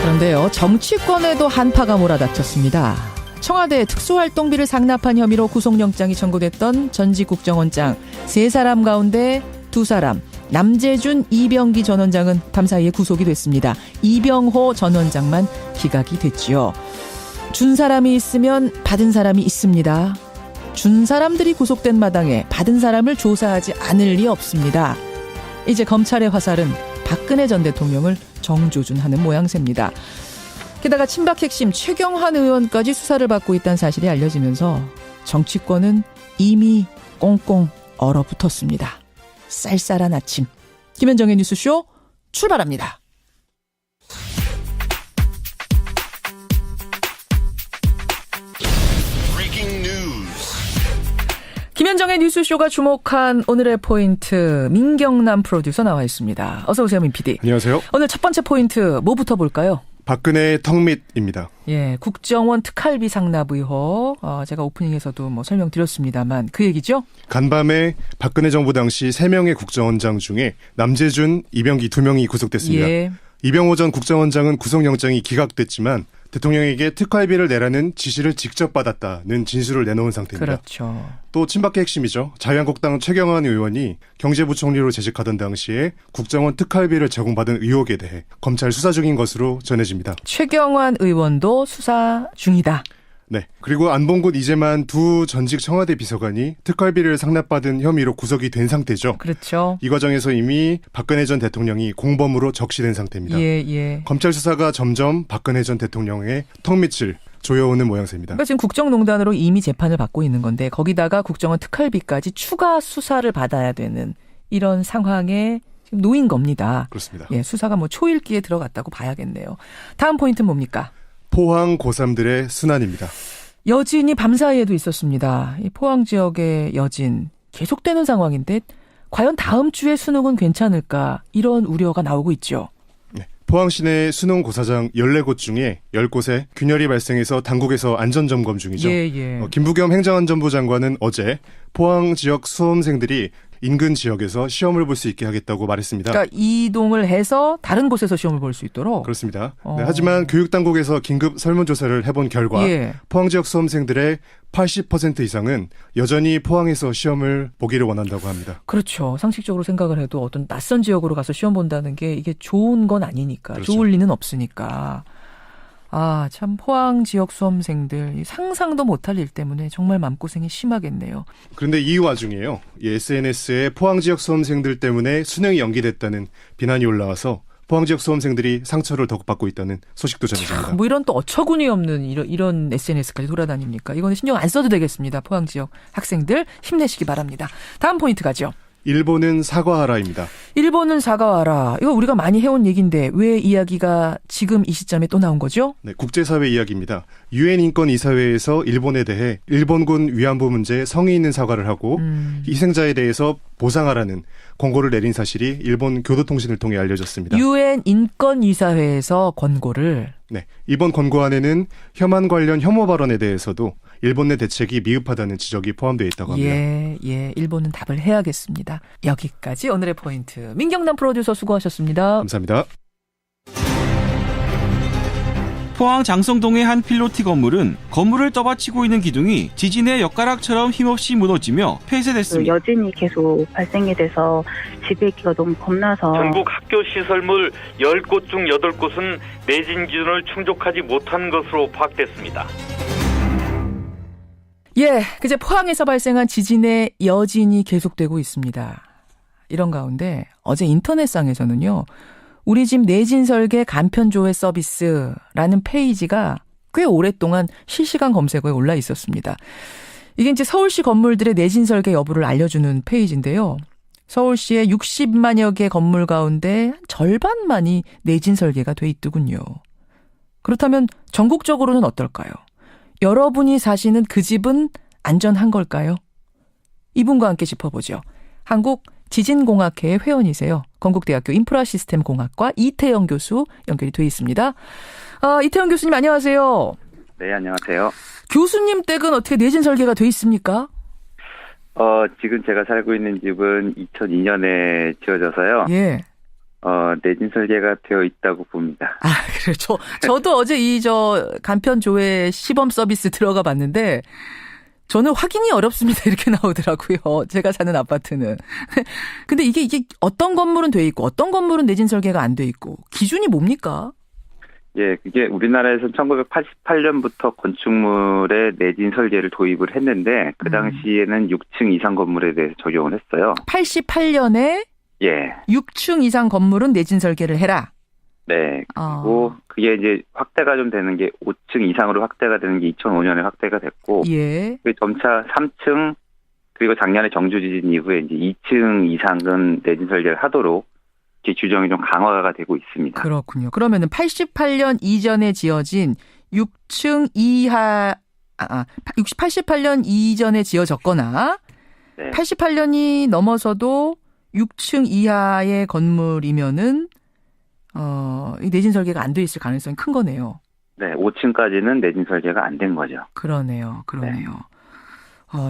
Speaker 2: 그런데요, 정치권에도 한파가 몰아닥쳤습니다. 청와대 특수활동비를 상납한 혐의로 구속영장이 청구됐던 전직 국정원장 3사람 가운데 2사람, 남재준, 이병기 전 원장은 밤사이에 구속이 됐습니다. 이병호 전 원장만 기각이 됐지요. 준 사람이 있으면 받은 사람이 있습니다. 준 사람들이 구속된 마당에 받은 사람을 조사하지 않을 리 없습니다. 이제 검찰의 화살은 박근혜 전 대통령을 정조준하는 모양새입니다. 게다가 친박 핵심 최경환 의원까지 수사를 받고 있다는 사실이 알려지면서 정치권은 이미 꽁꽁 얼어붙었습니다. 쌀쌀한 아침. 김현정의 뉴스쇼 출발합니다. 김현정의 뉴스쇼가 주목한 오늘의 포인트, 민경남 프로듀서 나와 있습니다. 어서 오세요, 민 PD.
Speaker 3: 안녕하세요.
Speaker 2: 오늘 첫 번째 포인트 뭐부터 볼까요?
Speaker 3: 박근혜의 턱밑입니다.
Speaker 2: 예, 국정원 특활비 상납 의혹. 제가 오프닝에서도 설명드렸습니다만 그 얘기죠?
Speaker 3: 간밤에 박근혜 정부 당시 3명의 국정원장 중에 남재준, 이병기 2명이 구속됐습니다.
Speaker 2: 예.
Speaker 3: 이병호 전 국정원장은 구속영장이 기각됐지만 대통령에게 특활비를 내라는 지시를 직접 받았다는 진술을 내놓은 상태입니다.
Speaker 2: 그렇죠.
Speaker 3: 또 친박계 핵심이죠. 자유한국당 최경환 의원이 경제부총리로 재직하던 당시에 국정원 특활비를 제공받은 의혹에 대해 검찰 수사 중인 것으로 전해집니다.
Speaker 2: 최경환 의원도 수사 중이다.
Speaker 3: 네. 그리고 안봉근 이재만 두 전직 청와대 비서관이 특활비를 상납받은 혐의로 구속이 된 상태죠.
Speaker 2: 그렇죠.
Speaker 3: 이 과정에서 이미 박근혜 전 대통령이 공범으로 적시된 상태입니다.
Speaker 2: 예.
Speaker 3: 검찰 수사가 점점 박근혜 전 대통령의 턱밑을 조여오는 모양새입니다.
Speaker 2: 그러니까 지금 국정농단으로 이미 재판을 받고 있는 건데 거기다가 국정원 특활비까지 추가 수사를 받아야 되는 이런 상황에 지금 놓인 겁니다.
Speaker 3: 그렇습니다.
Speaker 2: 예, 수사가 초일기에 들어갔다고 봐야겠네요. 다음 포인트는 뭡니까?
Speaker 3: 포항 고3들의 순환입니다.
Speaker 2: 여진이 밤사이에도 있었습니다. 이 포항 지역의 여진 계속되는 상황인데 과연 다음 주에 수능은 괜찮을까 이런 우려가 나오고 있죠.
Speaker 3: 네. 포항 시내 수능 고사장 14곳 중에 10곳에 균열이 발생해서 당국에서 안전점검 중이죠.
Speaker 2: 예.
Speaker 3: 김부겸 행정안전부 장관은 어제 포항 지역 수험생들이 인근 지역에서 시험을 볼 수 있게 하겠다고 말했습니다.
Speaker 2: 그러니까 이동을 해서 다른 곳에서 시험을 볼 수 있도록?
Speaker 3: 그렇습니다. 네, 하지만 교육당국에서 긴급 설문조사를 해본 결과 포항 지역 수험생들의 80% 이상은 여전히 포항에서 시험을 보기를 원한다고 합니다.
Speaker 2: 그렇죠. 상식적으로 생각을 해도 어떤 낯선 지역으로 가서 시험 본다는 게 이게 좋은 건 아니니까. 그렇죠. 좋을 리는 없으니까. 참 포항 지역 수험생들 상상도 못할 일 때문에 정말 마음고생이 심하겠네요.
Speaker 3: 그런데 이 와중에요. SNS에 포항 지역 수험생들 때문에 수능이 연기됐다는 비난이 올라와서 포항 지역 수험생들이 상처를 더욱 받고 있다는 소식도 전해집니다.
Speaker 2: 이런 또 어처구니 없는 이런 SNS까지 돌아다닙니까? 이거는 신경 안 써도 되겠습니다. 포항 지역 학생들 힘내시기 바랍니다. 다음 포인트 가죠.
Speaker 3: 일본은 사과하라입니다.
Speaker 2: 일본은 사과하라. 이거 우리가 많이 해온 얘기인데 왜 이야기가 지금 이 시점에 또 나온 거죠?
Speaker 3: 네, 국제사회 이야기입니다. 유엔 인권이사회에서 일본에 대해 일본군 위안부 문제에 성의 있는 사과를 하고 희생자에 대해서 보상하라는 권고를 내린 사실이 일본 교도통신을 통해 알려졌습니다.
Speaker 2: 유엔 인권이사회에서 권고를.
Speaker 3: 네, 이번 권고안에는 혐한 관련 혐오 발언에 대해서도 일본 내 대책이 미흡하다는 지적이 포함되어 있다고 합니다.
Speaker 2: 예, 일본은 답을 해야겠습니다. 여기까지 오늘의 포인트. 민경남 프로듀서 수고하셨습니다.
Speaker 3: 감사합니다.
Speaker 8: 포항 장성동의 한 필로티 건물은 건물을 떠받치고 있는 기둥이 지진의 엿가락처럼 힘없이 무너지며 폐쇄됐습니다.
Speaker 10: 여진이 계속 발생이 돼서 집에 있기가 너무 겁나서
Speaker 11: 전국 학교 시설물 10곳 중 8곳은 내진 기준을 충족하지 못한 것으로 파악됐습니다.
Speaker 2: 그제 포항에서 발생한 지진의 여진이 계속되고 있습니다. 이런 가운데 어제 인터넷상에서는요. 우리 집 내진 설계 간편 조회 서비스라는 페이지가 꽤 오랫동안 실시간 검색어에 올라 있었습니다. 이게 이제 서울시 건물들의 내진 설계 여부를 알려주는 페이지인데요. 서울시의 60만여 개 건물 가운데 절반만이 내진 설계가 돼 있더군요. 그렇다면 전국적으로는 어떨까요? 여러분이 사시는 그 집은 안전한 걸까요? 이분과 함께 짚어보죠. 한국지진공학회의 회원이세요. 건국대학교 인프라시스템공학과 이태영 교수 연결이 돼 있습니다. 이태영 교수님 안녕하세요.
Speaker 12: 네, 안녕하세요.
Speaker 2: 교수님 댁은 어떻게 내진 설계가 돼 있습니까?
Speaker 12: 지금 제가 살고 있는 집은 2002년에 지어져서요. 내진 설계가 되어 있다고 봅니다.
Speaker 2: 그래요. 저도 어제 간편 조회 시범 서비스 들어가 봤는데 저는 확인이 어렵습니다. 이렇게 나오더라고요. 제가 사는 아파트는. 근데 이게 어떤 건물은 돼 있고 어떤 건물은 내진 설계가 안 돼 있고 기준이 뭡니까?
Speaker 12: 그게 우리나라에서는 1988년부터 건축물에 내진 설계를 도입을 했는데 그 당시에는 6층 이상 건물에 대해서 적용을 했어요.
Speaker 2: 88년에
Speaker 12: 예.
Speaker 2: 6층 이상 건물은 내진 설계를 해라.
Speaker 12: 네. 그리고 그게 이제 확대가 좀 되는 게 5층 이상으로 확대가 되는 게 2005년에 확대가 됐고,
Speaker 2: 예.
Speaker 12: 점차 3층 그리고 작년에 정주 지진 이후에 이제 2층 이상은 내진 설계를 하도록 이렇게 규정이 좀 강화가 되고 있습니다.
Speaker 2: 그렇군요. 그러면은 88년 이전에 지어진 6층 이하 88년 이전에 지어졌거나
Speaker 12: 네.
Speaker 2: 88년이 넘어서도 6층 이하의 건물이면은 이 내진 설계가 안 돼 있을 가능성이 큰 거네요.
Speaker 12: 네, 5층까지는 내진 설계가 안 된 거죠.
Speaker 2: 그러네요.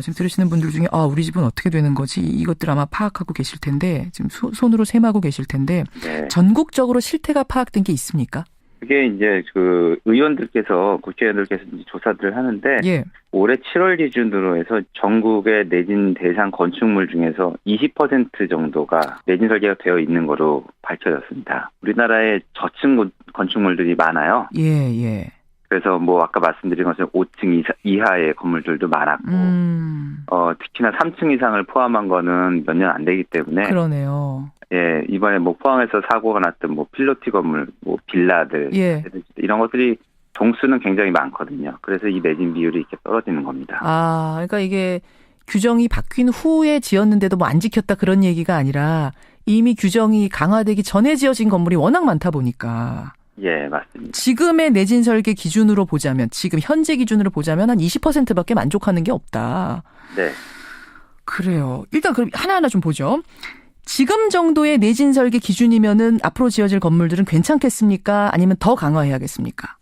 Speaker 2: 지금 들으시는 분들 중에 우리 집은 어떻게 되는 거지? 이것들 아마 파악하고 계실 텐데 지금 손으로 셈하고 계실 텐데
Speaker 12: 네.
Speaker 2: 전국적으로 실태가 파악된 게 있습니까?
Speaker 12: 그게 이제 그 의원들께서 국회의원들께서 이제 조사들을 하는데
Speaker 2: 예.
Speaker 12: 올해 7월 기준으로 해서 전국의 내진 대상 건축물 중에서 20% 정도가 내진 설계가 되어 있는 거로 밝혀졌습니다. 우리나라에 저층 건축물들이 많아요.
Speaker 2: 예.
Speaker 12: 그래서 뭐 아까 말씀드린 것처럼 5층 이하의 건물들도 많았고 특히나 3층 이상을 포함한 거는 몇 년 안 되기 때문에
Speaker 2: 그러네요.
Speaker 12: 예, 이번에 뭐 포항에서 사고가 났던 뭐 필로티 건물, 뭐 빌라들
Speaker 2: 예.
Speaker 12: 이런 것들이 동수는 굉장히 많거든요. 그래서 이 내진 비율이 이렇게 떨어지는 겁니다.
Speaker 2: 그러니까 이게 규정이 바뀐 후에 지었는데도 뭐 안 지켰다 그런 얘기가 아니라 이미 규정이 강화되기 전에 지어진 건물이 워낙 많다 보니까.
Speaker 12: 예, 맞습니다.
Speaker 2: 지금의 내진 설계 기준으로 보자면, 지금 현재 기준으로 보자면 한 20%밖에 만족하는 게 없다.
Speaker 12: 네.
Speaker 2: 그래요. 일단 그럼 하나하나 좀 보죠. 지금 정도의 내진 설계 기준이면은 앞으로 지어질 건물들은 괜찮겠습니까? 아니면 더 강화해야겠습니까?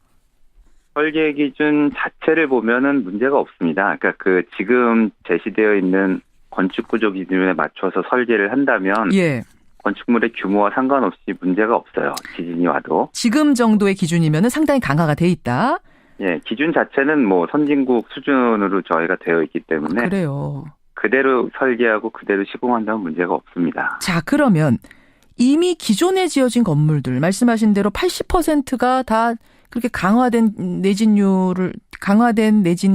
Speaker 12: 설계 기준 자체를 보면은 문제가 없습니다. 그러니까 그 지금 제시되어 있는 건축 구조 기준에 맞춰서 설계를 한다면
Speaker 2: 예.
Speaker 12: 건축물의 규모와 상관없이 문제가 없어요. 지진이 와도.
Speaker 2: 지금 정도의 기준이면은 상당히 강화가 돼 있다.
Speaker 12: 예, 기준 자체는 뭐 선진국 수준으로 저희가 되어 있기 때문에
Speaker 2: 그래요.
Speaker 12: 그대로 설계하고 그대로 시공한다면 문제가 없습니다.
Speaker 2: 자, 그러면 이미 기존에 지어진 건물들 말씀하신 대로 80%가 다 그렇게 강화된 내진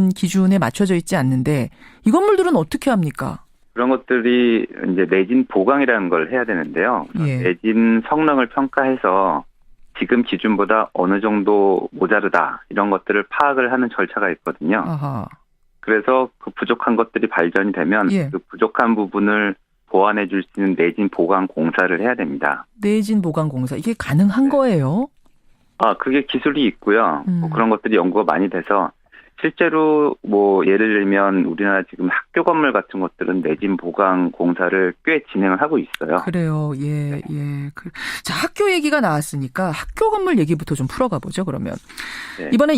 Speaker 2: 기준에 맞춰져 있지 않는데 이 건물들은 어떻게 합니까?
Speaker 12: 그런 것들이 이제 내진 보강이라는 걸 해야 되는데요.
Speaker 2: 예.
Speaker 12: 내진 성능을 평가해서 지금 기준보다 어느 정도 모자르다 이런 것들을 파악을 하는 절차가 있거든요.
Speaker 2: 아하.
Speaker 12: 그래서 그 부족한 것들이 발견이 되면
Speaker 2: 예.
Speaker 12: 그 부족한 부분을 보완해 줄 수 있는 내진 보강 공사를 해야 됩니다.
Speaker 2: 내진 보강 공사 이게 가능한 거예요?
Speaker 12: 그게 기술이 있고요. 뭐 그런 것들이 연구가 많이 돼서 실제로 뭐 예를 들면 우리나라 지금 학교 건물 같은 것들은 내진 보강 공사를 꽤 진행을 하고 있어요.
Speaker 2: 그래요. 예. 자, 학교 얘기가 나왔으니까 학교 건물 얘기부터 좀 풀어가 보죠, 그러면. 네. 이번에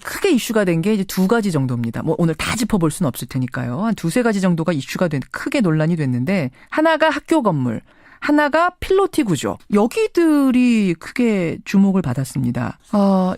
Speaker 2: 크게 이슈가 된 게 이제 두 가지 정도입니다. 뭐 오늘 다 짚어볼 수는 없을 테니까요. 한 두세 가지 정도가 이슈가 크게 논란이 됐는데 하나가 학교 건물, 하나가 필로티 구조. 여기들이 크게 주목을 받았습니다.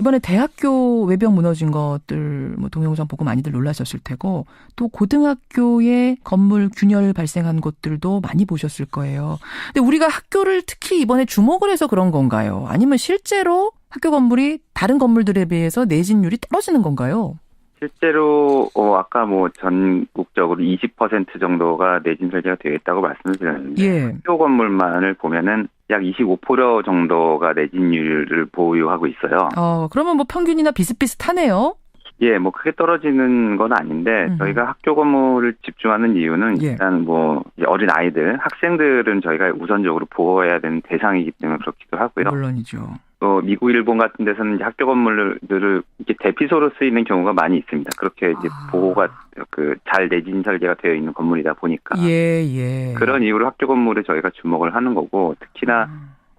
Speaker 2: 이번에 대학교 외벽 무너진 것들 뭐 동영상 보고 많이들 놀라셨을 테고 또 고등학교에 건물 균열 발생한 것들도 많이 보셨을 거예요. 근데 우리가 학교를 특히 이번에 주목을 해서 그런 건가요? 아니면 실제로 학교 건물이 다른 건물들에 비해서 내진율이 떨어지는 건가요?
Speaker 12: 실제로 아까 뭐 전국적으로 20% 정도가 내진 설계가 되어 있다고 말씀을 드렸는데
Speaker 2: 예.
Speaker 12: 학교 건물만을 보면은 약 25% 정도가 내진율을 보유하고 있어요.
Speaker 2: 그러면 뭐 평균이나 비슷비슷하네요.
Speaker 12: 예, 뭐 크게 떨어지는 건 아닌데 저희가 학교 건물을 집중하는 이유는 일단 뭐 어린 아이들, 학생들은 저희가 우선적으로 보호해야 되는 대상이기 때문에 그렇기도 하고요.
Speaker 2: 물론이죠.
Speaker 12: 또 미국, 일본 같은 데서는 이제 학교 건물들을 이렇게 대피소로 쓰이는 경우가 많이 있습니다. 그렇게 이제 보호가 잘 내진 설계가 되어 있는 건물이다 보니까.
Speaker 2: 예.
Speaker 12: 그런 이유로 학교 건물에 저희가 주목을 하는 거고 특히나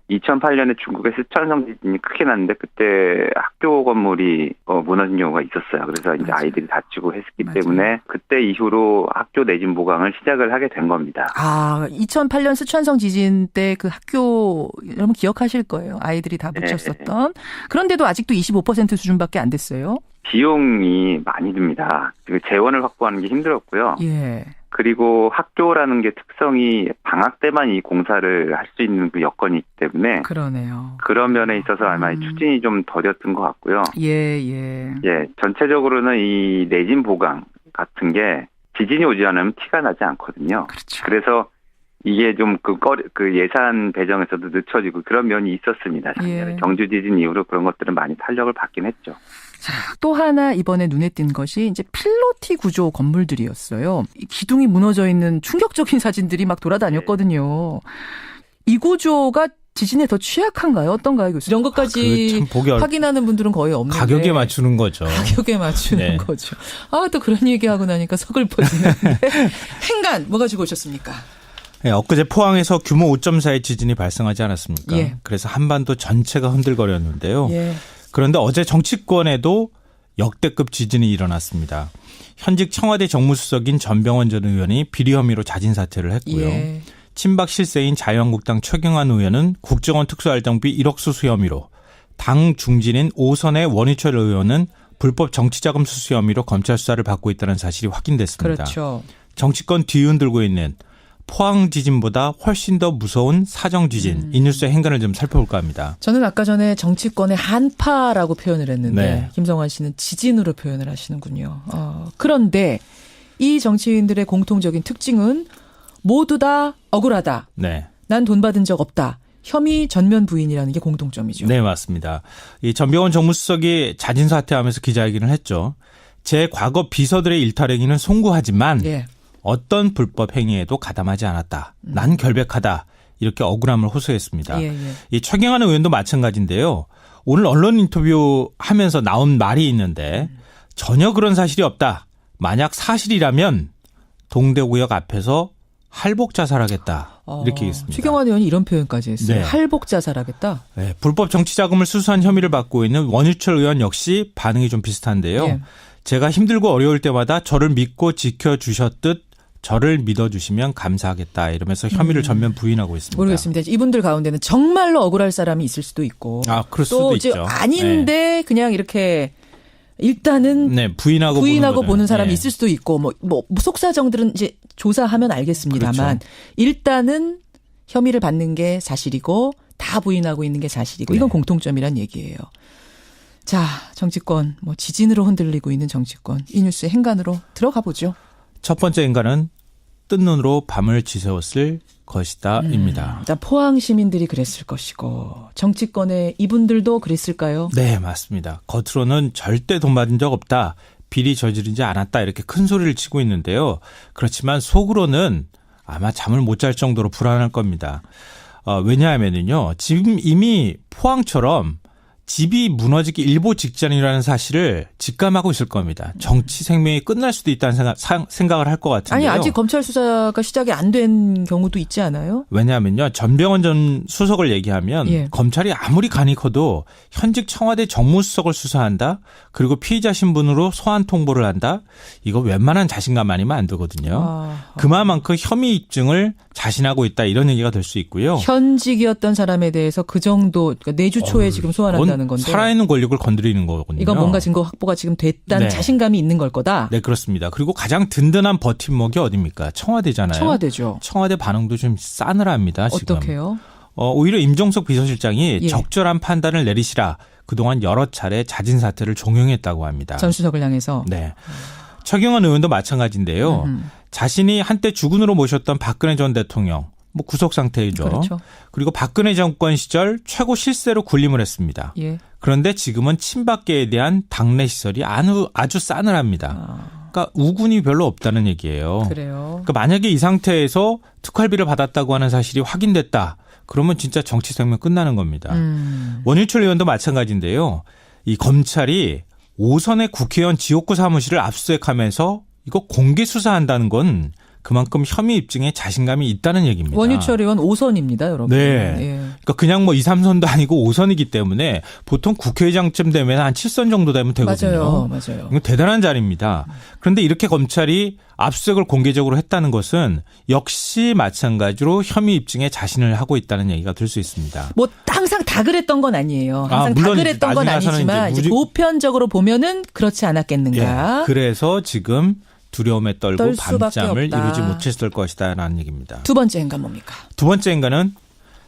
Speaker 12: 2008년에 중국의 스촨성 지진이 크게 났는데 그때 학교 건물이 무너진 경우가 있었어요. 그래서 이제 아이들이 다치고 했기 때문에 그때 이후로 학교 내진 보강을 시작을 하게 된 겁니다.
Speaker 2: 2008년 스촨성 지진 때 그 학교 여러분 기억하실 거예요. 아이들이 다 묻혔었던. 그런데도 아직도 25% 수준밖에 안 됐어요.
Speaker 12: 비용이 많이 듭니다. 재원을 확보하는 게 힘들었고요.
Speaker 2: 예.
Speaker 12: 그리고 학교라는 게 특성이 방학 때만 이 공사를 할 수 있는 그 여건이 있기 때문에
Speaker 2: 그러네요.
Speaker 12: 그런 면에 있어서 아마 추진이 좀 더뎠던 것 같고요.
Speaker 2: 예.
Speaker 12: 전체적으로는 이 내진 보강 같은 게 지진이 오지 않으면 티가 나지 않거든요.
Speaker 2: 그렇죠.
Speaker 12: 그래서 이게 좀 그 예산 배정에서도 늦춰지고 그런 면이 있었습니다. 작년에 경주 지진 이후로 그런 것들은 많이 탄력을 받긴 했죠.
Speaker 2: 자, 또 하나 이번에 눈에 띈 것이 이제 필로티 구조 건물들이었어요. 기둥이 무너져 있는 충격적인 사진들이 막 돌아다녔거든요. 이 구조가 지진에 더 취약한가요? 어떤가요, 교수님? 이런 것까지 확인하는 분들은 거의 없는데.
Speaker 9: 가격에 맞추는 거죠.
Speaker 2: 가격에 맞추는 거죠. 또 그런 얘기하고 나니까 서글퍼지는데. 행간 뭐 가지고 오셨습니까?
Speaker 9: 네, 엊그제 포항에서 규모 5.4의 지진이 발생하지 않았습니까? 그래서 한반도 전체가 흔들거렸는데요. 그런데 어제 정치권에도 역대급 지진이 일어났습니다. 현직 청와대 정무수석인 전병헌 전 의원이 비리 혐의로 자진 사퇴를 했고요. 친박 실세인 자유한국당 최경환 의원은 국정원 특수활동비 1억 수수 혐의로, 당 중진인 오선의 원희철 의원은 불법 정치자금 수수 혐의로 검찰 수사를 받고 있다는 사실이 확인됐습니다.
Speaker 2: 그렇죠.
Speaker 9: 정치권 뒤흔들고 있는 포항 지진보다 훨씬 더 무서운 사정 지진, 이 뉴스의 행간을 좀 살펴볼까 합니다.
Speaker 2: 저는 아까 전에 정치권의 한파라고 표현을 했는데 김성환 씨는 지진으로 표현을 하시는군요. 그런데 이 정치인들의 공통적인 특징은 모두 다 억울하다. 난 돈 받은 적 없다. 혐의 전면 부인이라는 게 공통점이죠.
Speaker 9: 네, 맞습니다. 이 전병헌 정무수석이 자진 사퇴하면서 기자회견을 했죠. 제 과거 비서들의 일탈행위는 송구하지만 어떤 불법 행위에도 가담하지 않았다. 난 결백하다. 이렇게 억울함을 호소했습니다. 이 최경환 의원도 마찬가지인데요. 오늘 언론 인터뷰 하면서 나온 말이 있는데 전혀 그런 사실이 없다. 만약 사실이라면 동대구역 앞에서 할복 자살하겠다. 이렇게 얘기했습니다.
Speaker 2: 최경환 의원이 이런 표현까지 했어요. 할복 자살하겠다.
Speaker 9: 네, 불법 정치자금을 수수한 혐의를 받고 있는 원유철 의원 역시 반응이 좀 비슷한데요. 제가 힘들고 어려울 때마다 저를 믿고 지켜주셨듯 저를 믿어주시면 감사하겠다 이러면서 혐의를 전면 부인하고 있습니다.
Speaker 2: 모르겠습니다. 이분들 가운데는 정말로 억울할 사람이 있을 수도 있고
Speaker 9: 그럴 수도 있죠.
Speaker 2: 아닌데 그냥 이렇게 일단은 부인하고 보는 사람이 있을 수도 있고 뭐 속사정들은 이제 조사하면 알겠습니다만 일단은 혐의를 받는 게 사실이고 다 부인하고 있는 게 사실이고 이건 공통점이란 얘기예요. 자, 정치권 지진으로 흔들리고 있는 정치권 이 뉴스의 행간으로 들어가 보죠.
Speaker 9: 첫 번째 행간은 뜬 눈으로 밤을 지새웠을 것이다입니다.
Speaker 2: 포항 시민들이 그랬을 것이고 정치권의 이분들도 그랬을까요?
Speaker 9: 네, 맞습니다. 겉으로는 절대 돈 받은 적 없다. 비리 저지르지 않았다. 이렇게 큰 소리를 치고 있는데요. 그렇지만 속으로는 아마 잠을 못 잘 정도로 불안할 겁니다. 왜냐하면요. 지금 이미 포항처럼 집이 무너지기 일보 직전이라는 사실을 직감하고 있을 겁니다. 정치 생명이 끝날 수도 있다는 생각을 할 것 같은데요.
Speaker 2: 아니 아직 검찰 수사가 시작이 안 된 경우도 있지 않아요?
Speaker 9: 왜냐하면요. 전병헌 전 수석을 얘기하면 검찰이 아무리 간이 커도 현직 청와대 정무수석을 수사한다. 그리고 피의자 신분으로 소환 통보를 한다. 이거 웬만한 자신감 아니면 안 되거든요. 그만큼 혐의 입증을 자신하고 있다. 이런 얘기가 될 수 있고요.
Speaker 2: 현직이었던 사람에 대해서 그 정도 그러니까 내주 초에 지금 소환한다는 건데.
Speaker 9: 살아있는 권력을 건드리는 거거든요.
Speaker 2: 이건 뭔가 증거 확보가 지금 됐다는 자신감이 있는 걸 거다.
Speaker 9: 네, 그렇습니다. 그리고 가장 든든한 버팀목이 어디입니까? 청와대잖아요.
Speaker 2: 청와대죠.
Speaker 9: 청와대 반응도 좀 싸늘합니다. 지금.
Speaker 2: 어떻게요?
Speaker 9: 오히려 임종석 비서실장이 적절한 판단을 내리시라. 그동안 여러 차례 자진 사퇴를 종용했다고 합니다.
Speaker 2: 전 수석을 향해서.
Speaker 9: 네. 최경환 의원도 마찬가지인데요. 자신이 한때 주군으로 모셨던 박근혜 전 대통령. 구속 상태이죠.
Speaker 2: 그렇죠.
Speaker 9: 그리고 박근혜 정권 시절 최고 실세로 군림을 했습니다. 그런데 지금은 친박계에 대한 당내 시설이 아주 싸늘합니다. 그러니까 우군이 별로 없다는 얘기예요.
Speaker 2: 그래요.
Speaker 9: 그러니까 만약에 이 상태에서 특활비를 받았다고 하는 사실이 확인됐다. 그러면 진짜 정치 생명 끝나는 겁니다. 원유철 의원도 마찬가지인데요. 이 검찰이 오선의 국회의원 지옥구 사무실을 압수수색하면서 이거 공개 수사한다는 건 그만큼 혐의 입증에 자신감이 있다는 얘기입니다.
Speaker 2: 원유철 의원 5선입니다, 여러분.
Speaker 9: 네. 그러니까 그냥 2, 3선도 아니고 5선이기 때문에 보통 국회의장쯤 되면 한 7선 정도 되면 되거든요.
Speaker 2: 맞아요.
Speaker 9: 이거 대단한 자리입니다. 그런데 이렇게 검찰이 압수수색을 공개적으로 했다는 것은 역시 마찬가지로 혐의 입증에 자신을 하고 있다는 얘기가 될 수 있습니다.
Speaker 2: 항상 다 그랬던 건 아니에요. 항상 다 그랬던 건 아니지만 이제 보편적으로 보면은 그렇지 않았겠는가.
Speaker 9: 그래서 지금 두려움에 떨고 밤잠을 이루지 못했을 것이다라는 얘기입니다.
Speaker 2: 두 번째 행간 뭡니까?
Speaker 9: 두 번째 행간은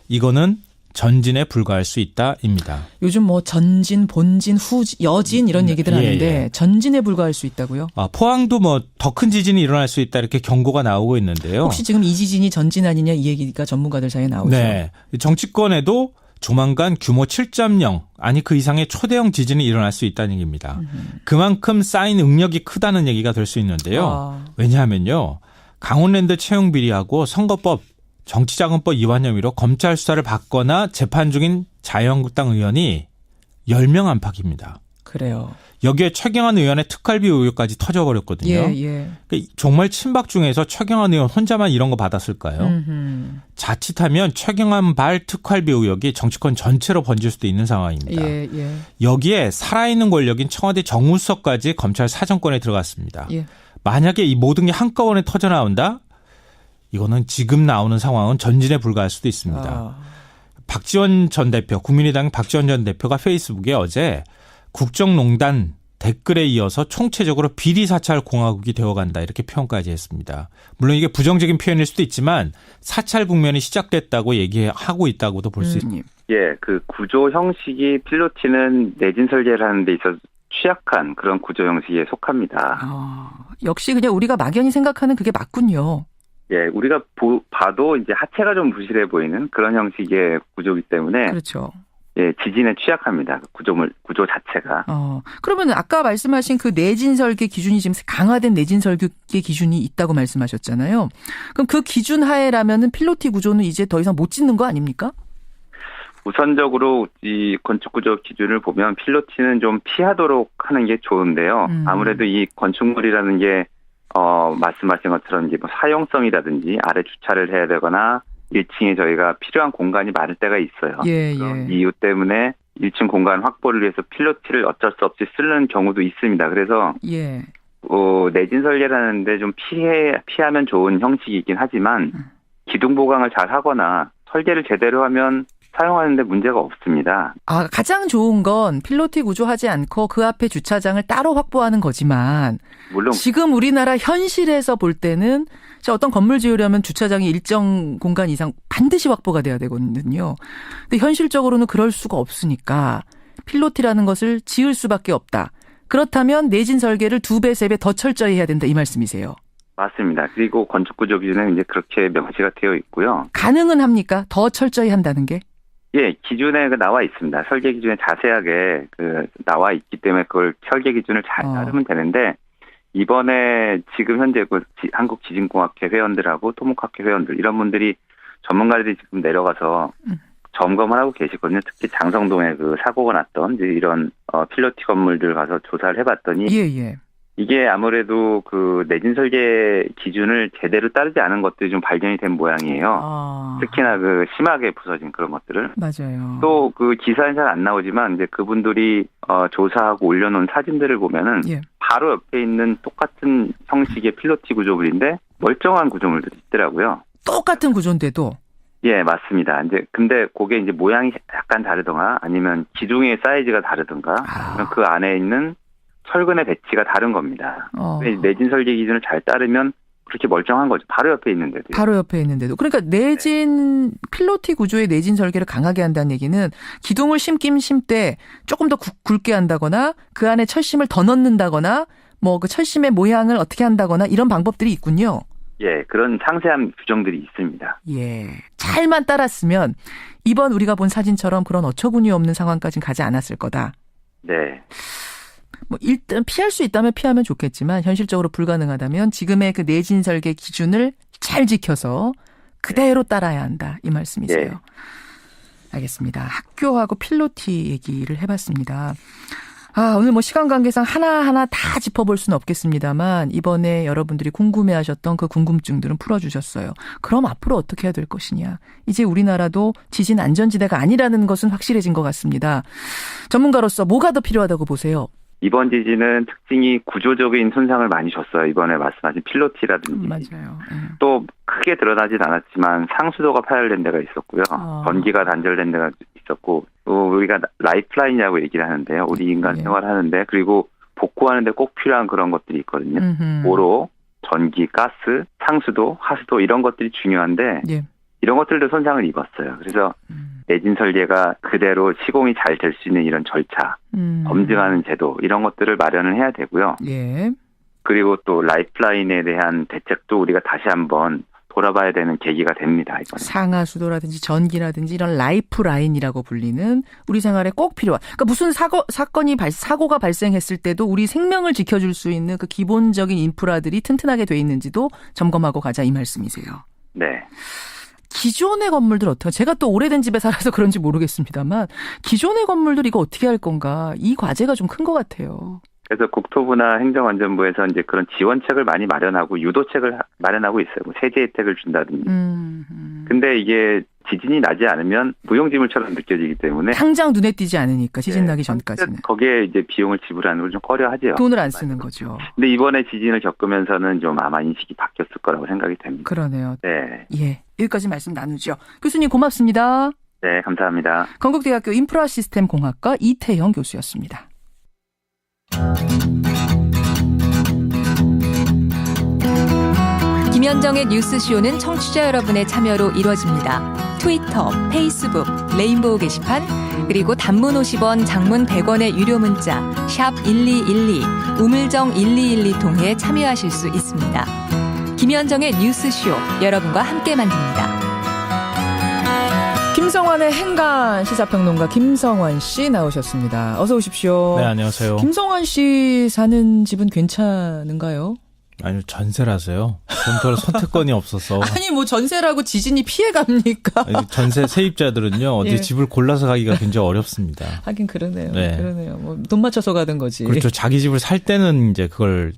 Speaker 9: 이거는 전진에 불과할 수 있다입니다.
Speaker 2: 요즘 뭐 전진, 본진, 여진 이런 얘기들 하는데 전진에 불과할 수 있다고요?
Speaker 9: 포항도 뭐 더 큰 지진이 일어날 수 있다 이렇게 경고가 나오고 있는데요.
Speaker 2: 혹시 지금 이 지진이 전진 아니냐 이 얘기가 전문가들 사이에 나오죠.
Speaker 9: 네. 정치권에도 조만간 규모 7.0 아니 그 이상의 초대형 지진이 일어날 수 있다는 얘기입니다. 그만큼 쌓인 응력이 크다는 얘기가 될 수 있는데요. 왜냐하면요. 강원랜드 채용 비리하고 선거법 정치자금법 위반 혐의로 검찰 수사를 받거나 재판 중인 자유한국당 의원이 10명 안팎입니다.
Speaker 2: 그래요.
Speaker 9: 여기에 최경환 의원의 특활비 의혹까지 터져버렸거든요. 그러니까 정말 친박 중에서 최경환 의원 혼자만 이런 거 받았을까요? 자칫하면 최경환 발 특활비 의혹이 정치권 전체로 번질 수도 있는 상황입니다. 여기에 살아있는 권력인 청와대 정무수석까지 검찰 사정권에 들어갔습니다. 만약에 이 모든 게 한꺼번에 터져나온다? 이거는 지금 나오는 상황은 전진에 불과할 수도 있습니다. 박지원 전 대표, 국민의당 박지원 전 대표가 페이스북에 어제 국정농단 댓글에 이어서 총체적으로 비리사찰 공화국이 되어간다 이렇게 표현까지 했습니다. 물론 이게 부정적인 표현일 수도 있지만 사찰 국면이 시작됐다고 얘기하고 있다고도 볼 수 있습니다.
Speaker 12: 예, 그 구조 형식이 필로티는 내진 설계를 하는 데 있어서 취약한 그런 구조 형식에 속합니다.
Speaker 2: 역시 그냥 우리가 막연히 생각하는 그게 맞군요.
Speaker 12: 예, 우리가 봐도 이제 하체가 좀 부실해 보이는 그런 형식의 구조이기 때문에.
Speaker 2: 그렇죠.
Speaker 12: 예, 지진에 취약합니다. 구조 자체가.
Speaker 2: 그러면 아까 말씀하신 그 내진 설계 기준이 지금 강화된 내진 설계 기준이 있다고 말씀하셨잖아요. 그럼 그 기준 하에라면은 필로티 구조는 이제 더 이상 못 짓는 거 아닙니까?
Speaker 12: 우선적으로 이 건축구조 기준을 보면 필로티는 좀 피하도록 하는 게 좋은데요. 아무래도 이 건축물이라는 게 말씀하신 것처럼 이제 뭐 사용성이라든지 아래 주차를 해야 되거나 1층에 저희가 필요한 공간이 많을 때가 있어요. 그런 이유 때문에 1층 공간 확보를 위해서 필로티를 어쩔 수 없이 쓰는 경우도 있습니다. 그래서 내진 설계라는데 좀 피하면 좋은 형식이긴 하지만 기둥 보강을 잘 하거나 설계를 제대로 하면 사용하는데 문제가 없습니다.
Speaker 2: 가장 좋은 건 필로티 구조하지 않고 그 앞에 주차장을 따로 확보하는 거지만
Speaker 12: 물론
Speaker 2: 지금 우리나라 현실에서 볼 때는 어떤 건물 지으려면 주차장이 일정 공간 이상 반드시 확보가 돼야 되거든요. 근데 현실적으로는 그럴 수가 없으니까 필로티라는 것을 지을 수밖에 없다. 그렇다면 내진 설계를 2배, 3배 더 철저히 해야 된다 이 말씀이세요.
Speaker 12: 맞습니다. 그리고 건축구조 기준은 이제 그렇게 명시가 되어 있고요.
Speaker 2: 가능은 합니까? 더 철저히 한다는 게?
Speaker 12: 예, 기준에 나와 있습니다. 설계 기준에 자세하게 나와 있기 때문에 그걸 설계 기준을 잘 따르면 되는데 이번에 지금 현재 한국지진공학회 회원들하고 토목학회 회원들 이런 분들이 전문가들이 지금 내려가서 점검을 하고 계시거든요. 특히 장성동에 그 사고가 났던 이런 필로티 건물들 가서 조사를 해봤더니 이게 아무래도 그 내진 설계 기준을 제대로 따르지 않은 것들이 좀 발견이 된 모양이에요. 특히나 그 심하게 부서진 그런 것들을.
Speaker 2: 맞아요.
Speaker 12: 또 그 기사는 잘 안 나오지만 이제 그분들이 조사하고 올려놓은 사진들을 보면은 바로 옆에 있는 똑같은 형식의 필로티 구조물인데 멀쩡한 구조물들이 있더라고요.
Speaker 2: 똑같은 구조인데도.
Speaker 12: 예, 맞습니다. 근데 그게 이제 모양이 약간 다르던가 아니면 기둥의 사이즈가 다르던가 아니면 그 안에 있는 철근의 배치가 다른 겁니다. 내진 설계 기준을 잘 따르면 그렇게 멀쩡한 거죠. 바로 옆에 있는데도.
Speaker 2: 바로 옆에 있는데도. 그러니까 내진 필로티 구조의 내진 설계를 강하게 한다는 얘기는 기둥을 심긴 심때 조금 더 굵게 한다거나 그 안에 철심을 더 넣는다거나 뭐 그 철심의 모양을 어떻게 한다거나 이런 방법들이 있군요.
Speaker 12: 예, 그런 상세한 규정들이 있습니다.
Speaker 2: 예, 잘만 따랐으면 이번 우리가 본 사진처럼 그런 어처구니 없는 상황까지는 가지 않았을 거다.
Speaker 12: 네.
Speaker 2: 뭐 일단 피할 수 있다면 피하면 좋겠지만 현실적으로 불가능하다면 지금의 그 내진 설계 기준을 잘 지켜서 그대로 따라야 한다 이 말씀이세요. 네. 알겠습니다. 학교하고 필로티 얘기를 해봤습니다. 오늘 뭐 시간 관계상 하나하나 다 짚어볼 수는 없겠습니다만 이번에 여러분들이 궁금해하셨던 그 궁금증들은 풀어주셨어요. 그럼 앞으로 어떻게 해야 될 것이냐. 이제 우리나라도 지진 안전지대가 아니라는 것은 확실해진 것 같습니다. 전문가로서 뭐가 더 필요하다고 보세요?
Speaker 12: 이번 지진은 특징이 구조적인 손상을 많이 줬어요. 이번에 말씀하신 필로티라든지.
Speaker 2: 맞아요.
Speaker 12: 또 크게 드러나진 않았지만 상수도가 파열된 데가 있었고요. 전기가 단절된 데가 있었고 또 우리가 라이프라인이라고 얘기를 하는데요. 우리 인간 생활하는데 그리고 복구하는 데 꼭 필요한 그런 것들이 있거든요. 도로, 전기, 가스, 상수도, 하수도 이런 것들이 중요한데 이런 것들도 손상을 입었어요. 그래서 내진 설계가 그대로 시공이 잘 될 수 있는 이런 절차, 검증하는 제도 이런 것들을 마련을 해야 되고요.
Speaker 2: 예.
Speaker 12: 그리고 또 라이프라인에 대한 대책도 우리가 다시 한번 돌아봐야 되는 계기가 됩니다. 이번에.
Speaker 2: 상하수도라든지 전기라든지 이런 라이프라인이라고 불리는 우리 생활에 꼭 필요한. 그러니까 무슨 사고가 발생했을 때도 우리 생명을 지켜줄 수 있는 그 기본적인 인프라들이 튼튼하게 돼 있는지도 점검하고 가자 이 말씀이세요.
Speaker 12: 네.
Speaker 2: 기존의 건물들 어떻게? 제가 또 오래된 집에 살아서 그런지 모르겠습니다만 기존의 건물들 이거 어떻게 할 건가? 이 과제가 좀 큰 것 같아요.
Speaker 12: 그래서 국토부나 행정안전부에서 이제 그런 지원책을 많이 마련하고 유도책을 마련하고 있어요. 뭐 세제 혜택을 준다든지. 근데 이게 지진이 나지 않으면 무용지물처럼 느껴지기 때문에
Speaker 2: 당장 눈에 띄지 않으니까 지진 나기 전까지는
Speaker 12: 거기에 이제 비용을 지불하는 걸 좀 꺼려하죠.
Speaker 2: 돈을 안 쓰는 거죠.
Speaker 12: 근데 이번에 지진을 겪으면서는 좀 아마 인식이 바뀌었을 거라고 생각이 됩니다.
Speaker 2: 그러네요.
Speaker 12: 네.
Speaker 2: 예. 여기까지 말씀 나누죠. 교수님 고맙습니다.
Speaker 12: 네, 감사합니다.
Speaker 2: 건국대학교 인프라시스템공학과 이태영 교수였습니다.
Speaker 13: 김현정의 뉴스쇼는 청취자 여러분의 참여로 이루어집니다. 트위터, 페이스북, 레인보우 게시판, 그리고 단문 50원, 장문 100원의 유료 문자 샵 1212, 우물정 1212 통해 참여하실 수 있습니다. 김현정의 뉴스쇼, 여러분과 함께 만듭니다.
Speaker 2: 김성환의 행간 시사평론가 김성환 씨 나오셨습니다. 어서 오십시오.
Speaker 9: 네, 안녕하세요.
Speaker 2: 김성환 씨 사는 집은 괜찮은가요?
Speaker 9: 아니요, 전세라서요. 좀 선택권이 없어서.
Speaker 2: 아니, 뭐 전세라고 지진이 피해갑니까?
Speaker 9: 전세 세입자들은요, 어디
Speaker 2: 예.
Speaker 9: 집을 골라서 가기가 굉장히 어렵습니다.
Speaker 2: 하긴 그러네요.
Speaker 9: 네.
Speaker 2: 그러네요. 뭐 돈 맞춰서 가는 거지.
Speaker 9: 그렇죠. 자기 집을 살 때는 이제 그걸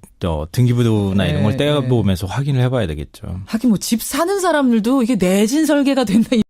Speaker 9: 등기부나 이런 걸 떼어보면서 확인을 해봐야 되겠죠.
Speaker 2: 하긴 뭐 집 사는 사람들도 이게 내진 설계가 된다.